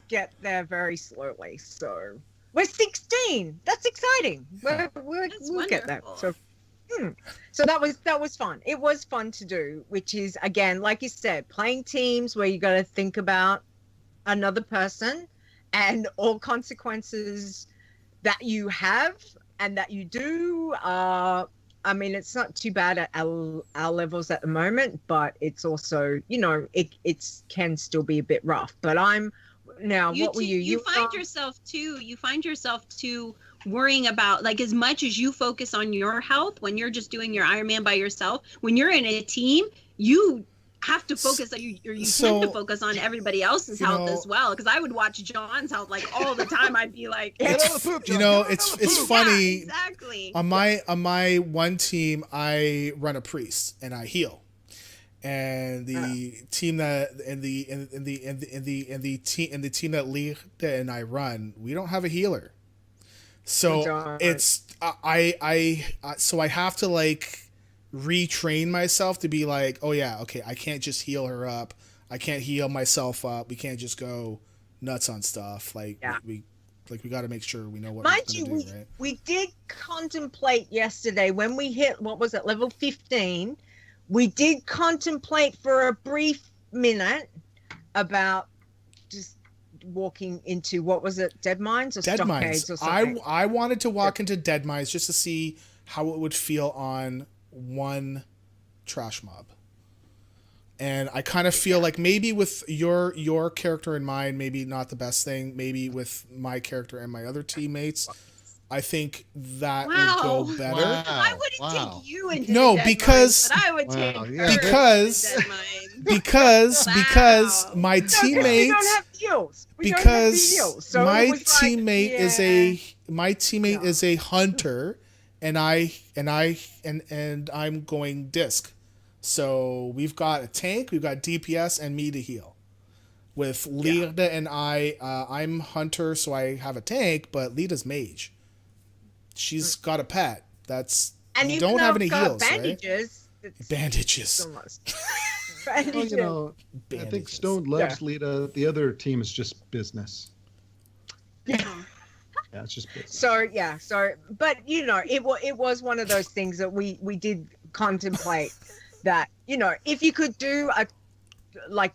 Speaker 2: get there very slowly. So we're 16. That's exciting. We'll get there. So that was fun. It was fun to do, which is, again, like you said, playing teams where you got to think about another person and all consequences that you have and that you do. I mean, it's not too bad at our levels at the moment, but it's also, it can still be a bit rough. But what were you?
Speaker 4: You find yourself too worrying about, like, as much as you focus on your health when you're just doing your Iron Man by yourself, when you're in a team, you have to focus on tend to focus on everybody else's health as well. Because I would watch John's health like all the time. I'd be like,
Speaker 1: it's funny.
Speaker 4: Yeah, exactly.
Speaker 1: On my one team, I run a priest and I heal. And the team that in the team that Leeta and I run, we don't have a healer. So it's so I have to like retrain myself to be like, oh yeah, okay, I can't just heal her up. I can't heal myself up. We can't just go nuts on stuff. Like we got to make sure we know what we're going to do, right?
Speaker 2: We did contemplate yesterday when we hit, what was it, level 15. We did contemplate for a brief minute about just walking into, what was it, dead mines or
Speaker 1: dead
Speaker 2: stockades
Speaker 1: mines
Speaker 2: or something.
Speaker 1: I wanted to walk into dead mines just to see how it would feel on one trash mob, and I kind of feel like maybe with your character in mind, maybe not the best thing. Maybe with my character and my other teammates, I think that would go better.
Speaker 3: Wow.
Speaker 4: I wouldn't take you into
Speaker 1: No,
Speaker 4: the dead
Speaker 1: because-
Speaker 4: mines, but I would take her
Speaker 1: because
Speaker 4: into the dead mines.
Speaker 1: because
Speaker 4: Wow.
Speaker 1: my
Speaker 2: No, 'cause we
Speaker 1: teammates
Speaker 2: don't have fuel. heals.
Speaker 1: Because
Speaker 2: So
Speaker 1: my
Speaker 2: it was
Speaker 1: teammate is a hunter, and I'm going disc. So we've got a tank, we've got DPS, and me to heal. With Leeta and I'm hunter, so I have a tank, but Leeta's mage. She's got a pet.
Speaker 2: And
Speaker 1: you don't have any heals,
Speaker 2: bandages,
Speaker 1: right? Bandages.
Speaker 3: Well, you know, I think Stone loves Leeta. The other team is just business.
Speaker 2: Yeah.
Speaker 3: Yeah, it's just business.
Speaker 2: So, but you know, it was one of those things that we did contemplate that, you know, if you could do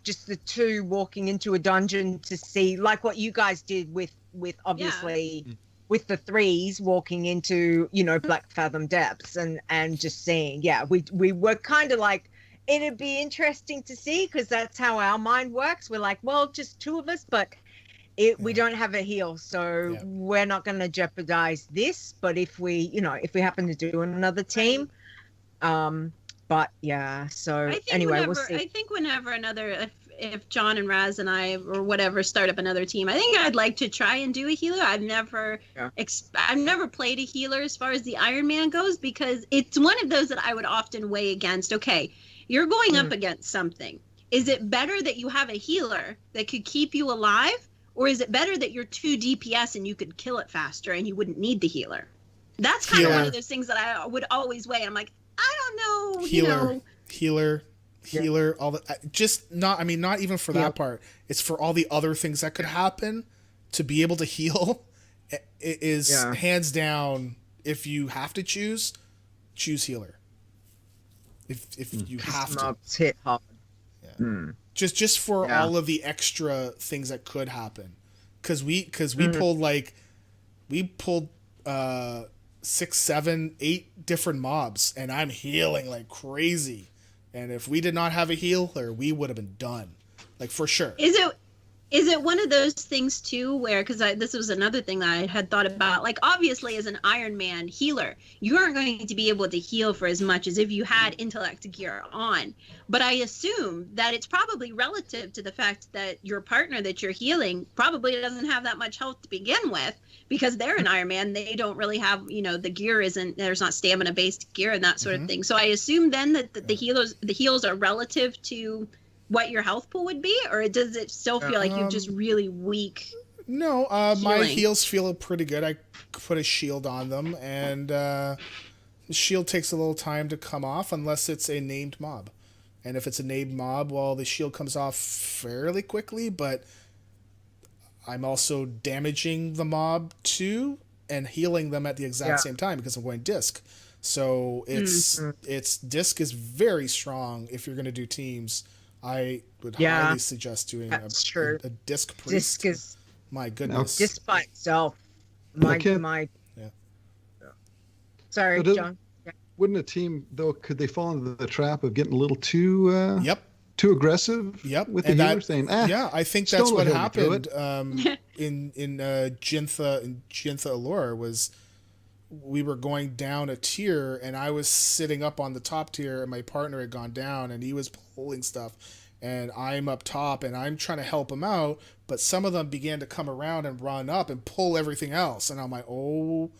Speaker 2: just the two walking into a dungeon to see, like what you guys did with obviously with the threes walking into, you know, Black Fathom Depths and just seeing, we were kind of like, it'd be interesting to see, because that's how our mind works. We're like, well, just two of us, but we don't have a heal, so we're not going to jeopardize this. But if we happen to do another team, but so anyway, we'll see.
Speaker 4: I think whenever if John and Raz and I or whatever start up another team, I think I'd like to try and do a healer. I've never played a healer as far as the Iron Man goes, because it's one of those that I would often weigh against. Okay, you're going up against something. Is it better that you have a healer that could keep you alive, or is it better that you're 2 DPS and you could kill it faster and you wouldn't need the healer? That's kind of one of those things that I would always weigh. I'm like, I don't know.
Speaker 1: Healer, all the not even for that part. It's for all the other things that could happen. To be able to heal, it is hands down. If you have to choose healer. If you have to
Speaker 2: hit hard.
Speaker 1: Just for all of the extra things that could happen, because we pulled 6, 7, 8 different mobs, and I'm healing like crazy. And if we did not have a healer, we would have been done, like for sure.
Speaker 4: Is it one of those things too where, because this was another thing that I had thought about, like obviously as an Iron Man healer, you aren't going to be able to heal for as much as if you had intellect gear on. But I assume that it's probably relative to the fact that your partner that you're healing probably doesn't have that much health to begin with, because they're an Iron Man. They don't really have, the gear there's not stamina based gear and that sort of thing. So I assume then that the heals are relative to what your health pool would be, or does it still feel like you're just really weak?
Speaker 1: No, my heals feel pretty good. I put a shield on them, and the shield takes a little time to come off unless it's a named mob. And if it's a named mob, well, the shield comes off fairly quickly, but I'm also damaging the mob too and healing them at the exact same time because I'm going disc. So it's disc is very strong if you're going to do teams. I would highly suggest doing a disc priest.
Speaker 2: Disc is,
Speaker 1: my goodness.
Speaker 2: Disc by itself. Sorry, John.
Speaker 3: Wouldn't a team though? Could they fall into the trap of getting a little too too aggressive? With the healer saying,
Speaker 1: I think that's what happened in Jintha Allure was. We were going down a tier, and I was sitting up on the top tier, and my partner had gone down, and he was pulling stuff, and I'm up top, and I'm trying to help him out, but some of them began to come around and run up and pull everything else, and I'm like, oh,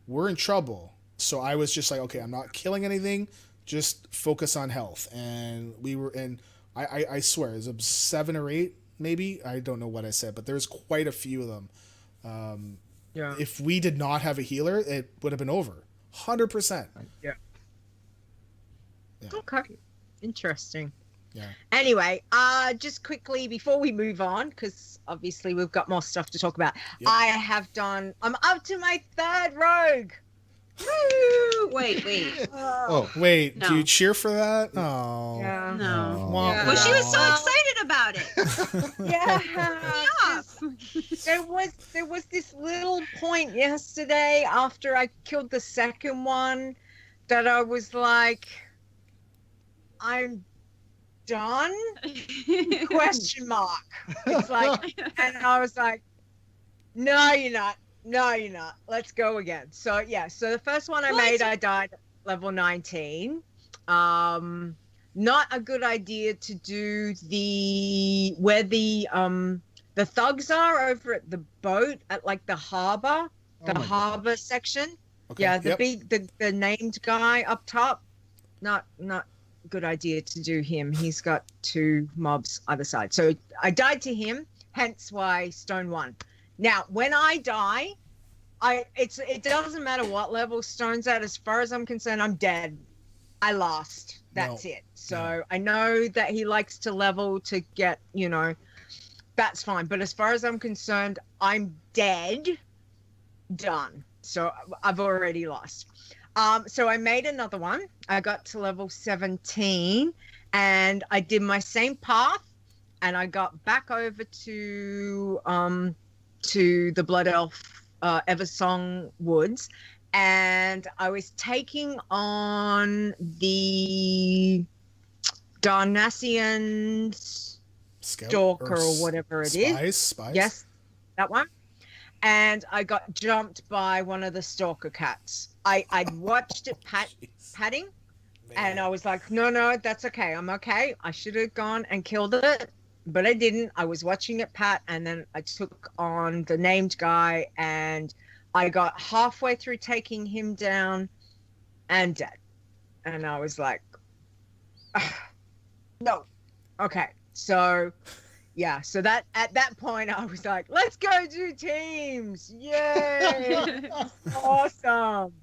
Speaker 1: we're in trouble. So I was just like, okay, I'm not killing anything, just focus on health. And we were in, I swear, it was 7 or 8, maybe, I don't know what I said, but there's quite a few of them. If we did not have a healer, it would have been over. 100%.
Speaker 2: Yeah. Okay. Interesting.
Speaker 1: Yeah.
Speaker 2: Anyway, just quickly before we move on, because obviously we've got more stuff to talk about. Yep. I'm up to my 3rd rogue.
Speaker 4: Woo! Wait.
Speaker 1: Wait. No. Do you cheer for that? Oh.
Speaker 2: Yeah.
Speaker 4: No. Well, she was so excited about it.
Speaker 2: There was this little point yesterday after I killed the second one that I was like, I'm done? Question mark. It's like, and I was like, no, you're not. Let's go again. So the first one I made, I died at level 19. Not a good idea to do where the The thugs are over at the boat at like the harbor,
Speaker 3: Oh my
Speaker 2: harbor section.
Speaker 1: Okay.
Speaker 2: Yeah, the
Speaker 1: yep.
Speaker 2: big, the named guy up top. Not good idea to do him. He's got 2 mobs either side. So I died to him, hence why Stone won. Now, when I die, it doesn't matter what level Stone's at. As far as I'm concerned, I'm dead. I lost. That's it. So I know that he likes to level to get, that's fine. But as far as I'm concerned, I'm dead. Done. So I've already lost. So I made another one. I got to level 17 and I did my same path and I got back over to the Blood Elf Eversong Woods, and I was taking on the Darnassian Stalker or whatever it is.
Speaker 1: Spies?
Speaker 2: Yes, that one. And I got jumped by one of the Stalker cats. I watched it patting, and I was like, no, that's okay. I'm okay. I should have gone and killed it, but I didn't. I was watching it pat, and then I took on the named guy, and I got halfway through taking him down and dead. And I was like, no. Okay. So, yeah. So that at that point, I was like, let's go do teams. Yay. Awesome.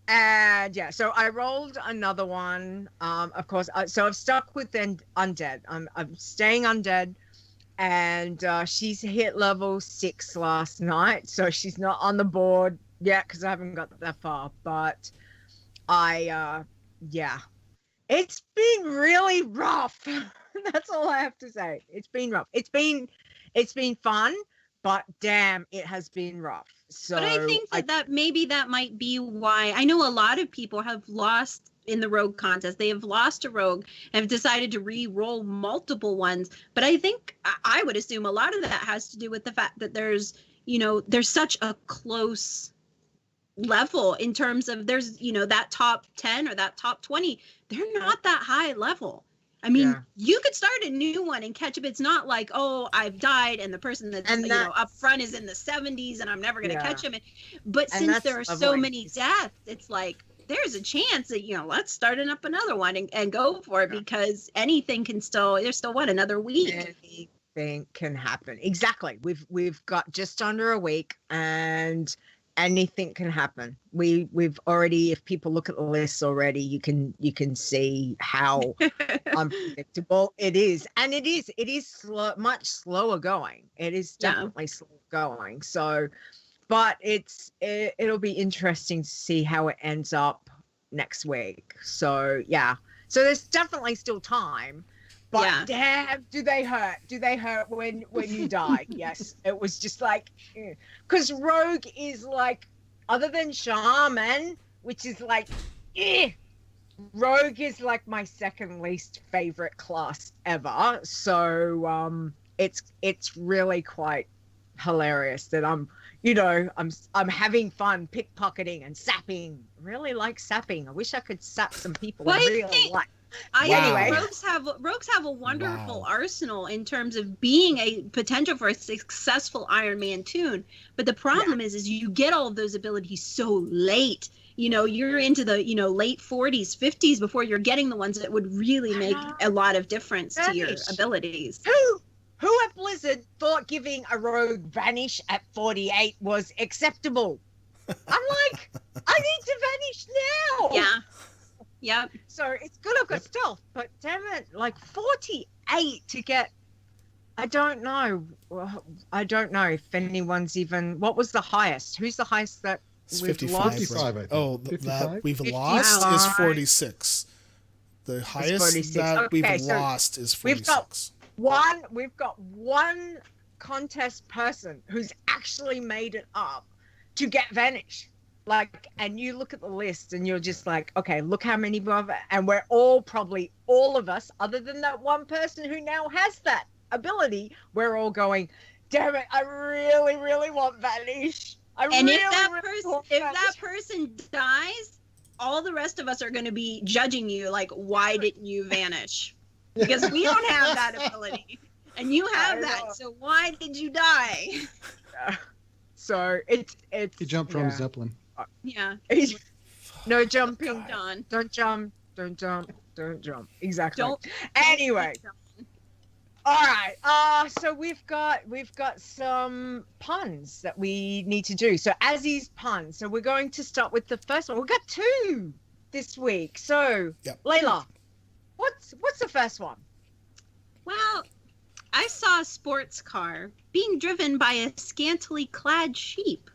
Speaker 2: And yeah, so I rolled another one. Of course, so I've stuck with undead. I'm staying undead, and she's hit level 6 last night, so she's not on the board yet because I haven't got that far. But yeah, it's been really rough. That's all I have to say. It's been rough. It's been fun, but damn, it has been rough. So
Speaker 4: but I think that maybe that might be why I know a lot of people have lost in the rogue contest. They have lost a rogue and have decided to re-roll multiple ones. But I think I would assume a lot of that has to do with the fact that there's such a close level in terms of there's, that top 10 or that top 20. They're not that high level. I mean, you could start a new one and catch up. It's not like, oh, I've died and the person that's up front is in the 70s and I'm never going to catch him. But since there are so many deaths, it's like there's a chance that, let's start up another one and go for it because anything can there's still another week.
Speaker 2: Anything can happen. Exactly. We've got just under a week and anything can happen. We've already, if people look at the list already, you can see how unpredictable it is, and it is slow, much slower going. It is definitely slow going. So, but it'll be interesting to see how it ends up next week. So yeah, so there's definitely still time. But damn, do they hurt? Do they hurt when you die? Yes, it was just like, because Rogue is like, other than Shaman, which is like, Rogue is like my second least favorite class ever. So it's really quite hilarious that I'm having fun pickpocketing and sapping. Really like sapping. I wish I could sap some people. I really like.
Speaker 4: Anyway, rogues have a wonderful arsenal in terms of being a potential for a successful Iron Man toon. But the problem is you get all of those abilities so late. You're into the late 40s, 50s before you're getting the ones that would really make a lot of difference to your abilities.
Speaker 2: Who at Blizzard thought giving a rogue Vanish at 48 was acceptable? I'm like, I need to vanish now.
Speaker 4: Yeah. Yep.
Speaker 2: So it's good I've got stealth, but damn it, like 48 to get. I don't know if anyone's even. What was the highest? Who's the highest that we've
Speaker 1: 55,
Speaker 2: lost?
Speaker 3: 55, I think.
Speaker 1: Oh,
Speaker 3: 55?
Speaker 1: that we've
Speaker 2: 55.
Speaker 1: lost is 46. The highest
Speaker 2: 46.
Speaker 1: that we've
Speaker 2: Okay, so
Speaker 1: lost is 46.
Speaker 2: We've got one contest person who's actually made it up to get Vanish. Like, and you look at the list and you're just like, okay, look how many we've, and we're probably all of us, other than that one person who now has that ability, we're all going, damn it, I really, really want Vanish.
Speaker 4: If that person dies, all the rest of us are going to be judging you like, why didn't you vanish? Because we don't have that ability. And you have that, so why did you die?
Speaker 2: So it's
Speaker 3: He jumped from a zeppelin.
Speaker 4: Yeah.
Speaker 2: No jumping.
Speaker 4: John.
Speaker 2: Don't jump. Don't jump. Don't jump. Exactly.
Speaker 4: Anyway.
Speaker 2: All right. So we've got some puns that we need to do. So Azzy's puns. So we're going to start with the first one. We've got 2 this week. So Leila, what's the first one?
Speaker 4: Well, I saw a sports car being driven by a scantily clad sheep.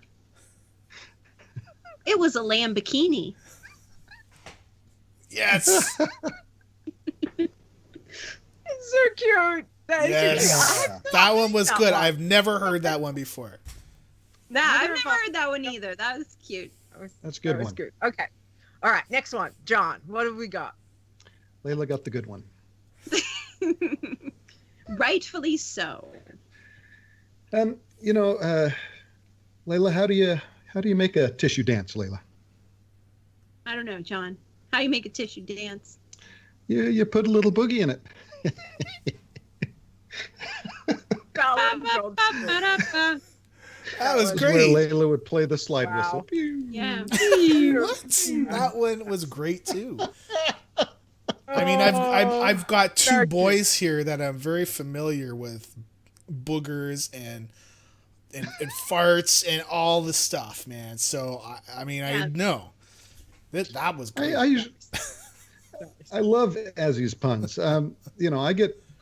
Speaker 4: It was a Lamborghini.
Speaker 1: Yes.
Speaker 2: It's so cute. That is so cute.
Speaker 1: That one was good. I've never heard that one before.
Speaker 4: I've never heard that one either. That was cute.
Speaker 3: That's a good one.
Speaker 2: Good. Okay. All right. Next one. John, what have we got?
Speaker 3: Leila got the good one.
Speaker 4: Rightfully so.
Speaker 3: Leila, how do you make a tissue dance, Leila?
Speaker 4: I don't know, John. How do you make a tissue dance?
Speaker 3: You put a little boogie in it.
Speaker 1: That was
Speaker 3: Where
Speaker 1: great.
Speaker 3: Leila would play the slide whistle.
Speaker 4: Yeah.
Speaker 1: What? That one was great too. I mean, I've got 2 boys here that I'm very familiar with boogers and farts and all the stuff, man. So I mean, I know that was great.
Speaker 3: I love Azzy's puns.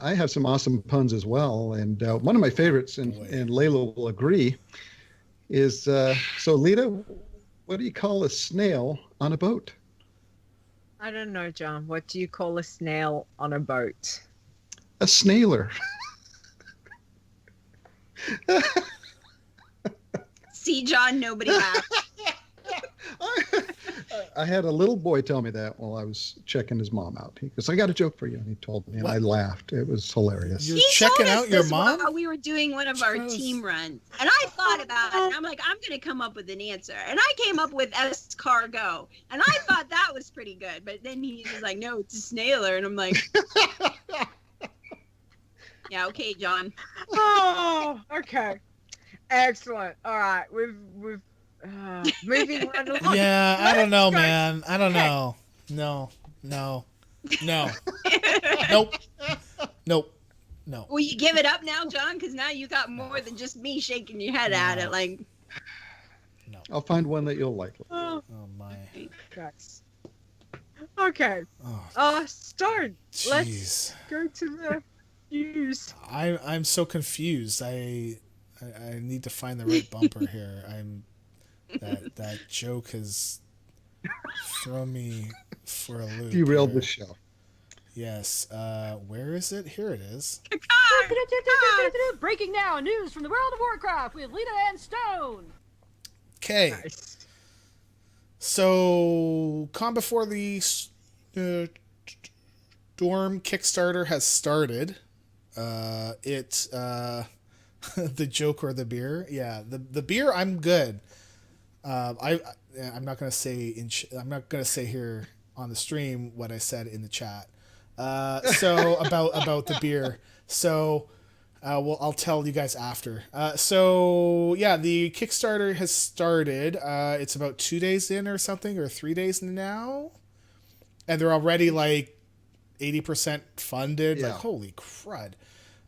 Speaker 3: I have some awesome puns as well, and one of my favorites, and Leila will agree, is so Leeta, what do you call a snail on a boat?
Speaker 2: I don't know, John. What do you call a snail on a boat?
Speaker 3: A snailer.
Speaker 4: See, John, nobody laughed.
Speaker 3: I had a little boy tell me that while I was checking his mom out. He goes, "I got a joke for you." And he told me, and I laughed. It was hilarious.
Speaker 1: You're checking out your mom?
Speaker 4: While we were doing one of our team runs. And I thought about it. And I'm like, I'm going to come up with an answer. And I came up with escargot. And I thought that was pretty good. But then he's just like, no, it's a snailer. And I'm like, yeah, okay, John.
Speaker 2: Oh, okay. Excellent. All right. We've moving right along.
Speaker 1: Yeah, I don't know, man. I don't know. No. Nope. No.
Speaker 4: Will you give it up now, John? Because now you got more than just me shaking your head at it. Like,
Speaker 1: no.
Speaker 3: I'll find one that you'll like.
Speaker 2: Oh
Speaker 1: my.
Speaker 2: Guys. Okay. Stone. Let's go to the news.
Speaker 1: I'm so confused. I need to find the right bumper here. That joke has thrown me for a loop.
Speaker 3: Derailed the show.
Speaker 1: Yes. Where is it? Here it is.
Speaker 6: Breaking now, news from the world of Warcraft with Leeta and Stone.
Speaker 1: Okay.
Speaker 2: Nice.
Speaker 1: So, Before the Storm Kickstarter has started. It's the joke or the beer. Yeah, the beer. I'm good. I'm not gonna say I'm not gonna say here on the stream what I said in the chat. So about the beer. So, I'll tell you guys after. So yeah, the Kickstarter has started. It's about 2 days in or something, or 3 days now, and they're already like 80% funded.
Speaker 3: Yeah.
Speaker 1: Like, holy crud.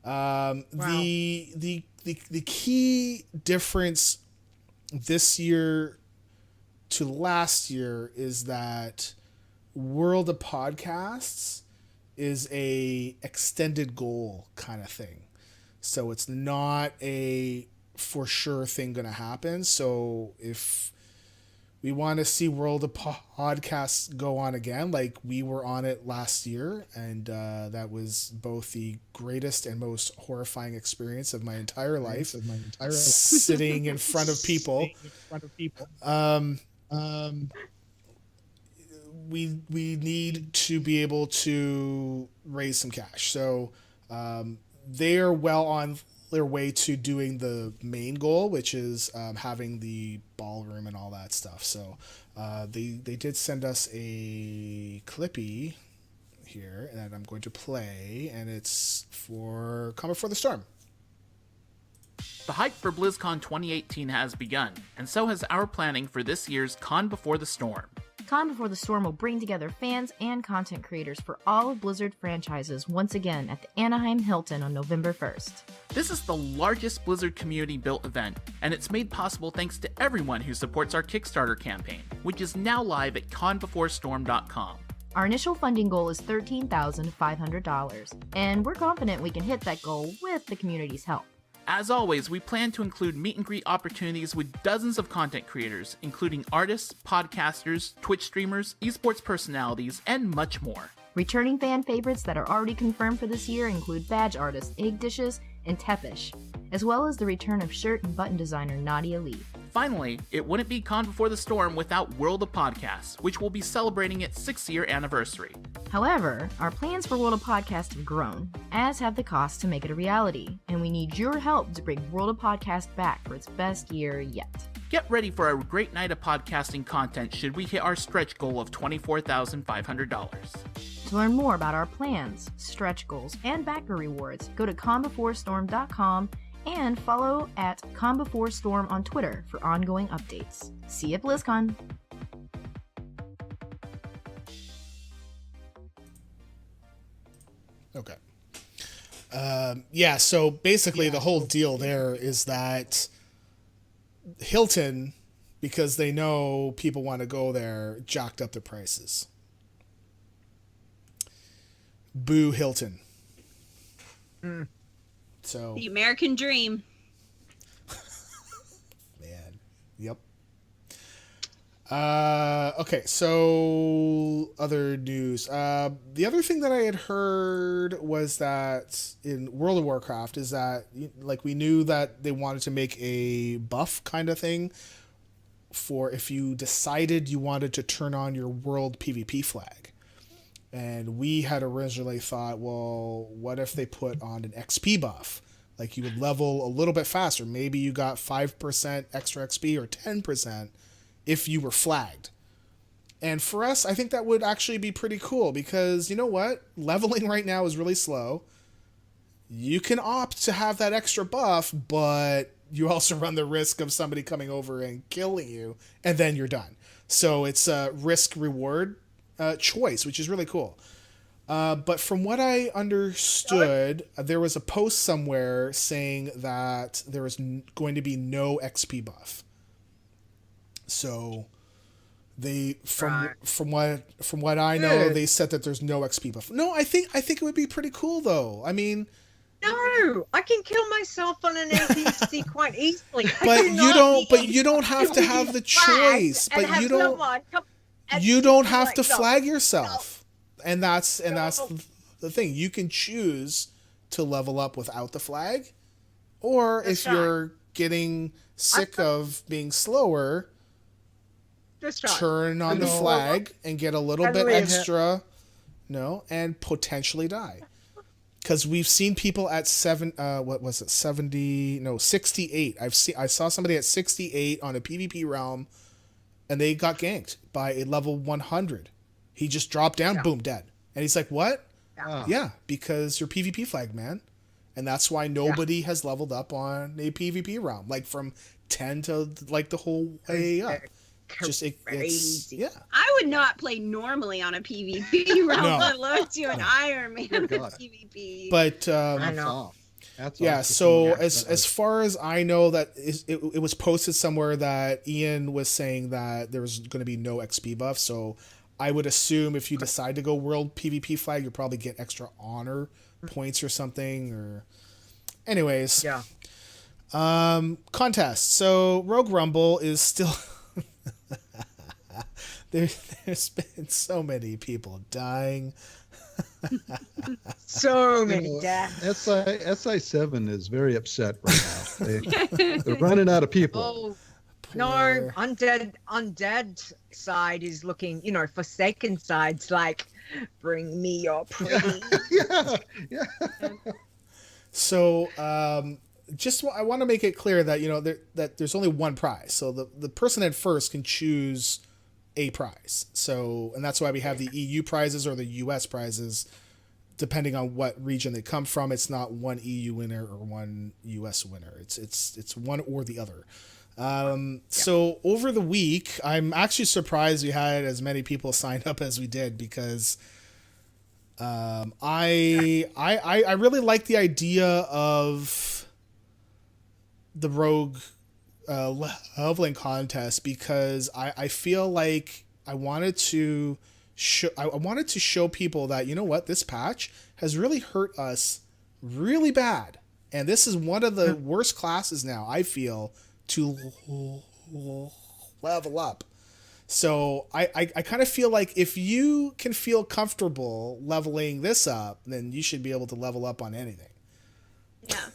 Speaker 2: Wow.
Speaker 1: The key difference this year to last year is that World of Podcasts is a extended goal kind of thing. So it's not a for sure thing going to happen. So if we want to see World of Podcasts go on again, like we were on it last year, and that was both the greatest and most horrifying experience of my entire life. Sitting in front of people. We need to be able to raise some cash. So they are well on their way to doing the main goal, which is having the ballroom and all that stuff. So they did send us a clippy here that I'm going to play, and it's for Come Before the Storm.
Speaker 7: The hype for BlizzCon 2018 has begun, and so has our planning for this year's Con Before the Storm.
Speaker 8: Con Before the Storm will bring together fans and content creators for all of Blizzard franchises once again at the Anaheim Hilton on November 1st.
Speaker 7: This is the largest Blizzard community-built event, and it's made possible thanks to everyone who supports our Kickstarter campaign, which is now live at conbeforestorm.com.
Speaker 8: Our initial funding goal is $13,500, and we're confident we can hit that goal with the community's help.
Speaker 7: As always, we plan to include meet and greet opportunities with dozens of content creators, including artists, podcasters, Twitch streamers, esports personalities, and much more.
Speaker 8: Returning fan favorites that are already confirmed for this year include badge artist Egg Dishes and Tepish, as well as the return of shirt and button designer Nadia Lee.
Speaker 7: Finally, it wouldn't be Con Before the Storm without World of Podcasts, which will be celebrating its 6th-year anniversary.
Speaker 8: However, our plans for World of Podcast have grown, as have the costs to make it a reality, and we need your help to bring World of Podcast back for its best year yet.
Speaker 7: Get ready for a great night of podcasting content should we hit our stretch goal of $24,500.
Speaker 8: To learn more about our plans, stretch goals, and backer rewards, go to conbeforestorm.com and follow at conbeforestorm on Twitter for ongoing updates. See you at BlizzCon!
Speaker 1: Okay. Yeah, so basically the whole deal there is that Hilton, because they know people want to go there, jacked up the prices. Boo Hilton. So
Speaker 4: The American dream.
Speaker 1: man, yep. Okay, so other news. The other thing that I had heard was that in World of Warcraft is that, like, we knew that they wanted to make a buff kind of thing for if you decided you wanted to turn on your world PvP flag. And we had originally thought, well, what if they put on an XP buff? Like, you would level a little bit faster. Maybe you got 5% extra XP or 10% if you were flagged. And for us, I think that would actually be pretty cool because, you know what? Leveling right now is really slow. You can opt to have that extra buff, but you also run the risk of somebody coming over and killing you, and then you're done. So it's a risk-reward choice, which is really cool. But from what I understood, there was a post somewhere saying that there was going to be no XP buff. So they from what I know, they said that there's no XP buff. No, I think it would be pretty cool though. I mean,
Speaker 2: no, I can kill myself on an NPC quite easily.
Speaker 1: But you don't have to have the choice. But you don't have to flag yourself. And that's the thing. You can choose to level up without the flag, or if you're getting sick of being slower, turn on the flag and get a little bit extra, and potentially die. Because we've seen people at 68. I saw somebody at 68 on a PvP realm, and they got ganked by a level 100. He just dropped down, boom, dead. And he's like, what? Yeah, because you're PvP flagged, man. And that's why nobody has leveled up on a PvP realm, like from 10 to like the whole way up. Just it's
Speaker 4: I would not play normally on a PvP realm, let alone to an Iron Man PvP.
Speaker 1: But
Speaker 3: I know.
Speaker 1: So as far as I know, that it was posted somewhere that Ian was saying that there was going to be no XP buff. So I would assume if you decide to go world PvP flag, you'll probably get extra honor points or something. Or, anyways, contest. So Rogue Rumble is still. There's been so many people dying.
Speaker 2: So many deaths.
Speaker 3: SI7 is very upset right now. They're running out of people.
Speaker 2: Oh, no, undead side is looking, Forsaken side's like, bring me your pretty.
Speaker 3: Yeah.
Speaker 1: So, I want to make it clear that that there's only one prize. So the person at first can choose a prize. So, and that's why we have the EU prizes or the US prizes, depending on what region they come from. It's not one EU winner or one US winner. It's one or the other. So over the week, I'm actually surprised we had as many people sign up as we did, because I really like the idea of the rogue leveling contest, because I feel like I wanted to show people that, you know what, this patch has really hurt us really bad, and this is one of the worst classes now, I feel, to level up. So I kind of feel like if you can feel comfortable leveling this up, then you should be able to level up on anything.
Speaker 4: Yeah.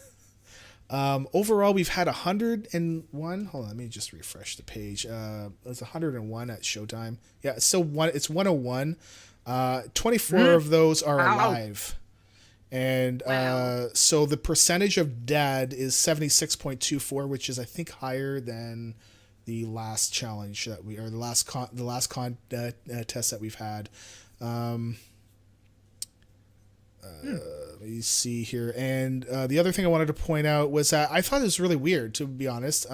Speaker 1: Overall, we've had 101. Hold on, let me just refresh the page. It's 101 at Showtime. Yeah, it's still one. It's 101. 24 of those are alive. And so the percentage of dead is 76.24, which is, I think, higher than the last challenge that the last test that we've had. Let me see here. And the other thing I wanted to point out was that I thought it was really weird, to be honest.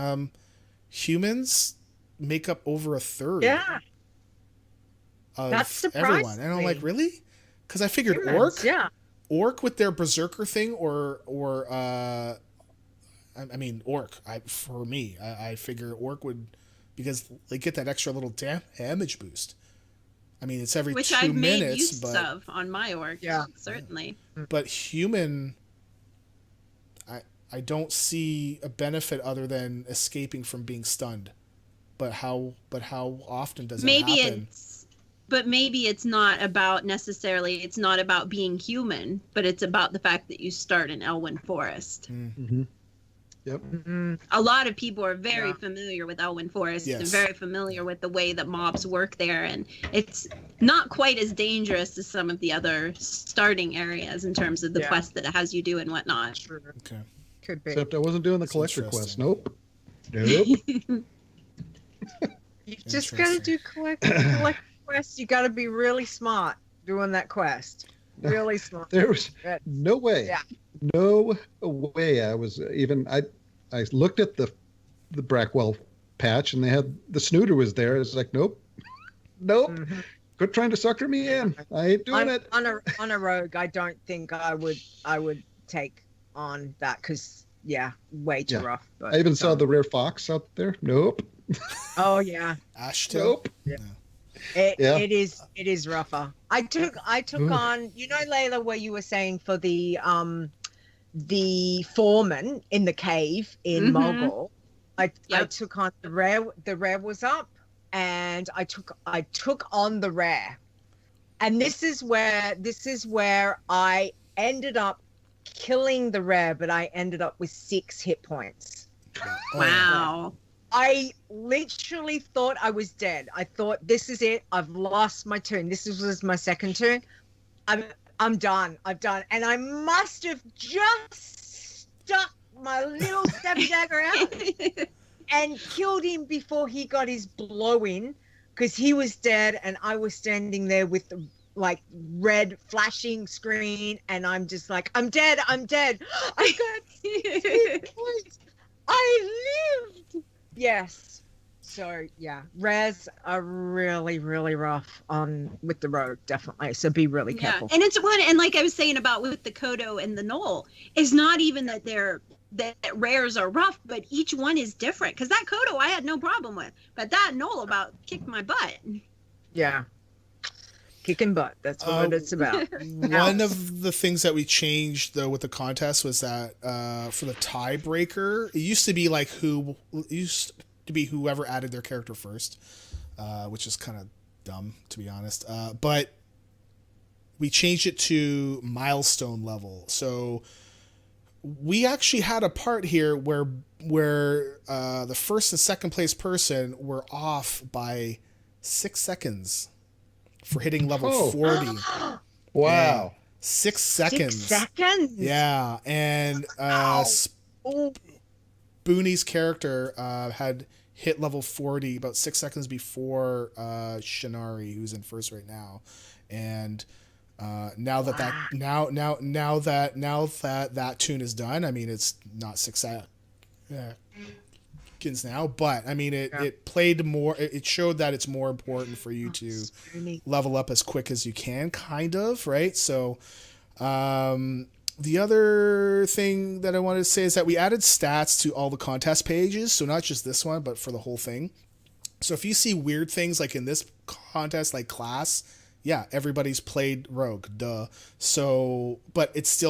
Speaker 1: Humans make up over a third.
Speaker 2: Yeah.
Speaker 1: Of everyone. And I'm like, really? Because I figured
Speaker 2: Humans,
Speaker 1: Orc with their berserker thing, or I mean, Orc. For me, I figure Orc would, because they get that extra little damage boost. I mean, it's every 2 minutes.
Speaker 4: Which I've made use of on my Orc.
Speaker 2: Yeah,
Speaker 4: certainly.
Speaker 1: But human, I don't see a benefit other than escaping from being stunned. But how often does it happen?
Speaker 4: But maybe it's not about necessarily, it's not about being human, but it's about the fact that you start in Elwyn Forest.
Speaker 3: Mm-hmm. Yep.
Speaker 2: Mm-hmm.
Speaker 4: A lot of people are very familiar with Elwyn Forest and
Speaker 1: Yes.
Speaker 4: very familiar with the way that mobs work there. And it's not quite as dangerous as some of the other starting areas in terms of the quests that it has you do and whatnot.
Speaker 2: True.
Speaker 1: Okay.
Speaker 2: Could be.
Speaker 3: Except I wasn't doing the
Speaker 1: That's
Speaker 3: collector quest.
Speaker 1: interesting.
Speaker 3: Nope.
Speaker 2: You just got to do collect quest. You got to be really smart doing that quest. Really smart.
Speaker 3: There was no way.
Speaker 2: Yeah.
Speaker 3: No way. I looked at the Brackwell patch, and they had the snooter was there. It's like, nope.
Speaker 2: Mm-hmm.
Speaker 3: Quit trying to sucker me in. I ain't doing it.
Speaker 2: On a rogue, I don't think I would take on that, because way too rough. But,
Speaker 3: I even saw the rare fox out there. Nope.
Speaker 2: Oh yeah.
Speaker 1: Ashtail?
Speaker 3: Nope.
Speaker 2: Yeah. It is rougher. I took on, you know, Layla, where you were saying for the foreman in the cave in Mogul. I took on the rare. The rare was up, and I took on the rare, and this is where I ended up killing the rare, but I ended up with 6 hit points.
Speaker 4: Wow.
Speaker 2: I literally thought I was dead. I thought, this is it. I've lost my turn. This was my second turn. I'm done. I'm done. And I must have just stuck my little stabby dagger out and killed him before he got his blow in, because he was dead and I was standing there with the red flashing screen, and I'm just like, I'm dead. I got 2 points. I lived. Yes. So rares are really, really rough with the rogue, definitely. So be really careful.
Speaker 4: And it's one, and like I was saying about with the Kodo and the Knoll, it's not even that that rares are rough, but each one is different. Because that Kodo I had no problem with, but that Knoll about kicked my butt.
Speaker 2: Yeah. Kicking butt. That's what it's about.
Speaker 1: One of the things that we changed though with the contest was that for the tiebreaker, it used to be whoever added their character first, which is kind of dumb, to be honest. But we changed it to milestone level. So we actually had a part here where the first and second place person were off by 6 seconds for hitting level 40.
Speaker 3: Wow.
Speaker 1: Yeah. 6 seconds.
Speaker 2: 6 seconds?
Speaker 1: Yeah. And Booney's character had hit level 40 about 6 seconds before Shinari, who's in first right now, and now that that tune is done, I mean, it's not 6 seconds now, but I mean, it played more. It showed that it's more important for you to level up as quick as you can, kind of, right? So, the other thing that I wanted to say is that we added stats to all the contest pages, so not just this one, but for the whole thing. So if you see weird things like in this contest, like class, yeah, everybody's played rogue, duh. So, but it's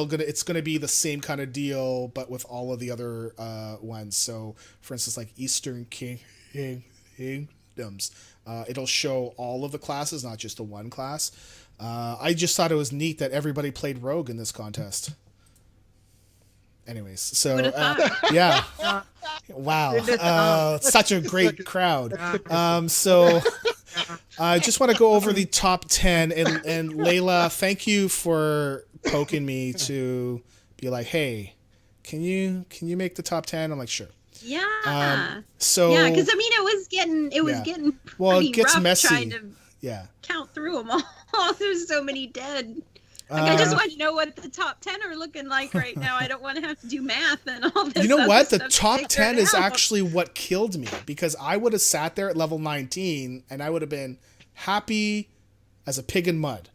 Speaker 1: gonna be the same kind of deal, but with all of the other ones. So, for instance, like Eastern Kingdoms, it'll show all of the classes, not just the one class. I just thought it was neat that everybody played rogue in this contest. Anyways, so yeah, wow, such a great crowd. So I just want to go over the top 10, and Leila, thank you for poking me to be like, hey, can you make the top 10? I'm like, sure.
Speaker 4: Yeah.
Speaker 1: So
Speaker 4: yeah, because I mean, it was getting
Speaker 1: well, it gets
Speaker 4: rough
Speaker 1: messy.
Speaker 4: Trying to count through them all. There's so many dead. Like, I just want to know what the top 10 are looking like right now. I don't want to have to do math and all this.
Speaker 1: You know what? The
Speaker 4: stuff
Speaker 1: top 10 is
Speaker 4: out.
Speaker 1: actually what killed me, because I would have sat there at level 19 and I would have been happy as a pig in mud.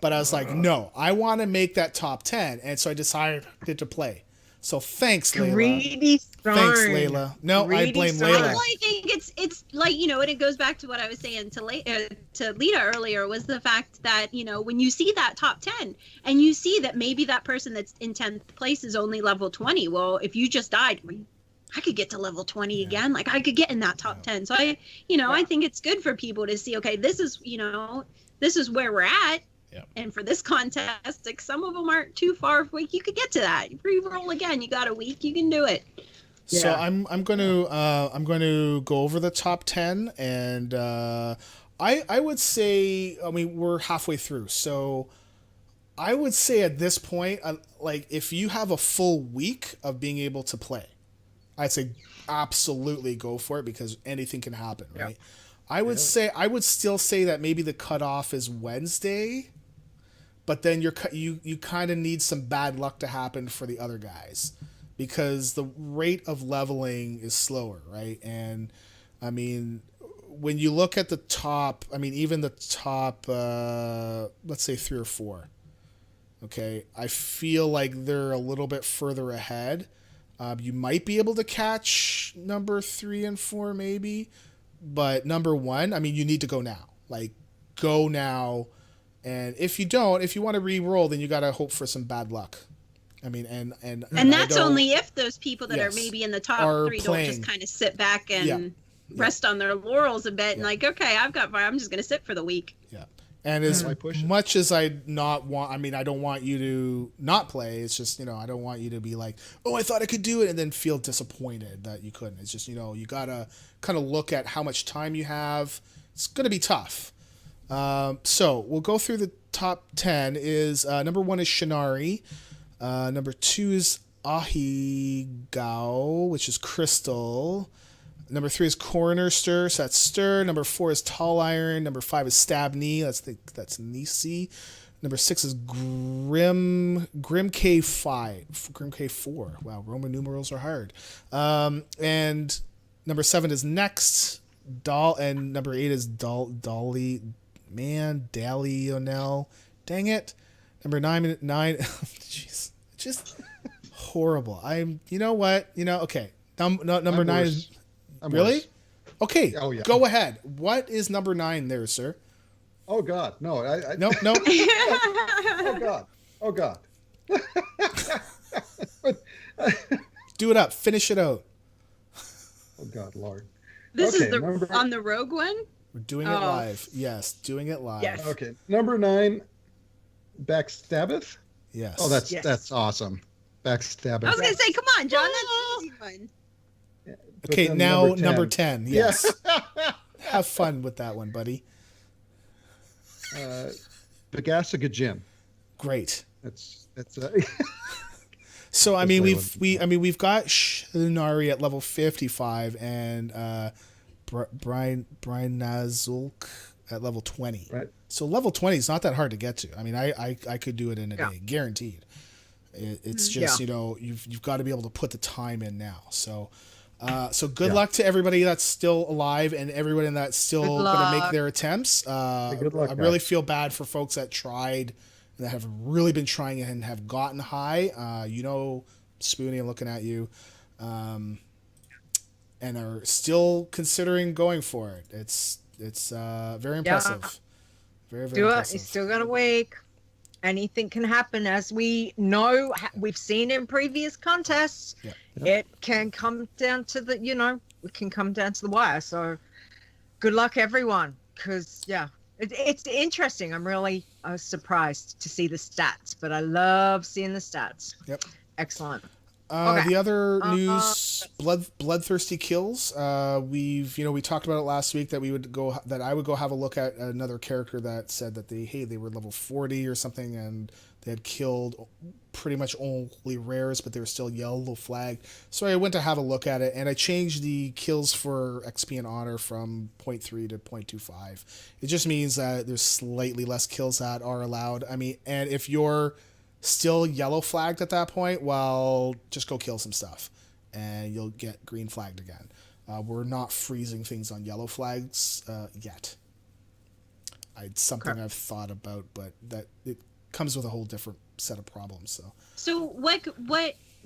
Speaker 1: But I was like, no, I want to make that top 10. And so I decided to play. So thanks, Leila. Thanks, Leila. No, I blame Leila.
Speaker 4: Well, I think it's like, you know, and it goes back to what I was saying to Leeta earlier, was the fact that, you know, when you see that top 10 and you see that maybe that person that's in 10th place is only level 20. Well, if you just died, I could get to level 20 again. Like, I could get in that top 10. So I think it's good for people to see, okay, this is where we're at.
Speaker 1: Yep.
Speaker 4: And for this contest, like, some of them aren't too far away. You could get to that. You re-roll again. You got a week. You can do it.
Speaker 1: Yeah. So I'm going to go over the top 10, and I would say, I mean, we're halfway through, so I would say at this point, like, if you have a full week of being able to play, I'd say absolutely go for it, because anything can happen, right? I would still say that maybe the cutoff is Wednesday, but then you kind of need some bad luck to happen for the other guys, because the rate of leveling is slower, right? And I mean, when you look at the top, I mean, even the top, let's say 3 or 4, okay, I feel like they're a little bit further ahead. You might be able to catch number 3 and 4 maybe, but number 1, I mean, you need to go now. Like, go now. And if you want to re-roll, then you got to hope for some bad luck. I mean, and
Speaker 4: that's only if those people that are maybe in the top 3 don't just kind of sit back and rest on their laurels a bit and like, okay, I'm just going to sit for the week.
Speaker 1: Yeah. And as much as I don't want you to not play. It's just, I don't want you to be like, oh, I thought I could do it, and then feel disappointed that you couldn't. It's just, you got to kind of look at how much time you have. It's going to be tough. So we'll go through the top 10. Is number 1 is Shinari. Number 2 is Ahigao, which is Crystal. Number 3 is Coroner Stir, so that's Stir. Number 4 is Tall Iron. Number 5 is Stab Knee, that's Nisi. Number 6 is Grim K4. Wow, Roman numerals are hard. And number 7 is Next. And number 8 is Dalionel. Dang it. Number 9, jeez, just horrible. You know what? Okay. Number 9 is... Really? Worse. Okay. Oh, yeah. Go ahead. What is number 9 there, sir?
Speaker 3: Oh God, no.
Speaker 1: No.
Speaker 3: Oh God.
Speaker 1: Do it up. Finish it out.
Speaker 3: Oh God, Lord.
Speaker 4: This is on the Rogue one?
Speaker 1: We're doing it live. Yes, doing it live.
Speaker 4: Yes.
Speaker 3: Okay. Number 9, Backstabbeth.
Speaker 1: Yes.
Speaker 3: Oh, that's awesome. Backstabbeth.
Speaker 4: I was gonna say, come on, John. That's an easy one.
Speaker 1: Okay, now number 10. Yes. Have fun with that one, buddy.
Speaker 3: Bagasiga Jim.
Speaker 1: Great.
Speaker 3: That's
Speaker 1: So I mean we've got Shinari at level 55, and Brian Nazulk at level 20.
Speaker 3: Right.
Speaker 1: So level 20 is not that hard to get to. I mean, I could do it in a day, guaranteed. It's just, you've got to be able to put the time in now. So good luck to everybody that's still alive and everybody that's still going to make their attempts.
Speaker 3: Good luck,
Speaker 1: I really feel bad for folks that tried and that have really been trying and have gotten high. Spoonie, I'm looking at you. And are still considering going for it. It's very impressive. Very, very impressive.
Speaker 2: You still got a week. Anything can happen, as we know. We've seen in previous contests.
Speaker 1: Yeah.
Speaker 2: It can come down to it can come down to the wire. So, good luck, everyone. Because it's interesting. I'm really surprised to see the stats, but I love seeing the stats.
Speaker 1: Yep.
Speaker 2: Excellent.
Speaker 1: The other news, bloodthirsty kills. We talked about it last week that I would go have a look at another character that said that they were level 40 or something and they had killed pretty much only rares, but they were still yellow flagged. So I went to have a look at it and I changed the kills for XP and honor from 0.3 to 0.25. It just means that there's slightly less kills that are allowed. I mean, and if you're still yellow flagged at that point, well, just go kill some stuff and you'll get green flagged again. We're not freezing things on yellow flags yet. It's something I've thought about, but that it comes with a whole different set of problems.
Speaker 4: So what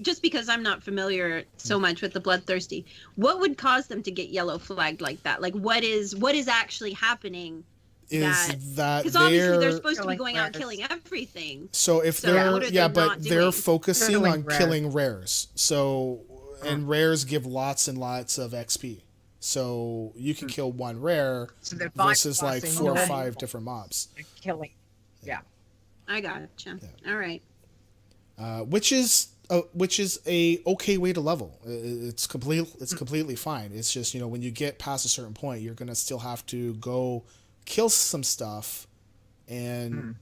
Speaker 4: just because I'm not familiar so much with the bloodthirsty, what would cause them to get yellow flagged like that? Like what is actually happening? Because obviously they're supposed to be going out and killing everything.
Speaker 1: So if they're focusing on killing rares. So and rares give lots and lots of XP. So you can kill one rare versus like 4 or 5 different mobs.
Speaker 2: Killing. Yeah.
Speaker 4: I gotcha. Yeah. All right.
Speaker 1: Which is a okay way to level. It's completely fine. It's just, when you get past a certain point, you're gonna still have to go kill some stuff and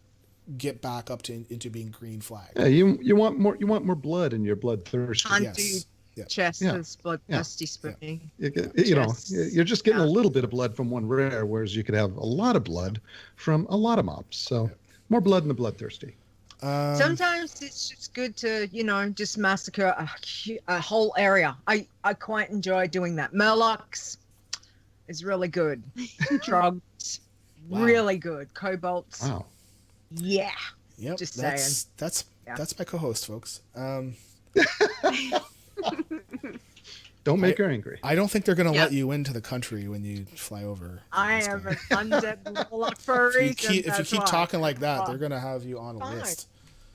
Speaker 1: get back up into being green flag.
Speaker 3: Yeah, you want more blood in your bloodthirsty.
Speaker 1: Yes.
Speaker 2: Chest is bloodthirsty spooning.
Speaker 3: You're just getting a little bit of blood from one rare, whereas you could have a lot of blood from a lot of mobs. So more blood in the bloodthirsty.
Speaker 2: Sometimes it's just good to, just massacre a whole area. I quite enjoy doing that. Murlocs is really good. Drugs, really good. Cobalts.
Speaker 3: Wow.
Speaker 2: Yeah.
Speaker 1: Yep.
Speaker 2: Just
Speaker 1: that's my co-host, folks.
Speaker 3: Don't make her angry.
Speaker 1: I don't think they're going to let you into the country when you fly over.
Speaker 2: I am an undead Murloc for a reason.
Speaker 1: If you keep talking like that, they're going to have you on a list.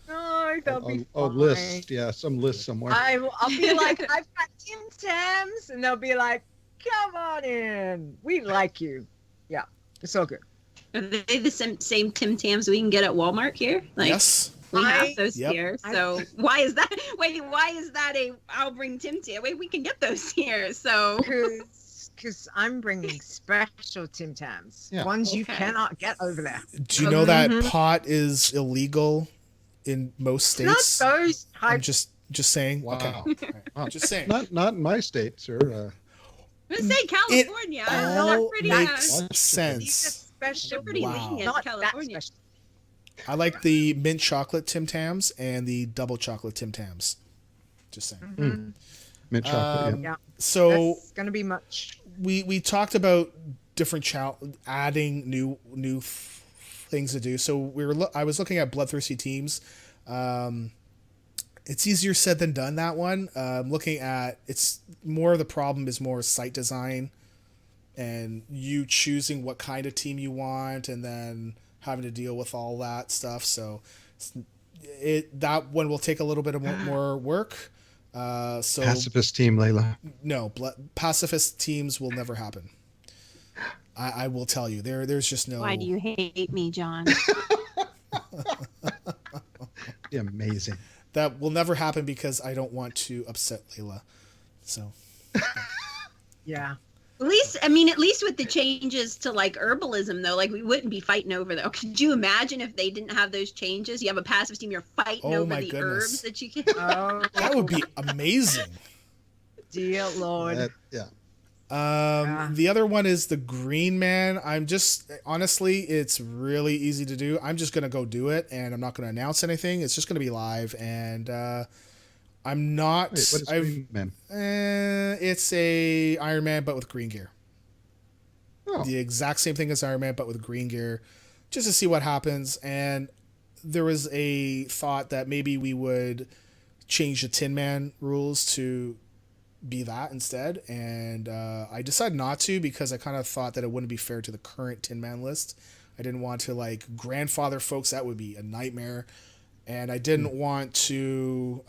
Speaker 2: No, they'll be fine.
Speaker 3: A list. Yeah, some list somewhere.
Speaker 2: I'll be like, I've got Tim Tams, and they'll be like, come on in. We like you. Yeah, it's all good.
Speaker 4: Are they the same Tim Tams we can get at Walmart here?
Speaker 1: Yes.
Speaker 4: We have those here. So why is that? Wait, why is that I'll bring Tim Tam? Wait, we can get those here. So
Speaker 2: because I'm bringing special Tim Tams,
Speaker 3: Yeah.
Speaker 2: ones you cannot get over there.
Speaker 1: Do you know that pot is illegal in most states?
Speaker 2: Not those types.
Speaker 1: I'm just saying.
Speaker 3: Wow.
Speaker 1: Okay. Wow. Just saying.
Speaker 3: Not in my state, sir.
Speaker 4: let's say California.
Speaker 1: It all
Speaker 4: pretty
Speaker 1: makes
Speaker 2: These
Speaker 1: sense.
Speaker 2: are special.
Speaker 4: pretty lenient.
Speaker 2: Not
Speaker 4: California.
Speaker 2: that special.
Speaker 1: I like the mint chocolate Tim Tams and the double chocolate Tim Tams. Just saying.
Speaker 3: Mint chocolate.
Speaker 2: Yeah.
Speaker 1: So
Speaker 2: That's gonna be much.
Speaker 1: we talked about different adding new things to do. So I was looking at bloodthirsty teams. It's easier said than done, that one. Looking at it's more, the problem is more site design and you choosing what kind of team you want and then having to deal with all that stuff. So that one will take a little bit of more work.
Speaker 3: Pacifist team, Leila.
Speaker 1: No, pacifist teams will never happen. I will tell you, there's just no.
Speaker 4: Why do you hate me, John?
Speaker 3: Be amazing.
Speaker 1: That will never happen because I don't want to upset Leila. So.
Speaker 2: Yeah.
Speaker 4: At least with the changes to like herbalism though, like we wouldn't be fighting over that. Could you imagine if they didn't have those changes? You have a passive team, you're fighting over the herbs that you can.
Speaker 2: Oh,
Speaker 1: that would be amazing.
Speaker 2: dear Lord.
Speaker 1: The other one is the Green Man. Honestly, it's really easy to do. I'm just going to go do it, and I'm not going to announce anything. It's just going to be live, and I'm not...
Speaker 3: Wait, what is Green Man?
Speaker 1: It's a Iron Man, but with green gear.
Speaker 3: Oh.
Speaker 1: The exact same thing as Iron Man, but with green gear, just to see what happens. And there was a thought that maybe we would change the Tin Man rules to be that instead, and I decided not to because I kind of thought that it wouldn't be fair to the current Tin Man list. I didn't want to like grandfather folks. That would be a nightmare. And I didn't want to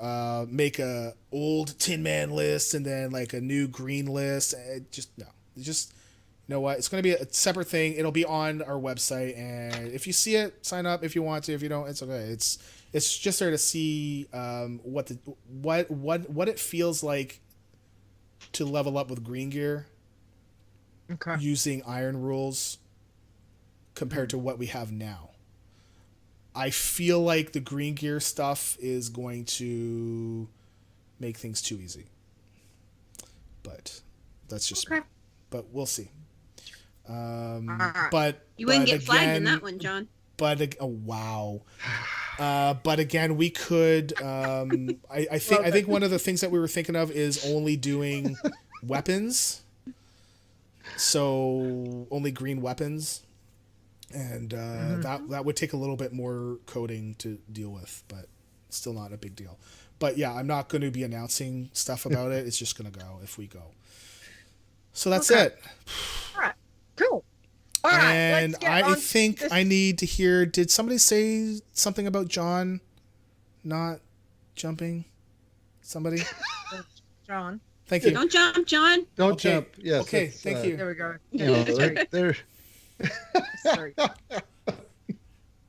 Speaker 1: make a old Tin Man list and then like a new green list. You know what? It's going to be a separate thing. It'll be on our website, and if you see it, sign up if you want to. If you don't, it's okay. It's just there to see what it feels like to level up with green gear, using iron rules compared to what we have now. I feel like the green gear stuff is going to make things too easy, but that's just me. But we'll see. But
Speaker 4: you wouldn't get flagged in
Speaker 1: again,
Speaker 4: that one, John.
Speaker 1: But wow. But again, we could. I think one of the things that we were thinking of is only doing weapons. So only green weapons, and that would take a little bit more coding to deal with, but still not a big deal. But yeah, I'm not going to be announcing stuff about it. It's just going to go if we go. So that's it.
Speaker 2: All right. Cool. All right.
Speaker 1: And I think I need to hear. Did somebody say something about John not jumping? Somebody?
Speaker 2: John.
Speaker 1: Thank you.
Speaker 4: Don't jump, John.
Speaker 3: Don't jump. Yes.
Speaker 1: Okay. Thank you.
Speaker 2: There we go.
Speaker 3: You know, they're
Speaker 2: Sorry.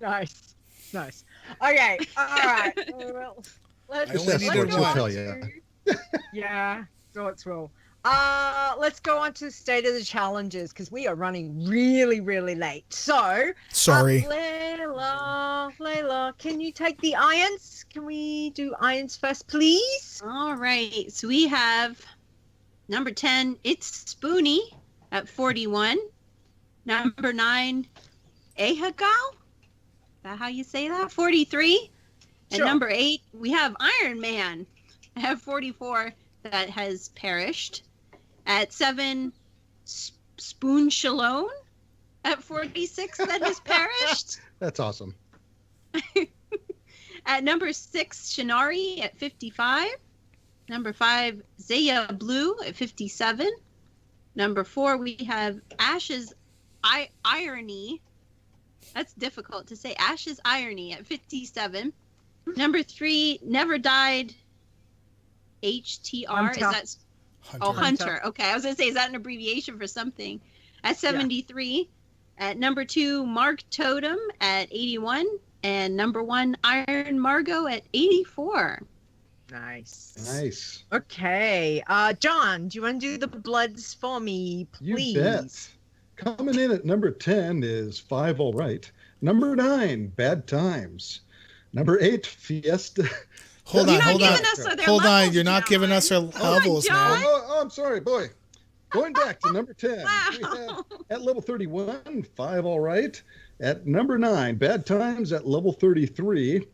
Speaker 2: Nice. Okay. All right. Well, let's
Speaker 3: tell you.
Speaker 2: Yeah. Thoughts will. Let's go on to the state of the challenges because we are running really, really late. So,
Speaker 1: sorry,
Speaker 2: Leila, can you take the irons? Can we do irons first, please?
Speaker 4: All right. So we have number 10. It's Spoonie at 41. Number 9, Ahagao. Is that how you say that? 43. And number 8, we have Iron Man at 44. That has perished. At 7, Spoon Shalone at 46 that has perished.
Speaker 3: That's awesome.
Speaker 4: At number 6, Shinari at 55. Number 5, Zaya Blue at 57. Number 4, we have Ash's Irony. That's difficult to say. Ash's Irony at 57. Number 3, Never Died HTR.
Speaker 2: Hunter.
Speaker 4: Is that...
Speaker 1: Hunter.
Speaker 4: Oh, Hunter. Okay, I was going to say, is that an abbreviation for something? At 73. Yeah. At number 2, Mark Totem at 81. And number 1, Iron Margot at 84.
Speaker 2: Nice. Okay. John, do you want to do the bloods for me, please?
Speaker 3: You bet. Coming in at number 10 is 5 All Right. Number 9, Bad Times. Number 8, Fiesta.
Speaker 1: Hold on. You're not giving us our levels, man.
Speaker 3: Oh, I'm sorry, boy. Going back to number 10.
Speaker 4: Wow.
Speaker 3: We have at level 31, 5 All Right. At number 9, Bad Times at level 33.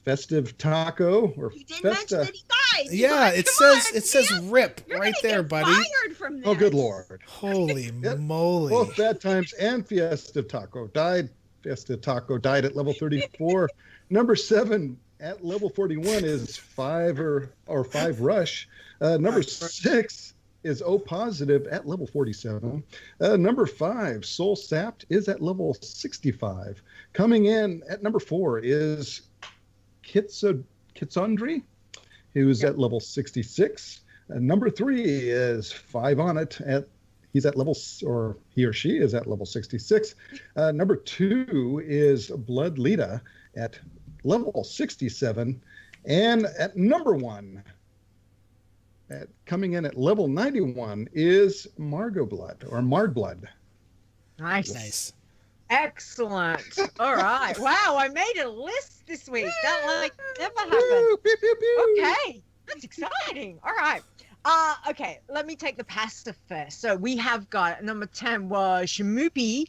Speaker 3: Festive Taco or
Speaker 4: You didn't
Speaker 3: Festa.
Speaker 4: mention that he died.
Speaker 1: Yeah, it says RIP right there, buddy.
Speaker 4: Fired from this.
Speaker 3: Oh, good Lord.
Speaker 1: Holy moly.
Speaker 3: Both Bad Times and Festive Taco died. Festive Taco died at level 34. Number 7 at level 41 is 5 Rush. Number 6 is O Positive at level 47. Number 5, Soul Sapped, is at level 65. Coming in at number 4 is Kitsundri, who's at level 66. Number 3 is 5 On It. He or she is at level 66. Number 2 is Blood Leeta at level 67. And at number 1, coming in at level 91, is Margot Blood or Marg Blood.
Speaker 2: Nice. Excellent. All right. Wow, I made a list this week. That never happened.
Speaker 3: Pew, pew, pew.
Speaker 2: Okay, that's exciting. All right. Okay, let me take the pasta first. So we have got number 10 was Shmoopy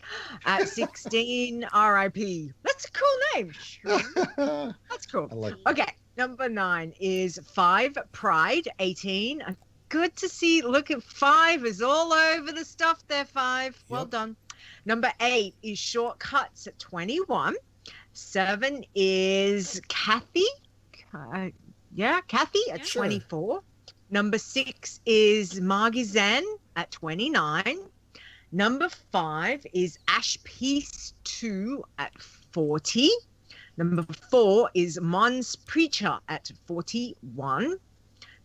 Speaker 2: at 16 RIP. That's a cool name. That's cool.
Speaker 3: I like
Speaker 2: Okay, number 9 is 5 Pride 18. Good to see. Look at 5 is all over the stuff there, 5. Well done. Number 8 is Shortcuts at 21. 7 is Kathy. Kathy at 24. Number 6 is Margie Zen at 29. Number 5 is Ash Peace 2 at 40. Number 4 is Mons Preacher at 41.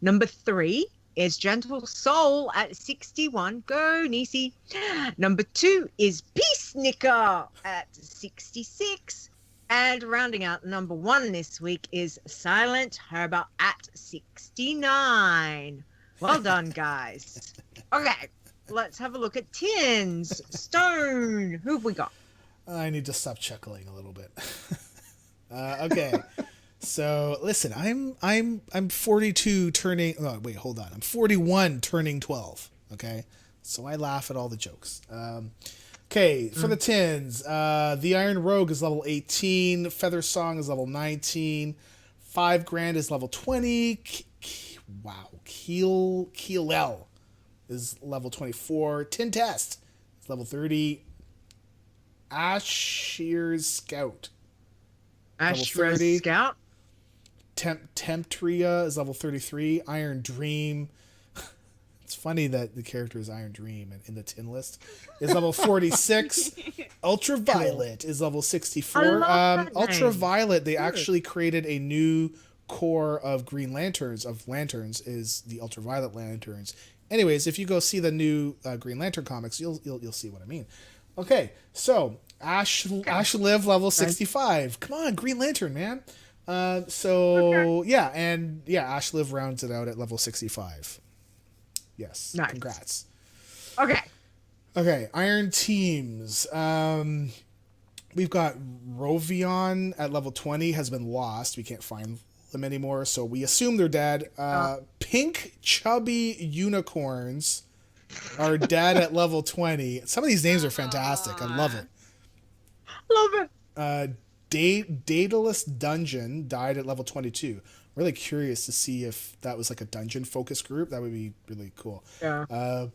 Speaker 2: Number 3 is Gentle Soul at 61. Go, Nisi. Number 2 is Peacenicker at 66. And rounding out number 1 this week is Silent Herbert at 69. Well done, guys. Okay, let's have a look at tins. Stone, who have we got?
Speaker 1: I need to stop chuckling a little bit. Okay, so listen, I'm 42 turning. Oh wait, hold on. I'm 41 turning 12. Okay, so I laugh at all the jokes. Okay, for the tins, the Iron Rogue is level 18. Feather Song is level 19. 5 Grand is level 20. Wow, Keelel is level 24. Tin Test is level 30. Ashir's Scout.
Speaker 2: Ashir's Scout.
Speaker 1: Temptria is level 33. Iron Dream. It's funny that the character is Iron Dream in the tin list is level 46. Ultraviolet is level 64. Ultraviolet, they actually created a new core of Green Lanterns, is the Ultraviolet Lanterns. Anyways, if you go see the new Green Lantern comics, you'll see what I mean. Okay, so Ash Liv level 65. Come on, Green Lantern, man. Ash Liv rounds it out at level 65. Yes. Nice. Congrats.
Speaker 2: Okay.
Speaker 1: Iron Teams. We've got Rovion at level 20 has been lost. We can't find them anymore, so we assume they're dead. Pink Chubby Unicorns are dead at level 20. Some of these names are fantastic. I love it.
Speaker 2: Love it.
Speaker 1: Daedalus Dungeon died at level 22. Really curious to see if that was like a dungeon focus group. That would be really cool.
Speaker 2: Yeah.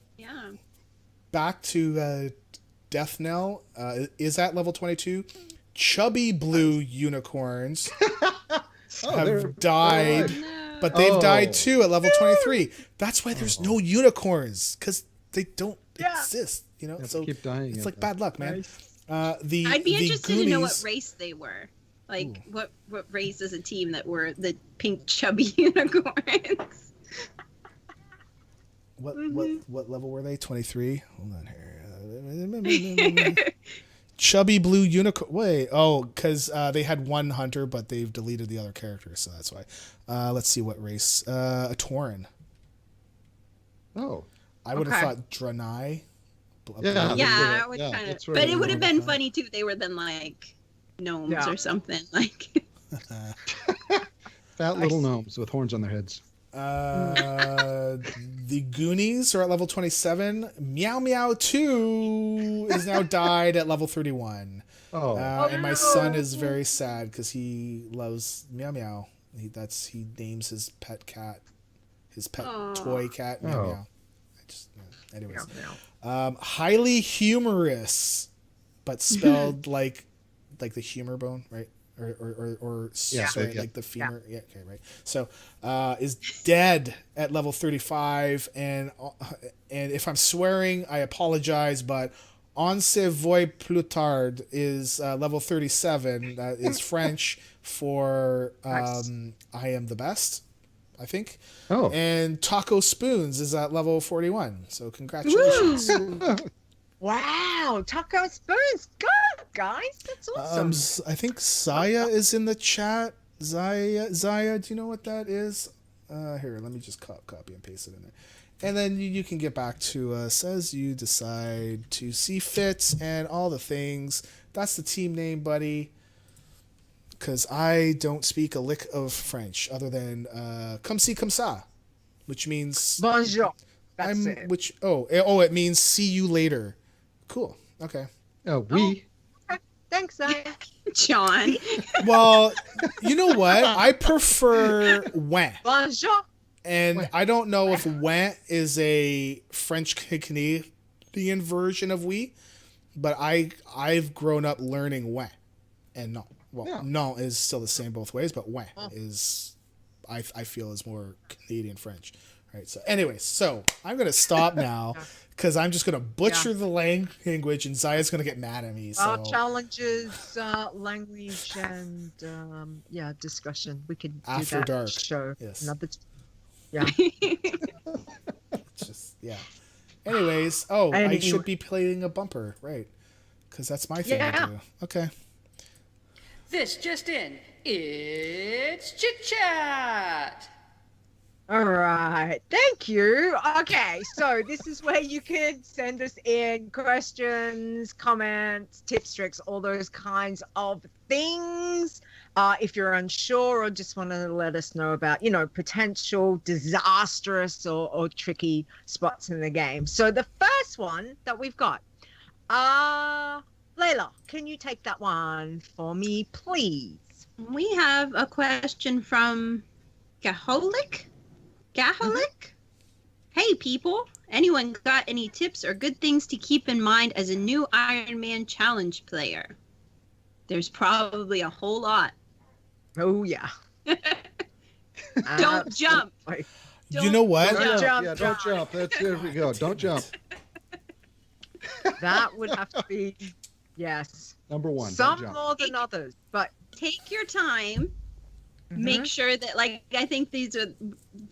Speaker 1: Back to Death Knell is at level 22. Chubby Blue Unicorns have died, but they've died too at level 23. That's why there's no unicorns, because they don't exist. You know, so
Speaker 3: keep dying.
Speaker 1: It's like bad luck, man.
Speaker 4: I'd be interested
Speaker 1: Goonies,
Speaker 4: to know what race they were. Like, what race as a team that were the pink chubby unicorns?
Speaker 1: What level were they? 23? Hold on here. Chubby Blue Unicorn. Wait, because they had one hunter, but they've deleted the other characters, so that's why. Let's see what race. A Tauren.
Speaker 3: Oh.
Speaker 1: I would have thought Draenei.
Speaker 4: I would kind of. But it would have been funny too if they were then like gnomes or something like.
Speaker 3: Fat little gnomes with horns on their heads.
Speaker 1: The Goonies are at level 27. Meow Meow 2 is now died at level 31. And my son is very sad because he loves Meow Meow. He names his pet cat, his pet toy cat Meow Meow. Anyways, highly humorous, but spelled like the humor bone, right? Like the femur. Yeah. Okay, right. So, is dead at level 35, and if I'm swearing, I apologize, but On se voit plus tard is level 37. That is French for I am the best, I think.
Speaker 3: Oh.
Speaker 1: And Taco Spoons is at level 41. So congratulations.
Speaker 2: Wow, Taco Spoons. Good, guys. That's awesome.
Speaker 1: I think Zaya is in the chat. Zaya, do you know what that is? Here, let me just copy and paste it in there. And then you can get back to us as you decide to see fit and all the things. That's the team name, buddy. Because I don't speak a lick of French other than comme ci, comme ça. which means
Speaker 2: Bonjour. That's it.
Speaker 1: It means see you later. Cool. Okay.
Speaker 3: We.
Speaker 2: Okay. Thanks, Zaya.
Speaker 4: John.
Speaker 1: Well, you know what? I prefer ouin.
Speaker 2: Bonjour.
Speaker 1: And I don't know if ouin is a French Canadian version of we, but I've grown up learning ouin and non. Well, non is still the same both ways, but ouin is I feel is more Canadian French. Right. So anyways, I'm gonna stop now because I'm just gonna butcher the language and Zaya's gonna get mad at me. So
Speaker 2: Challenges, language, and discussion. We could do
Speaker 1: After
Speaker 2: that
Speaker 1: dark.
Speaker 2: show.
Speaker 1: Yes.
Speaker 2: Another.
Speaker 1: Just Anyways, I should be playing a bumper, right? Because that's my thing to do. Okay.
Speaker 6: This just in. It's Chit Chat.
Speaker 2: All right. Thank you. Okay. So this is where you can send us in questions, comments, tips, tricks, all those kinds of things. If you're unsure or just want to let us know about, potential disastrous or tricky spots in the game. So the first one that we've got, Leila, can you take that one for me, please?
Speaker 4: We have a question from Gaholik. Hey people, anyone got any tips or good things to keep in mind as a new Iron Man challenge player? There's probably a whole lot.
Speaker 2: Oh yeah.
Speaker 4: Don't jump.
Speaker 1: You know what?
Speaker 2: Don't jump.
Speaker 3: Yeah, don't jump. There we go. Don't jump.
Speaker 2: That would have to be
Speaker 3: Number one.
Speaker 2: Some more than others, but
Speaker 4: take your time. Make sure that, I think these are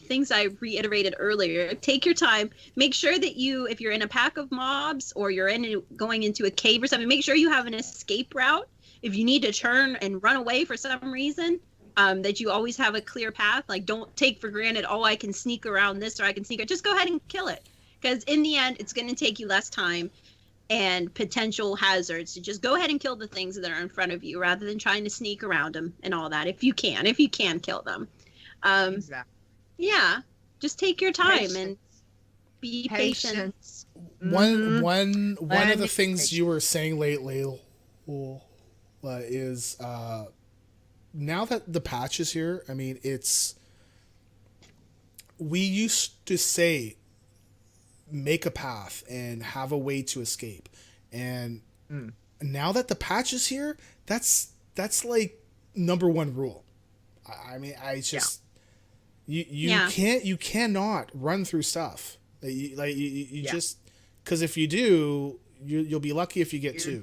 Speaker 4: things I reiterated earlier. Take your time. Make sure that if you're in a pack of mobs or you're going into a cave or something, make sure you have an escape route. If you need to turn and run away for some reason, that you always have a clear path. Don't take for granted, I can sneak around this or I can sneak it. Just go ahead and kill it. Because in the end, it's going to take you less time and potential hazards. So just go ahead and kill the things that are in front of you rather than trying to sneak around them and all that. If you can kill them.
Speaker 2: exactly.
Speaker 4: Yeah, just take your time and be patient.
Speaker 1: One of the things you were saying lately is now that the patch is here, I mean, we used to say make a path and have a way to escape, and now that the patch is here, that's like number one rule. I mean, you cannot run through stuff. You just, because if you do, you'll be lucky if you get 2.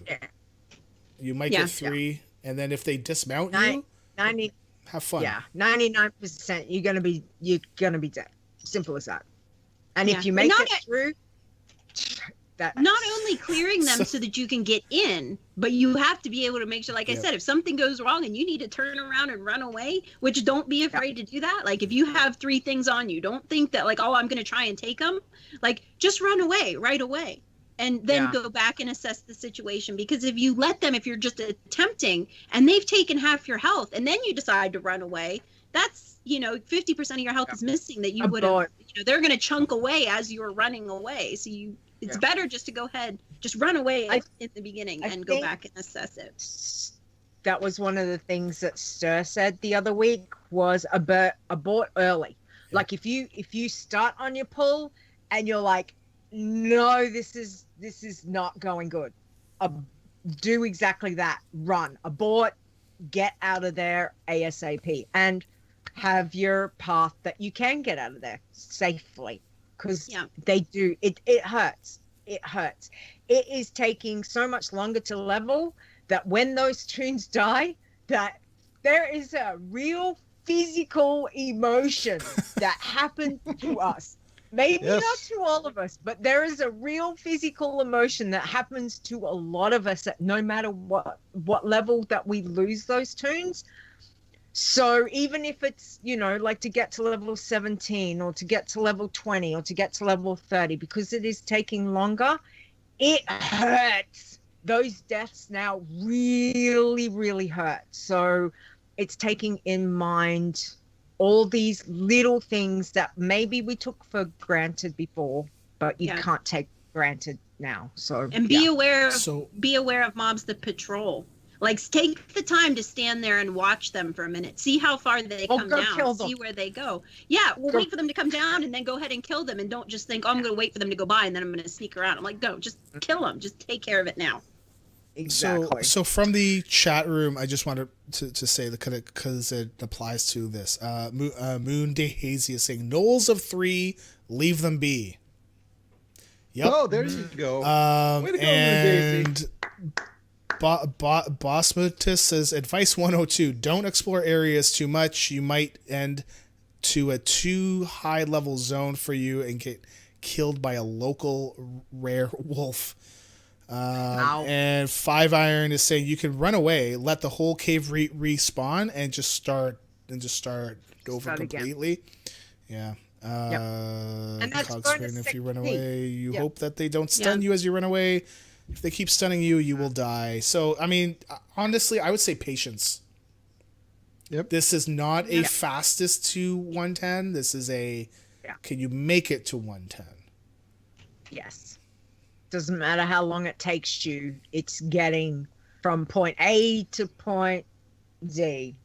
Speaker 1: You might get 3, and then if they dismount you,
Speaker 2: 90.
Speaker 1: Have fun.
Speaker 2: Yeah, 99%. You're gonna be dead. Simple as that. And if you make it through, that
Speaker 4: not only clearing them so that you can get in, but you have to be able to make sure, I said, if something goes wrong and you need to turn around and run away, which don't be afraid to do that. If you have 3 things on you, don't think that I'm going to try and take them. Just run away right away and then go back and assess the situation. Because if you let them, if you're just attempting and they've taken half your health and then you decide to run away, that's 50% of your health is missing that you would have, they're going to chunk away as you're running away. So it's better just to go ahead, just run away in the beginning and go back and assess it.
Speaker 2: That was one of the things that Stir said the other week was abort early. If you start on your pull and you're like, no, this is not going good. Do exactly that. Run, abort, get out of there ASAP, and have your path that you can get out of there safely, because they do it hurts. It is taking so much longer to level that when those toons die, that there is a real physical emotion that happens to us. Maybe not to all of us, but there is a real physical emotion that happens to a lot of us, that no matter what level that we lose those toons. So even if it's, to get to level 17 or to get to level 20 or to get to level 30, because it is taking longer, it hurts. Those deaths now really, really hurt. So it's taking in mind all these little things that maybe we took for granted before, but you can't take granted now. So
Speaker 4: and be aware of mobs that patrol. Like, take the time to stand there and watch them for a minute. See how far they come down. See where they go. Yeah, wait for them to come down and then go ahead and kill them. And don't just think, oh, I'm going to wait for them to go by and then I'm going to sneak around. I'm like, no, just kill them. Just take care of it now.
Speaker 2: Exactly.
Speaker 1: So from the chat room, I just wanted to say that because it applies to this. Moon Day Hazy is saying, Knolls of 3, leave them be. Yep.
Speaker 3: Oh, there you go.
Speaker 1: Way to go, and Bosmatis says, advice 102, don't explore areas too much. You might end to a too high level zone for you and get killed by a local rare wolf. And 5 Iron is saying you can run away, let the whole cave respawn, and just start over completely. Again. Yeah.
Speaker 2: And that's
Speaker 1: if you run away, you hope that they don't stun you as you run away. If they keep stunning you, you will die. So, I mean, honestly, I would say patience.
Speaker 3: Yep.
Speaker 1: This is not a fastest to 110. This is a can you make it to 110?
Speaker 2: Yes. Doesn't matter how long it takes you. It's getting from point A to point Z.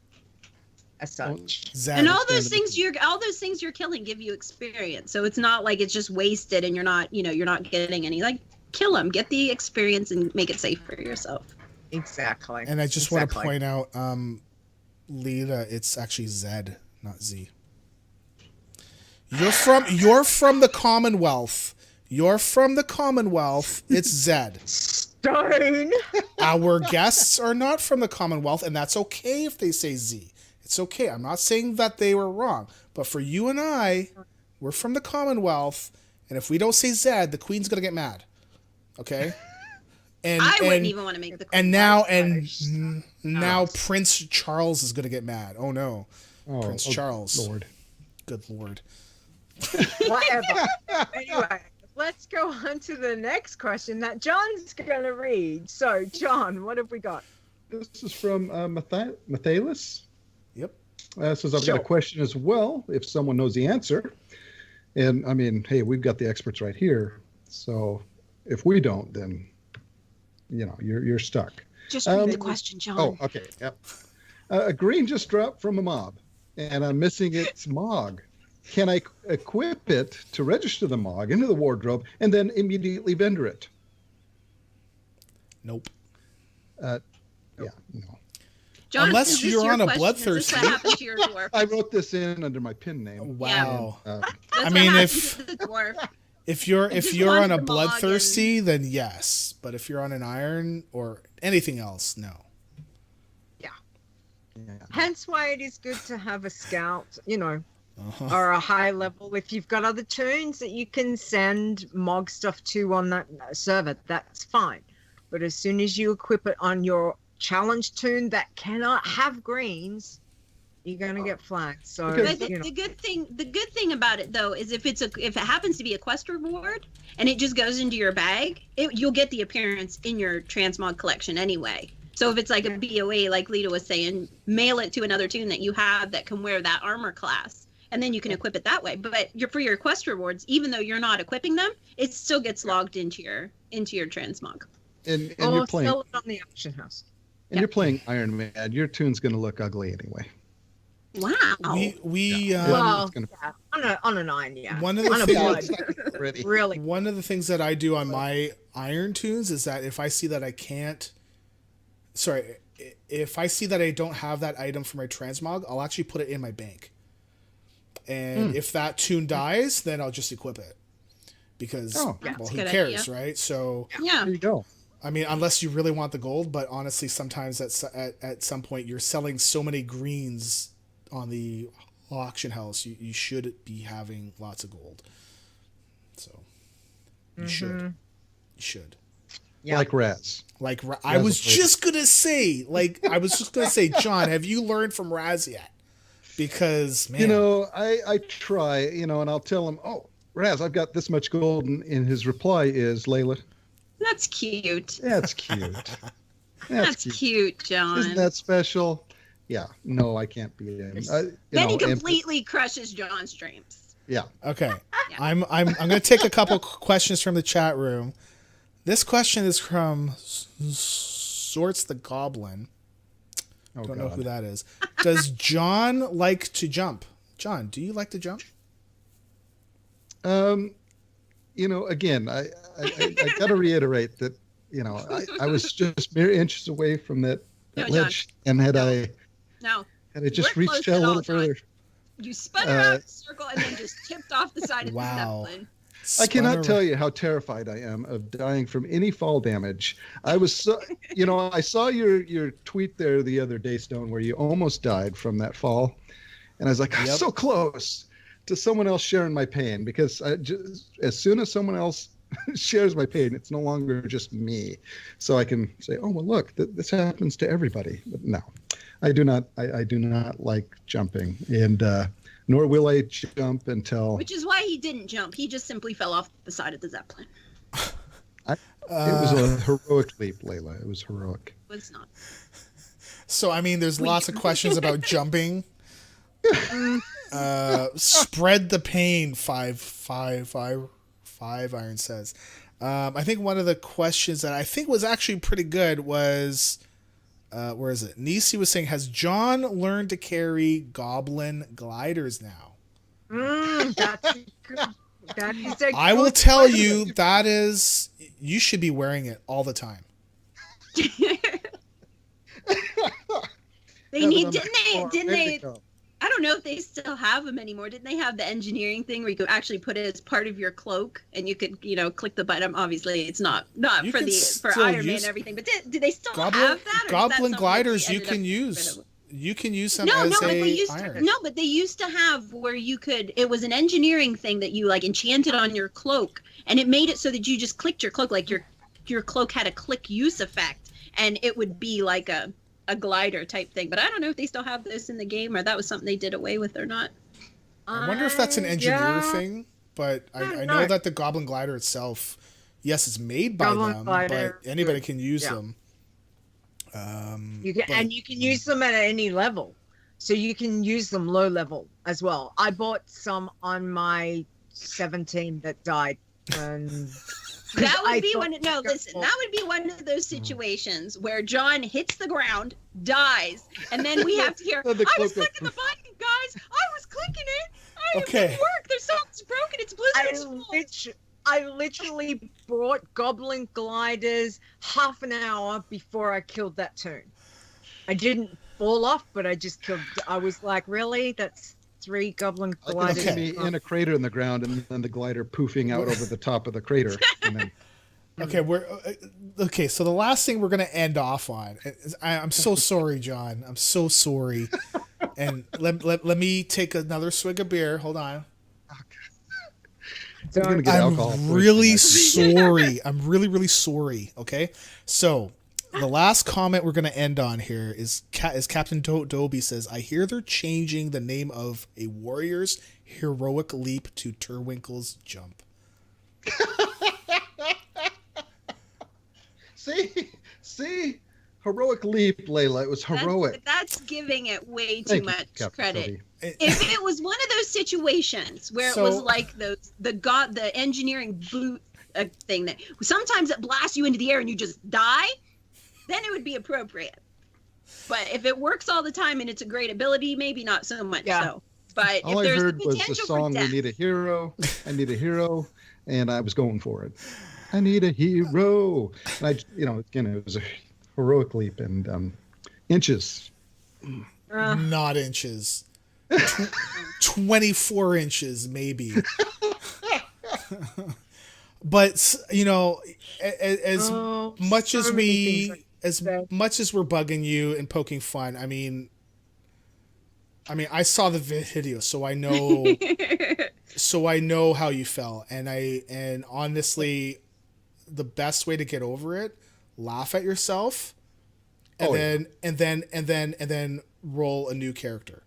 Speaker 2: As such.
Speaker 4: And all those things you're killing give you experience. So it's not like it's just wasted and you're not getting any. Like, kill them, get the experience, and make it safe for yourself.
Speaker 2: Exactly.
Speaker 1: And I just want to point out, Leeta, it's actually Zed, not Z. You're from the Commonwealth. You're from the Commonwealth. It's Zed.
Speaker 2: Stone.
Speaker 1: Our guests are not from the Commonwealth, and that's okay if they say Z. It's okay. I'm not saying that they were wrong, but for you and I, we're from the Commonwealth, and if we don't say Zed, the Queen's gonna get mad. Okay. And
Speaker 4: I wouldn't even want to make the Queen.
Speaker 1: And now Prince Charles is gonna get mad. Oh no, Prince Charles.
Speaker 3: Lord.
Speaker 1: Good Lord.
Speaker 2: Whatever. Anyway, let's go on to the next question that John's gonna read. So, John, what have we got?
Speaker 3: This is from Mathalis.
Speaker 1: Yep.
Speaker 3: Says I've got a question as well, if someone knows the answer. And I mean, hey, we've got the experts right here. So if we don't, then you're stuck.
Speaker 4: Just read the question, John.
Speaker 3: Oh, okay. Yep. A green just dropped from a mob, and I'm missing its Mog. Can I equip it to register the Mog into the wardrobe and then immediately vendor it?
Speaker 1: Nope.
Speaker 3: Yeah, no.
Speaker 4: John,
Speaker 1: unless you're on a bloodthirsty.
Speaker 4: What happened to your dwarf?
Speaker 3: I wrote this in under my pin name.
Speaker 1: Wow.
Speaker 4: I mean,
Speaker 1: if you're on a bloodthirsty, then yes. But if you're on an iron or anything else, no.
Speaker 2: Yeah. Hence why it is good to have a scout, or a high level. If you've got other tunes that you can send Mog stuff to on that server, that's fine. But as soon as you equip it on your challenge tune that cannot have greens, you're gonna get flagged. So
Speaker 4: the good thing about it though is if it happens to be a quest reward and it just goes into your bag, you'll get the appearance in your transmog collection anyway. So if it's like a BOA, like Leeta was saying, mail it to another tune that you have that can wear that armor class, and then you can equip it that way. But for your quest rewards, even though you're not equipping them, it still gets logged into your transmog.
Speaker 3: And you're playing.
Speaker 2: Sell it on the auction house.
Speaker 3: And you're playing Iron Man. Your tune's going to look ugly anyway.
Speaker 4: Wow.
Speaker 2: On a 9, yeah.
Speaker 1: One of the things that I do on my iron tunes is that if I see that if I see that I don't have that item for my transmog, I'll actually put it in my bank. And if that tune dies, then I'll just equip it. Because who cares, right? So
Speaker 3: there you go.
Speaker 1: I mean, unless you really want the gold, but honestly, sometimes at some point you're selling so many greens on the auction house, you should be having lots of gold. So you should.
Speaker 3: Yeah. Like Raz.
Speaker 1: I was just gonna say, John, have you learned from Raz yet? Because man,
Speaker 3: I try, and I'll tell him, oh, Raz, I've got this much gold, and his reply is, Leila.
Speaker 4: That's cute.
Speaker 3: That's cute.
Speaker 4: That's cute, John.
Speaker 3: Isn't that special? yeah, no, I can't beat him.
Speaker 4: Then he completely crushes John's dreams.
Speaker 3: Yeah.
Speaker 1: Okay.
Speaker 4: Yeah.
Speaker 1: I'm going to take a couple questions from the chat room. This question is from Sorts the Goblin. Don't know who that is. Does John like to jump? John, do you like to jump?
Speaker 3: Again, I got to reiterate that, I was just mere inches away from that ledge, and had I just reached out a little further.
Speaker 4: You spun around in a circle and then just tipped off the side of the zeppelin.
Speaker 3: I cannot tell you how terrified I am of dying from any fall damage. I was, I saw your tweet there the other day, Stone, where you almost died from that fall, and I was like, so close to someone else sharing my pain, because as soon as someone else shares my pain, it's no longer just me. So I can say, oh well, look, this happens to everybody. But no, I do not. I do not like jumping, and nor will I jump until.
Speaker 4: Which is why he didn't jump. He just simply fell off the side of the zeppelin.
Speaker 3: It was a heroic leap, Leila. It was heroic.
Speaker 4: It was not.
Speaker 1: So I mean, there's lots of questions about jumping. Spread the pain. Five Iron says. I think one of the questions that I think was actually pretty good was, where is it? Nisi was saying, has John learned to carry goblin gliders now?
Speaker 2: That's good. That is a
Speaker 1: I will
Speaker 2: good
Speaker 1: tell
Speaker 2: question.
Speaker 1: you, that is, you should be wearing it all the time.
Speaker 4: Didn't they? I don't know if they still have them anymore. Didn't they have the engineering thing where you could actually put it as part of your cloak and you could, click the button? Obviously, it's not
Speaker 1: You
Speaker 4: for
Speaker 1: can
Speaker 4: for
Speaker 1: still
Speaker 4: Iron Man
Speaker 1: use-
Speaker 4: and everything. But do they still
Speaker 1: Goblin,
Speaker 4: have that? Or is that
Speaker 1: goblin
Speaker 4: something
Speaker 1: gliders
Speaker 4: they
Speaker 1: you
Speaker 4: ended
Speaker 1: can
Speaker 4: up
Speaker 1: use.
Speaker 4: getting rid of?
Speaker 1: You can use them
Speaker 4: No,
Speaker 1: as
Speaker 4: but they used
Speaker 1: iron.
Speaker 4: but they used to have where you could. It was an engineering thing that you like enchanted on your cloak, and it made it so that you just clicked your cloak, like your cloak had a click use effect, and it would be like a glider type thing. But I don't know if they still have this in the game, or that was something they did away with or not.
Speaker 1: I wonder if that's an engineer thing, but I know
Speaker 2: know.
Speaker 1: that the goblin glider itself, yes, it's made by
Speaker 2: Goblin
Speaker 1: them,
Speaker 2: glider,
Speaker 1: but anybody can use
Speaker 2: yeah.
Speaker 1: them.
Speaker 2: You can use them at any level, so you can use them low level as well. I bought some on my 17 that died, and
Speaker 4: That would be
Speaker 2: thought-
Speaker 4: one. No, listen. That would be one of those situations where John hits the ground, dies, and then we have to hear,
Speaker 3: The
Speaker 4: "I was
Speaker 3: cloak
Speaker 4: clicking the button, guys. I was clicking it. It
Speaker 1: Okay.
Speaker 4: didn't work. There's something's broken. It's Blizzard's fault."
Speaker 2: I literally brought goblin gliders half an hour before I killed that toon. I didn't fall off, but I just killed. I was like, really? That's 3 goblin
Speaker 3: I
Speaker 2: gliders.
Speaker 3: can see me in a crater in the ground, and then the glider poofing out over the top of the crater. And then,
Speaker 1: Okay. So the last thing we're gonna end off on. I'm so sorry, John. I'm so sorry. And let me take another swig of beer. Hold on.
Speaker 3: you're gonna get alcohol
Speaker 1: I'm
Speaker 3: poisoning,
Speaker 1: really
Speaker 3: I think.
Speaker 1: sorry. I'm really sorry. Okay. So the last comment we're gonna end on here is Captain Dobie says, I hear they're changing the name of a warrior's heroic leap to Turwinkle's jump.
Speaker 3: See, heroic leap, Leila. It was heroic.
Speaker 4: That's giving it way too
Speaker 3: Thank you,
Speaker 4: much
Speaker 3: Captain
Speaker 4: credit.
Speaker 3: Toby.
Speaker 4: If it was one of those situations where it was like the engineering boot thing that sometimes it blasts you into the air and you just die, then it would be appropriate. But if it works all the time and it's a great ability, maybe not so much so. But
Speaker 3: All
Speaker 4: if
Speaker 3: I
Speaker 4: there's
Speaker 3: heard
Speaker 4: the
Speaker 3: was the
Speaker 4: potential
Speaker 3: song
Speaker 4: for
Speaker 3: "We
Speaker 4: death,
Speaker 3: Need a Hero." I need a hero, and I was going for it. I need a hero. And again, it was a heroic leap, and inches.
Speaker 1: Not inches. 24 inches, maybe. But as much as much as we're bugging you and poking fun, I mean, I saw the video, so I know how you felt, and honestly, the best way to get over it, laugh at yourself, and then roll a new character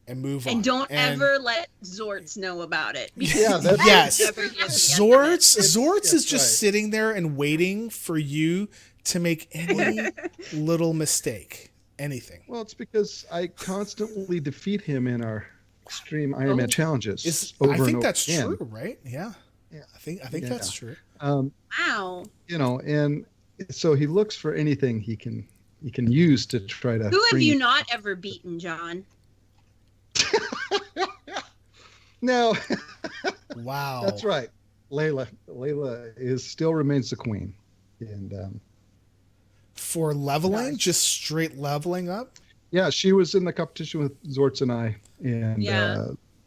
Speaker 1: and move on.
Speaker 4: And don't ever let Zorts know about it.
Speaker 3: Yeah,
Speaker 1: Yes.
Speaker 3: Zorts
Speaker 1: Zorts is just sitting there and waiting for you to make any little mistake. anything.
Speaker 3: Well, it's because I constantly defeat him in our extreme Iron Man challenges.
Speaker 1: I think that's true, right? Yeah.
Speaker 3: Yeah.
Speaker 1: I think that's true.
Speaker 4: Wow.
Speaker 3: And so he looks for anything he can use to try to.
Speaker 4: Who have you not ever beaten, John?
Speaker 3: No.
Speaker 1: Wow.
Speaker 3: That's right. Leila still remains the queen. And
Speaker 1: for leveling, just straight leveling up?
Speaker 3: Yeah, she was in the competition with Zortz and I, and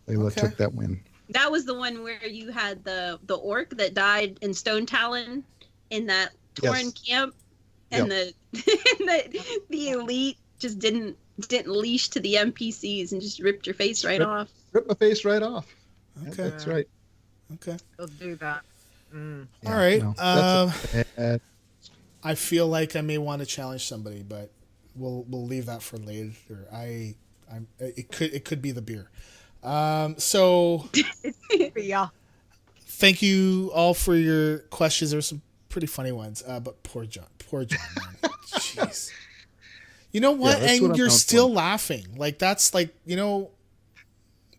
Speaker 3: Leila took that win.
Speaker 4: That was the one where you had the orc that died in Stone Talon in that Tauren camp, and the elite just didn't leash to the NPCs and just ripped your face off.
Speaker 3: Ripped my face right off.
Speaker 1: Okay,
Speaker 3: yeah, that's right.
Speaker 1: Okay,
Speaker 2: they'll do that.
Speaker 1: All right. I feel like I may want to challenge somebody, but we'll leave that for later. It could be the beer. So
Speaker 2: yeah.
Speaker 1: Thank you all for your questions. There were some pretty funny ones, but poor John, man. Jeez. You know what? And you're still laughing. Like that's like, that to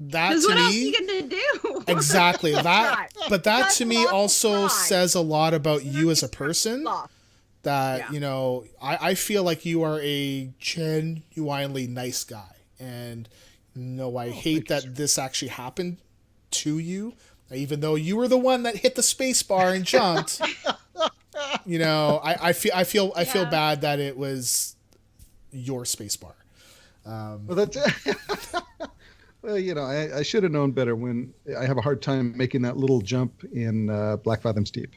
Speaker 4: what
Speaker 1: me.
Speaker 4: Else are you gonna do?
Speaker 1: Exactly that. But that to me also says a lot about you as a person. That I feel like you are a genuinely nice guy, and I hate that this actually happened to you, even though you were the one that hit the space bar and jumped. I feel bad that it was your space bar.
Speaker 3: Well, that's well, I should have known better when I have a hard time making that little jump in Black Fathom's Deep.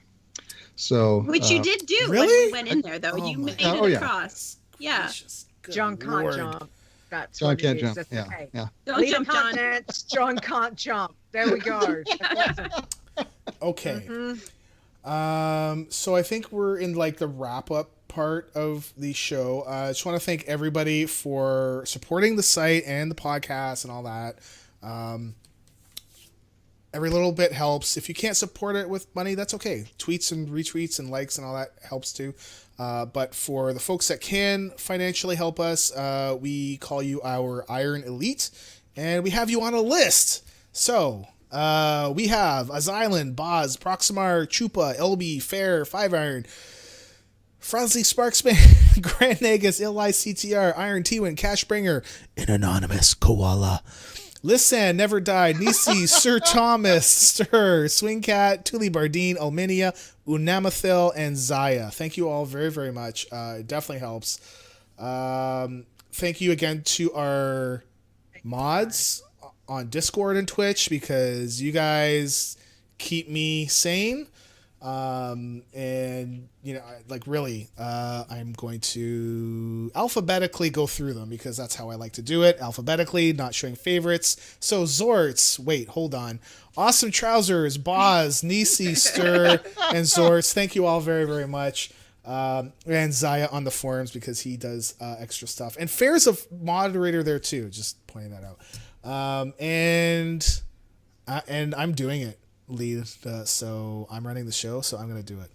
Speaker 3: So,
Speaker 4: which you did do when we went in there, though. You made it across. Yeah.
Speaker 2: John can't jump. That's
Speaker 3: John can't jump.
Speaker 2: That's okay.
Speaker 3: Yeah.
Speaker 4: Don't jump, John.
Speaker 2: John can't jump. There we go.
Speaker 1: Okay. So I think we're in like the wrap up part of the show. I just want to thank everybody for supporting the site and the podcast and all that. Every little bit helps. If you can't support it with money, that's okay. Tweets and retweets and likes and all that helps too. But for the folks that can financially help us, we call you our Iron Elite, and we have you on a list. So we have Azeroth, Boz, Proximar, Chupa, LB, Fair, 5 Iron, Fransley Sparksman, Grand Nagus, Eli CTR, Iron T-Win, Cashbringer, an anonymous koala. Listen, Never Died, Nisi, Sir Thomas, Stir, Swingcat, Tuli Bardine, Alminia, Unamathil, and Zaya. Thank you all very, very much. It definitely helps. Thank you again to our mods on Discord and Twitch, because you guys keep me sane. And really, I'm going to alphabetically go through them, because that's how I like to do it, alphabetically, not showing favorites. So Zortz, wait, hold on. Awesome Trousers, Boz, Nisi, Stir, and Zortz. Thank you all very, very much. And Zaya on the forums, because he does extra stuff. And Fair's a moderator there too, just pointing that out. And I'm doing it. Lead, so I'm running the show, so I'm going to do it.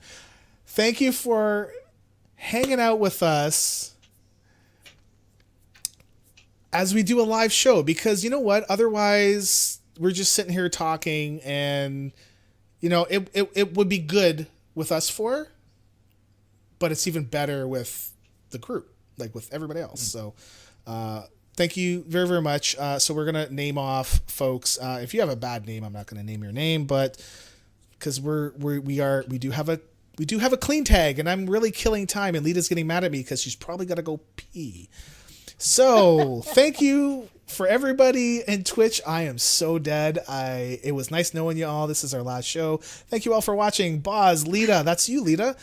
Speaker 1: Thank you for hanging out with us as we do a live show, because you know what? Otherwise, we're just sitting here talking, and it would be good with us four, but it's even better with the group, like with everybody else. So, thank you very, very much. So we're going to name off folks. If you have a bad name, I'm not going to name your name, but because we do have a clean tag, and I'm really killing time, and Lita's getting mad at me because she's probably got to go pee. So thank you for everybody in Twitch. I am so dead. It was nice knowing you all. This is our last show. Thank you all for watching. Boz, Lita, that's you, Lita.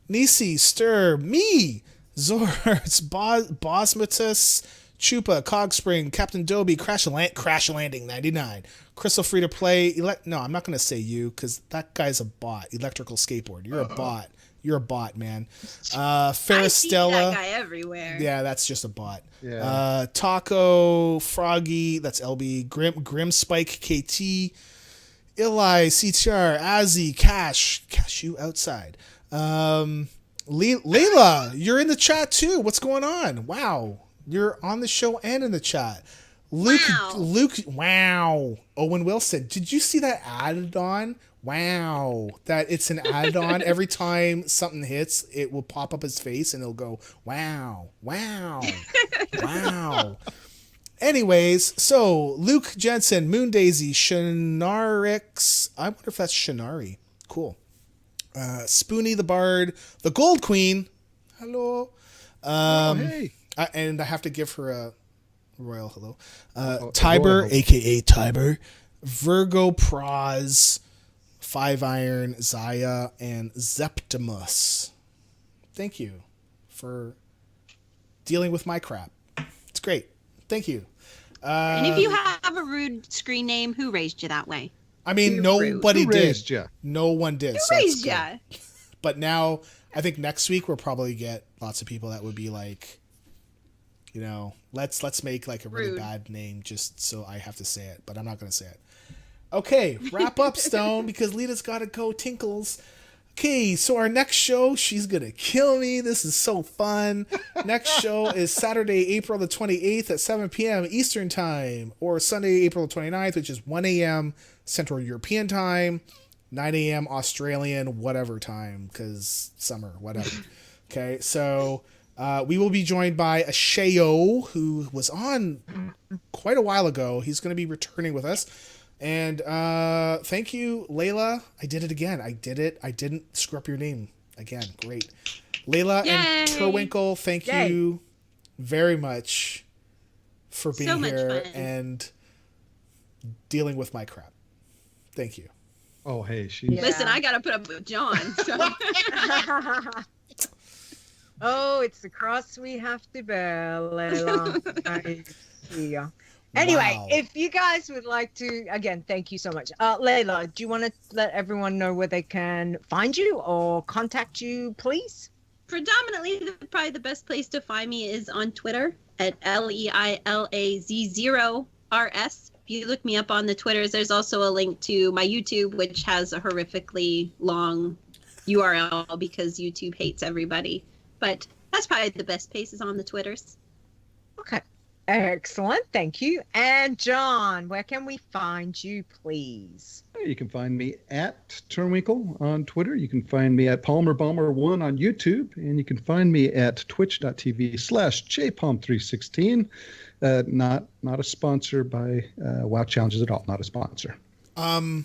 Speaker 1: Nisi, Stir, me, Zortz, Bosmatus, Chupa, Cogspring, Captain Dobie, Crash Landing 99, Crystal Free to Play. No, I'm not going to say you, because that guy's a bot. Electrical Skateboard. You're a bot. You're a bot, man. Ferris
Speaker 4: I see
Speaker 1: Stella.
Speaker 4: that guy everywhere.
Speaker 1: Yeah, that's just a bot.
Speaker 3: Yeah.
Speaker 1: Taco, Froggy, that's LB. Grim Spike, KT, Eli, CTR, Azzy, Cash you outside. Leila, you're in the chat too. What's going on? Wow. You're on the show and in the chat. Luke, wow. Owen Wilson, did you see that add-on? Wow. That it's an add-on. Every time something hits, it will pop up his face and it'll go, wow, wow, wow. Anyways, so Luke Jensen, Moon Daisy, Shinarix. I wonder if that's Shinari. Cool. Spoonie the Bard, the Gold Queen. Hello.
Speaker 3: Hey.
Speaker 1: And I have to give her a royal hello.
Speaker 3: Royal
Speaker 1: Tiber,
Speaker 3: hello.
Speaker 1: aka Tiber, Virgo Praz, Five Iron, Zaya, and Zeptimus. Thank you for dealing with my crap. It's great. Thank you.
Speaker 4: And if you have a rude screen name, who raised you that way?
Speaker 1: I mean,
Speaker 4: Who
Speaker 1: nobody
Speaker 3: Who
Speaker 1: did.
Speaker 3: raised ya?
Speaker 1: No one did.
Speaker 4: Who
Speaker 1: so that's
Speaker 4: raised
Speaker 1: good.
Speaker 4: ya?
Speaker 1: But now, I think next week we'll probably get lots of people that would be like, you know, let's make like a really
Speaker 4: Rude.
Speaker 1: bad name just so I have to say it, but I'm not going to say it. Okay, wrap up, Stone, because Leeta's got to go tinkles. Okay, so our next show, she's going to kill me. This is so fun. Next show is Saturday, April the 28th at 7 p.m. Eastern Time, or Sunday, April the 29th, which is 1 a.m. Central European Time, 9 a.m. Australian, whatever time, because summer, whatever. Okay, so we will be joined by Asheo, who was on quite a while ago. He's going to be returning with us. And thank you, Leila. I did it again. I did it. I didn't screw up your name again. Great. Leila and Turwinkle, thank you very much for being
Speaker 4: So much
Speaker 1: here
Speaker 4: fun.
Speaker 1: and dealing with my crap. Thank you.
Speaker 3: Oh, hey, she's
Speaker 2: Yeah.
Speaker 4: Listen, I got to put up with John. So.
Speaker 2: Oh, it's the cross we have to bear, Leila. I see ya. Anyway,
Speaker 1: Wow.
Speaker 2: if you guys would like to, again, thank you so much. Leila, do you want to let everyone know where they can find you or contact you, please?
Speaker 4: Predominantly, probably the best place to find me is on Twitter at LeilazZ0RS. If you look me up on the Twitters, there's also a link to my YouTube, which has a horrifically long URL because YouTube hates everybody. But that's probably the best places on the Twitters.
Speaker 2: Okay. Excellent. Thank you. And John, where can we find you, please?
Speaker 3: You can find me at Turwinkle on Twitter. You can find me at PalmerBomber1 on YouTube. And you can find me at twitch.tv/jpalm316. Not a sponsor by WoW Challenges at all. Not a sponsor.
Speaker 1: Have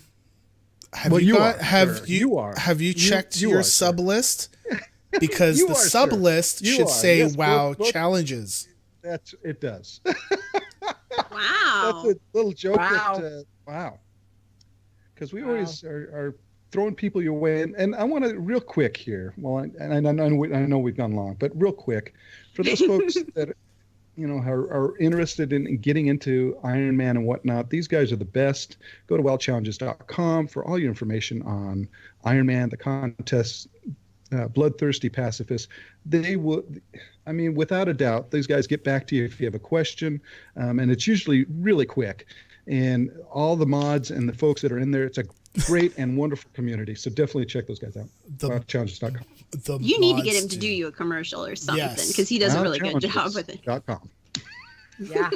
Speaker 3: Well,
Speaker 1: you
Speaker 3: you
Speaker 1: got,
Speaker 3: are,
Speaker 1: have
Speaker 3: sir.
Speaker 1: you,
Speaker 3: You are.
Speaker 1: have you checked
Speaker 3: You
Speaker 1: your
Speaker 3: are, sir.
Speaker 1: sub list? Because
Speaker 3: You
Speaker 1: the
Speaker 3: are,
Speaker 1: sub
Speaker 3: sir.
Speaker 1: list
Speaker 3: You
Speaker 1: should
Speaker 3: are.
Speaker 1: say
Speaker 3: Yes,
Speaker 1: WoW
Speaker 3: both-
Speaker 1: challenges.
Speaker 3: It does.
Speaker 4: Wow.
Speaker 3: That's a little joke.
Speaker 2: Wow.
Speaker 3: Wow. Because we always are throwing people your way. And I want to, real quick here, and I know we've gone long, but real quick, for those folks that are interested in getting into Iron Man and whatnot, these guys are the best. Go to wildchallenges.com for all your information on Iron Man, the contests, bloodthirsty pacifists. They will, I mean, without a doubt, these guys get back to you if you have a question, and it's usually really quick. And all the mods and the folks that are in there, it's a great and wonderful community. So definitely check those guys out. Wildchallenges.com.
Speaker 4: You need to get him to do you a commercial or something because he does a really good job with it.
Speaker 3: Wildchallenges.com.
Speaker 2: Yeah.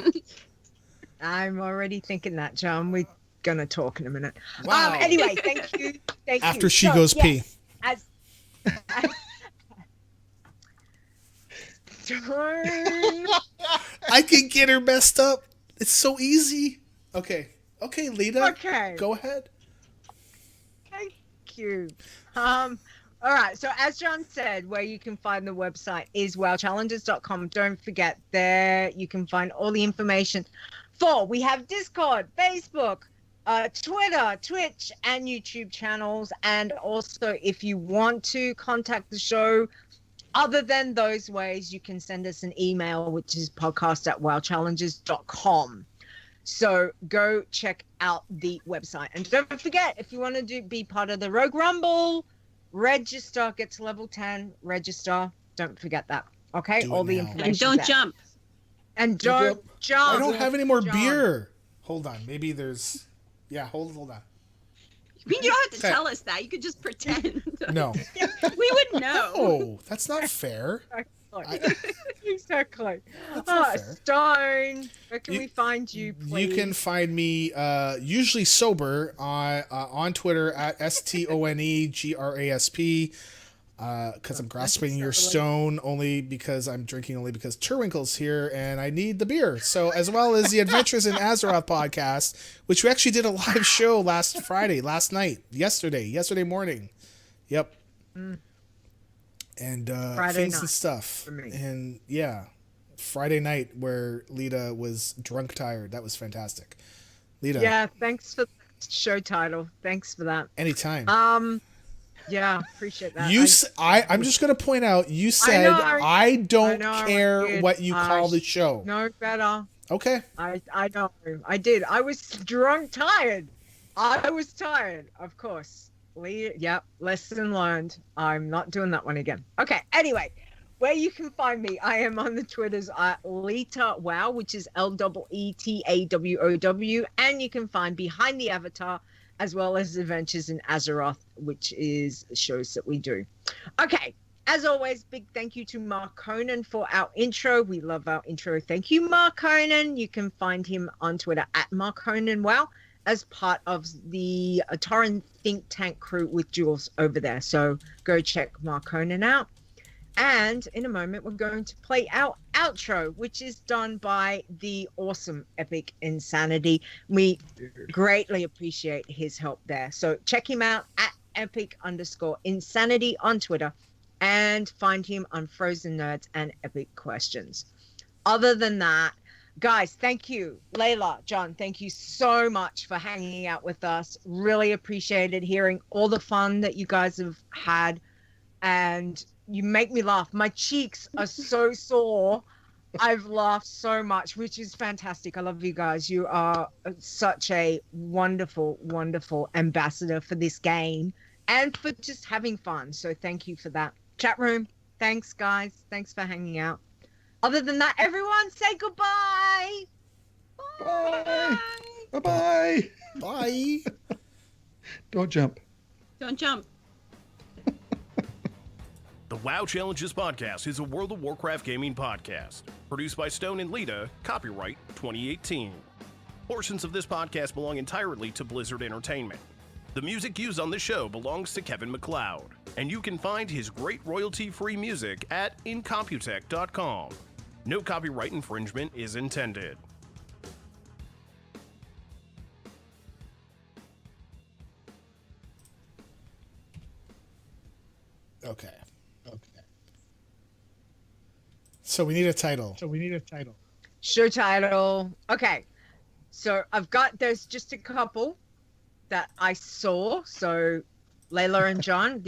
Speaker 2: I'm already thinking that, John. We're going to talk in a minute.
Speaker 1: Wow.
Speaker 2: Anyway, thank you. Thank
Speaker 1: After
Speaker 2: you.
Speaker 1: she
Speaker 2: So,
Speaker 1: goes
Speaker 2: yes,
Speaker 1: pee.
Speaker 2: As
Speaker 1: I can get her messed up. It's so easy. Okay, Leeta.
Speaker 2: Okay.
Speaker 1: Go ahead.
Speaker 2: Thank you. All right. So as John said, where you can find the website is wowchallenges.com. Don't forget, there you can find all the information we have Discord, Facebook, Twitter, Twitch, and YouTube channels. And also, if you want to contact the show, other than those ways, you can send us an email, which is podcast@wowchallenges.com. So go check out the website. And don't forget, if you want to be part of the Rogue Rumble, register, get to level 10, register. Don't forget that. Okay?
Speaker 1: Do
Speaker 2: All
Speaker 1: it
Speaker 2: the
Speaker 1: now.
Speaker 2: information.
Speaker 4: And don't jump.
Speaker 2: And don't jump.
Speaker 1: I don't have any more
Speaker 2: John.
Speaker 1: beer. Hold on. Maybe there's. Yeah, hold on.
Speaker 4: I mean, you don't have to
Speaker 1: Okay.
Speaker 4: tell us that. You could just pretend.
Speaker 1: No.
Speaker 4: We would know.
Speaker 1: Oh, that's not fair.
Speaker 2: Exactly.
Speaker 1: That's not fair.
Speaker 2: Stone, where can we find you, please?
Speaker 1: You can find me usually sober on Twitter at STONEGRASP because I'm grasping your stone only because I'm drinking only because Turwinkle's here and I need the beer. So as well as the Adventures in Azeroth podcast, which we actually did a live show last yesterday morning. Yep. And
Speaker 2: Friday
Speaker 1: things
Speaker 2: night
Speaker 1: and stuff. And yeah, Friday night where Leeta was drunk tired. That was fantastic. Leeta.
Speaker 2: Yeah, thanks for the show title. Thanks for that.
Speaker 1: Anytime.
Speaker 2: Yeah, appreciate that.
Speaker 1: I'm just going to point out, you said, I don't care what you call the show.
Speaker 2: No better.
Speaker 1: Okay.
Speaker 2: I know. I did. I was drunk tired. I was tired, of course. Yep, lesson learned. I'm not doing that one again. Okay, anyway, where you can find me, I am on the Twitters at Leeta Wow, which is LEETAWOW, and you can find Behind the Avatar, as well as Adventures in Azeroth, which is shows that we do. Okay, as always, big thank you to Mark Conan for our intro. We love our intro. Thank you, Mark Conan. You can find him on Twitter at Mark Conan Wow, as part of the Torrent think tank crew with Jules over there. So go check Mark Conan out. And in a moment, we're going to play our outro, which is done by the awesome Epic Insanity. We greatly appreciate his help there. So check him out at Epic_Insanity on Twitter and find him on Frozen Nerds and Epic Questions. Other than that, guys, thank you. Leila, John, thank you so much for hanging out with us. Really appreciated hearing all the fun that you guys have had. And you make me laugh. My cheeks are so sore. I've laughed so much, which is fantastic. I love you guys. You are such a wonderful, wonderful ambassador for this game and for just having fun. So thank you for that. Chat room, thanks, guys. Thanks for hanging out. Other than that, everyone say goodbye.
Speaker 3: Bye. Bye-bye.
Speaker 1: Bye.
Speaker 3: Don't jump.
Speaker 4: Don't jump.
Speaker 5: The WoW Challenges podcast is a World of Warcraft gaming podcast. Produced by Stone and Leeta, copyright 2018. Portions of this podcast belong entirely to Blizzard Entertainment. The music used on this show belongs to Kevin MacLeod, and you can find his great royalty-free music at incomputech.com. No copyright infringement is intended.
Speaker 1: Okay. So we need a title.
Speaker 2: Show title. Okay. So there's just a couple that I saw. So Leila and John,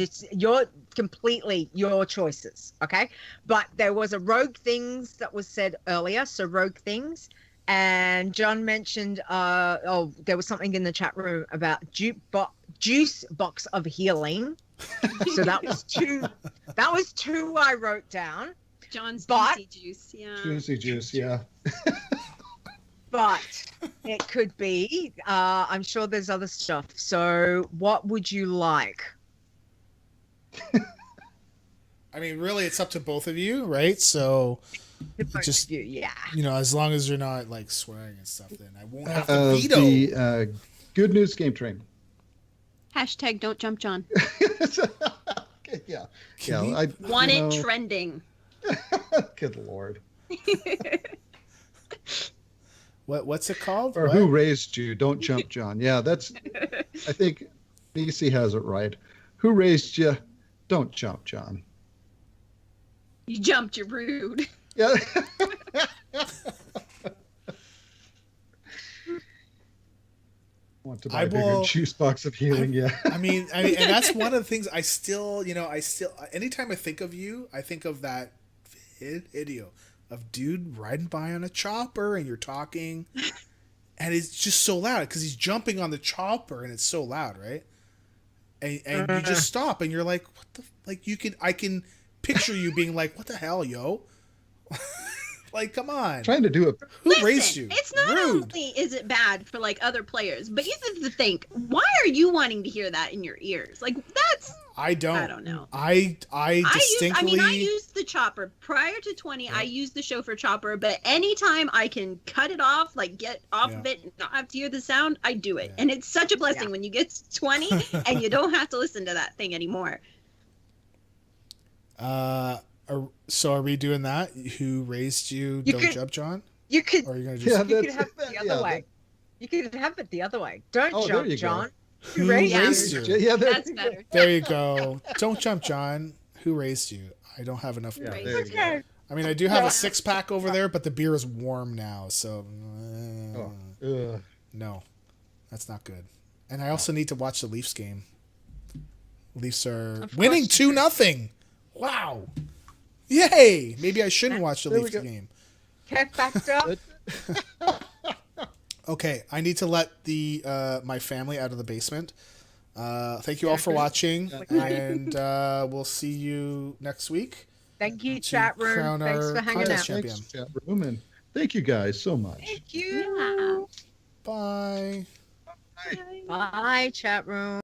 Speaker 2: completely your choices. Okay. But there was a Rogue Things that was said earlier. So Rogue Things. And John mentioned, there was something in the chat room about juice box of healing. So that was two I wrote down.
Speaker 4: John's juicy juice, yeah.
Speaker 3: Juicy juice, yeah.
Speaker 2: But it could be. I'm sure there's other stuff. So what would you like?
Speaker 1: I mean, really, it's up to both of you, right? So just,
Speaker 2: yeah.
Speaker 1: As long as you're not like swearing and stuff, then I won't have to veto.
Speaker 3: The Good News Game Train.
Speaker 4: Hashtag don't jump, John.
Speaker 3: Yeah.
Speaker 1: I
Speaker 4: want it trending.
Speaker 3: Good Lord.
Speaker 1: What's it called?
Speaker 3: Or Who Raised You? Don't Jump, John. Yeah, I think DC has it right. Who raised you? Don't jump, John.
Speaker 4: You jumped, you're rude.
Speaker 3: Yeah. Want to buy a bigger juice box of healing, yeah.
Speaker 1: I mean, and that's one of the things I still, anytime I think of you, I think of that video of dude riding by on a chopper and you're talking and it's just so loud because he's jumping on the chopper and it's so loud, right? And you just stop and you're like, what the, like I can picture you being like, what the hell, yo? Like, come on.
Speaker 3: Trying to do it.
Speaker 1: Who raised you?
Speaker 4: It's not
Speaker 1: Rude.
Speaker 4: only is it bad for like other players, but you have to think, why are you wanting to hear that in your ears? Like that's
Speaker 1: I don't know. I distinctly.
Speaker 4: I used the chopper prior to 20. I used the chauffeur chopper, but anytime I can cut it off, like get off of it and not have to hear the sound, I do it. And it's such a blessing when you get to 20 and you don't have to listen to that thing anymore.
Speaker 1: So are we doing that? Who raised you? Don't jump, John?
Speaker 2: You could.
Speaker 1: Or are you gonna just?
Speaker 2: You could have it the other way. You could have it the other way. Don't jump, John.
Speaker 1: Who raised you?
Speaker 3: Yeah,
Speaker 4: that's better.
Speaker 1: There you go. Don't jump, John. Who raised you? I don't have enough.
Speaker 3: Okay.
Speaker 1: I mean, I do have a 6-pack over there, but the beer is warm now, so no, that's not good. And I also need to watch the Leafs game. Leafs are winning 2-0. Wow. Yay! Maybe I shouldn't watch the Leafs game.
Speaker 2: Get backed up.
Speaker 1: Okay, I need to let my family out of the basement. Thank you all for watching, and we'll see you next week.
Speaker 2: Thank you, chat room. Thanks for hanging out.
Speaker 3: Thanks, chat room, and thank you guys so much.
Speaker 2: Thank you.
Speaker 1: Bye.
Speaker 2: Bye, chat room.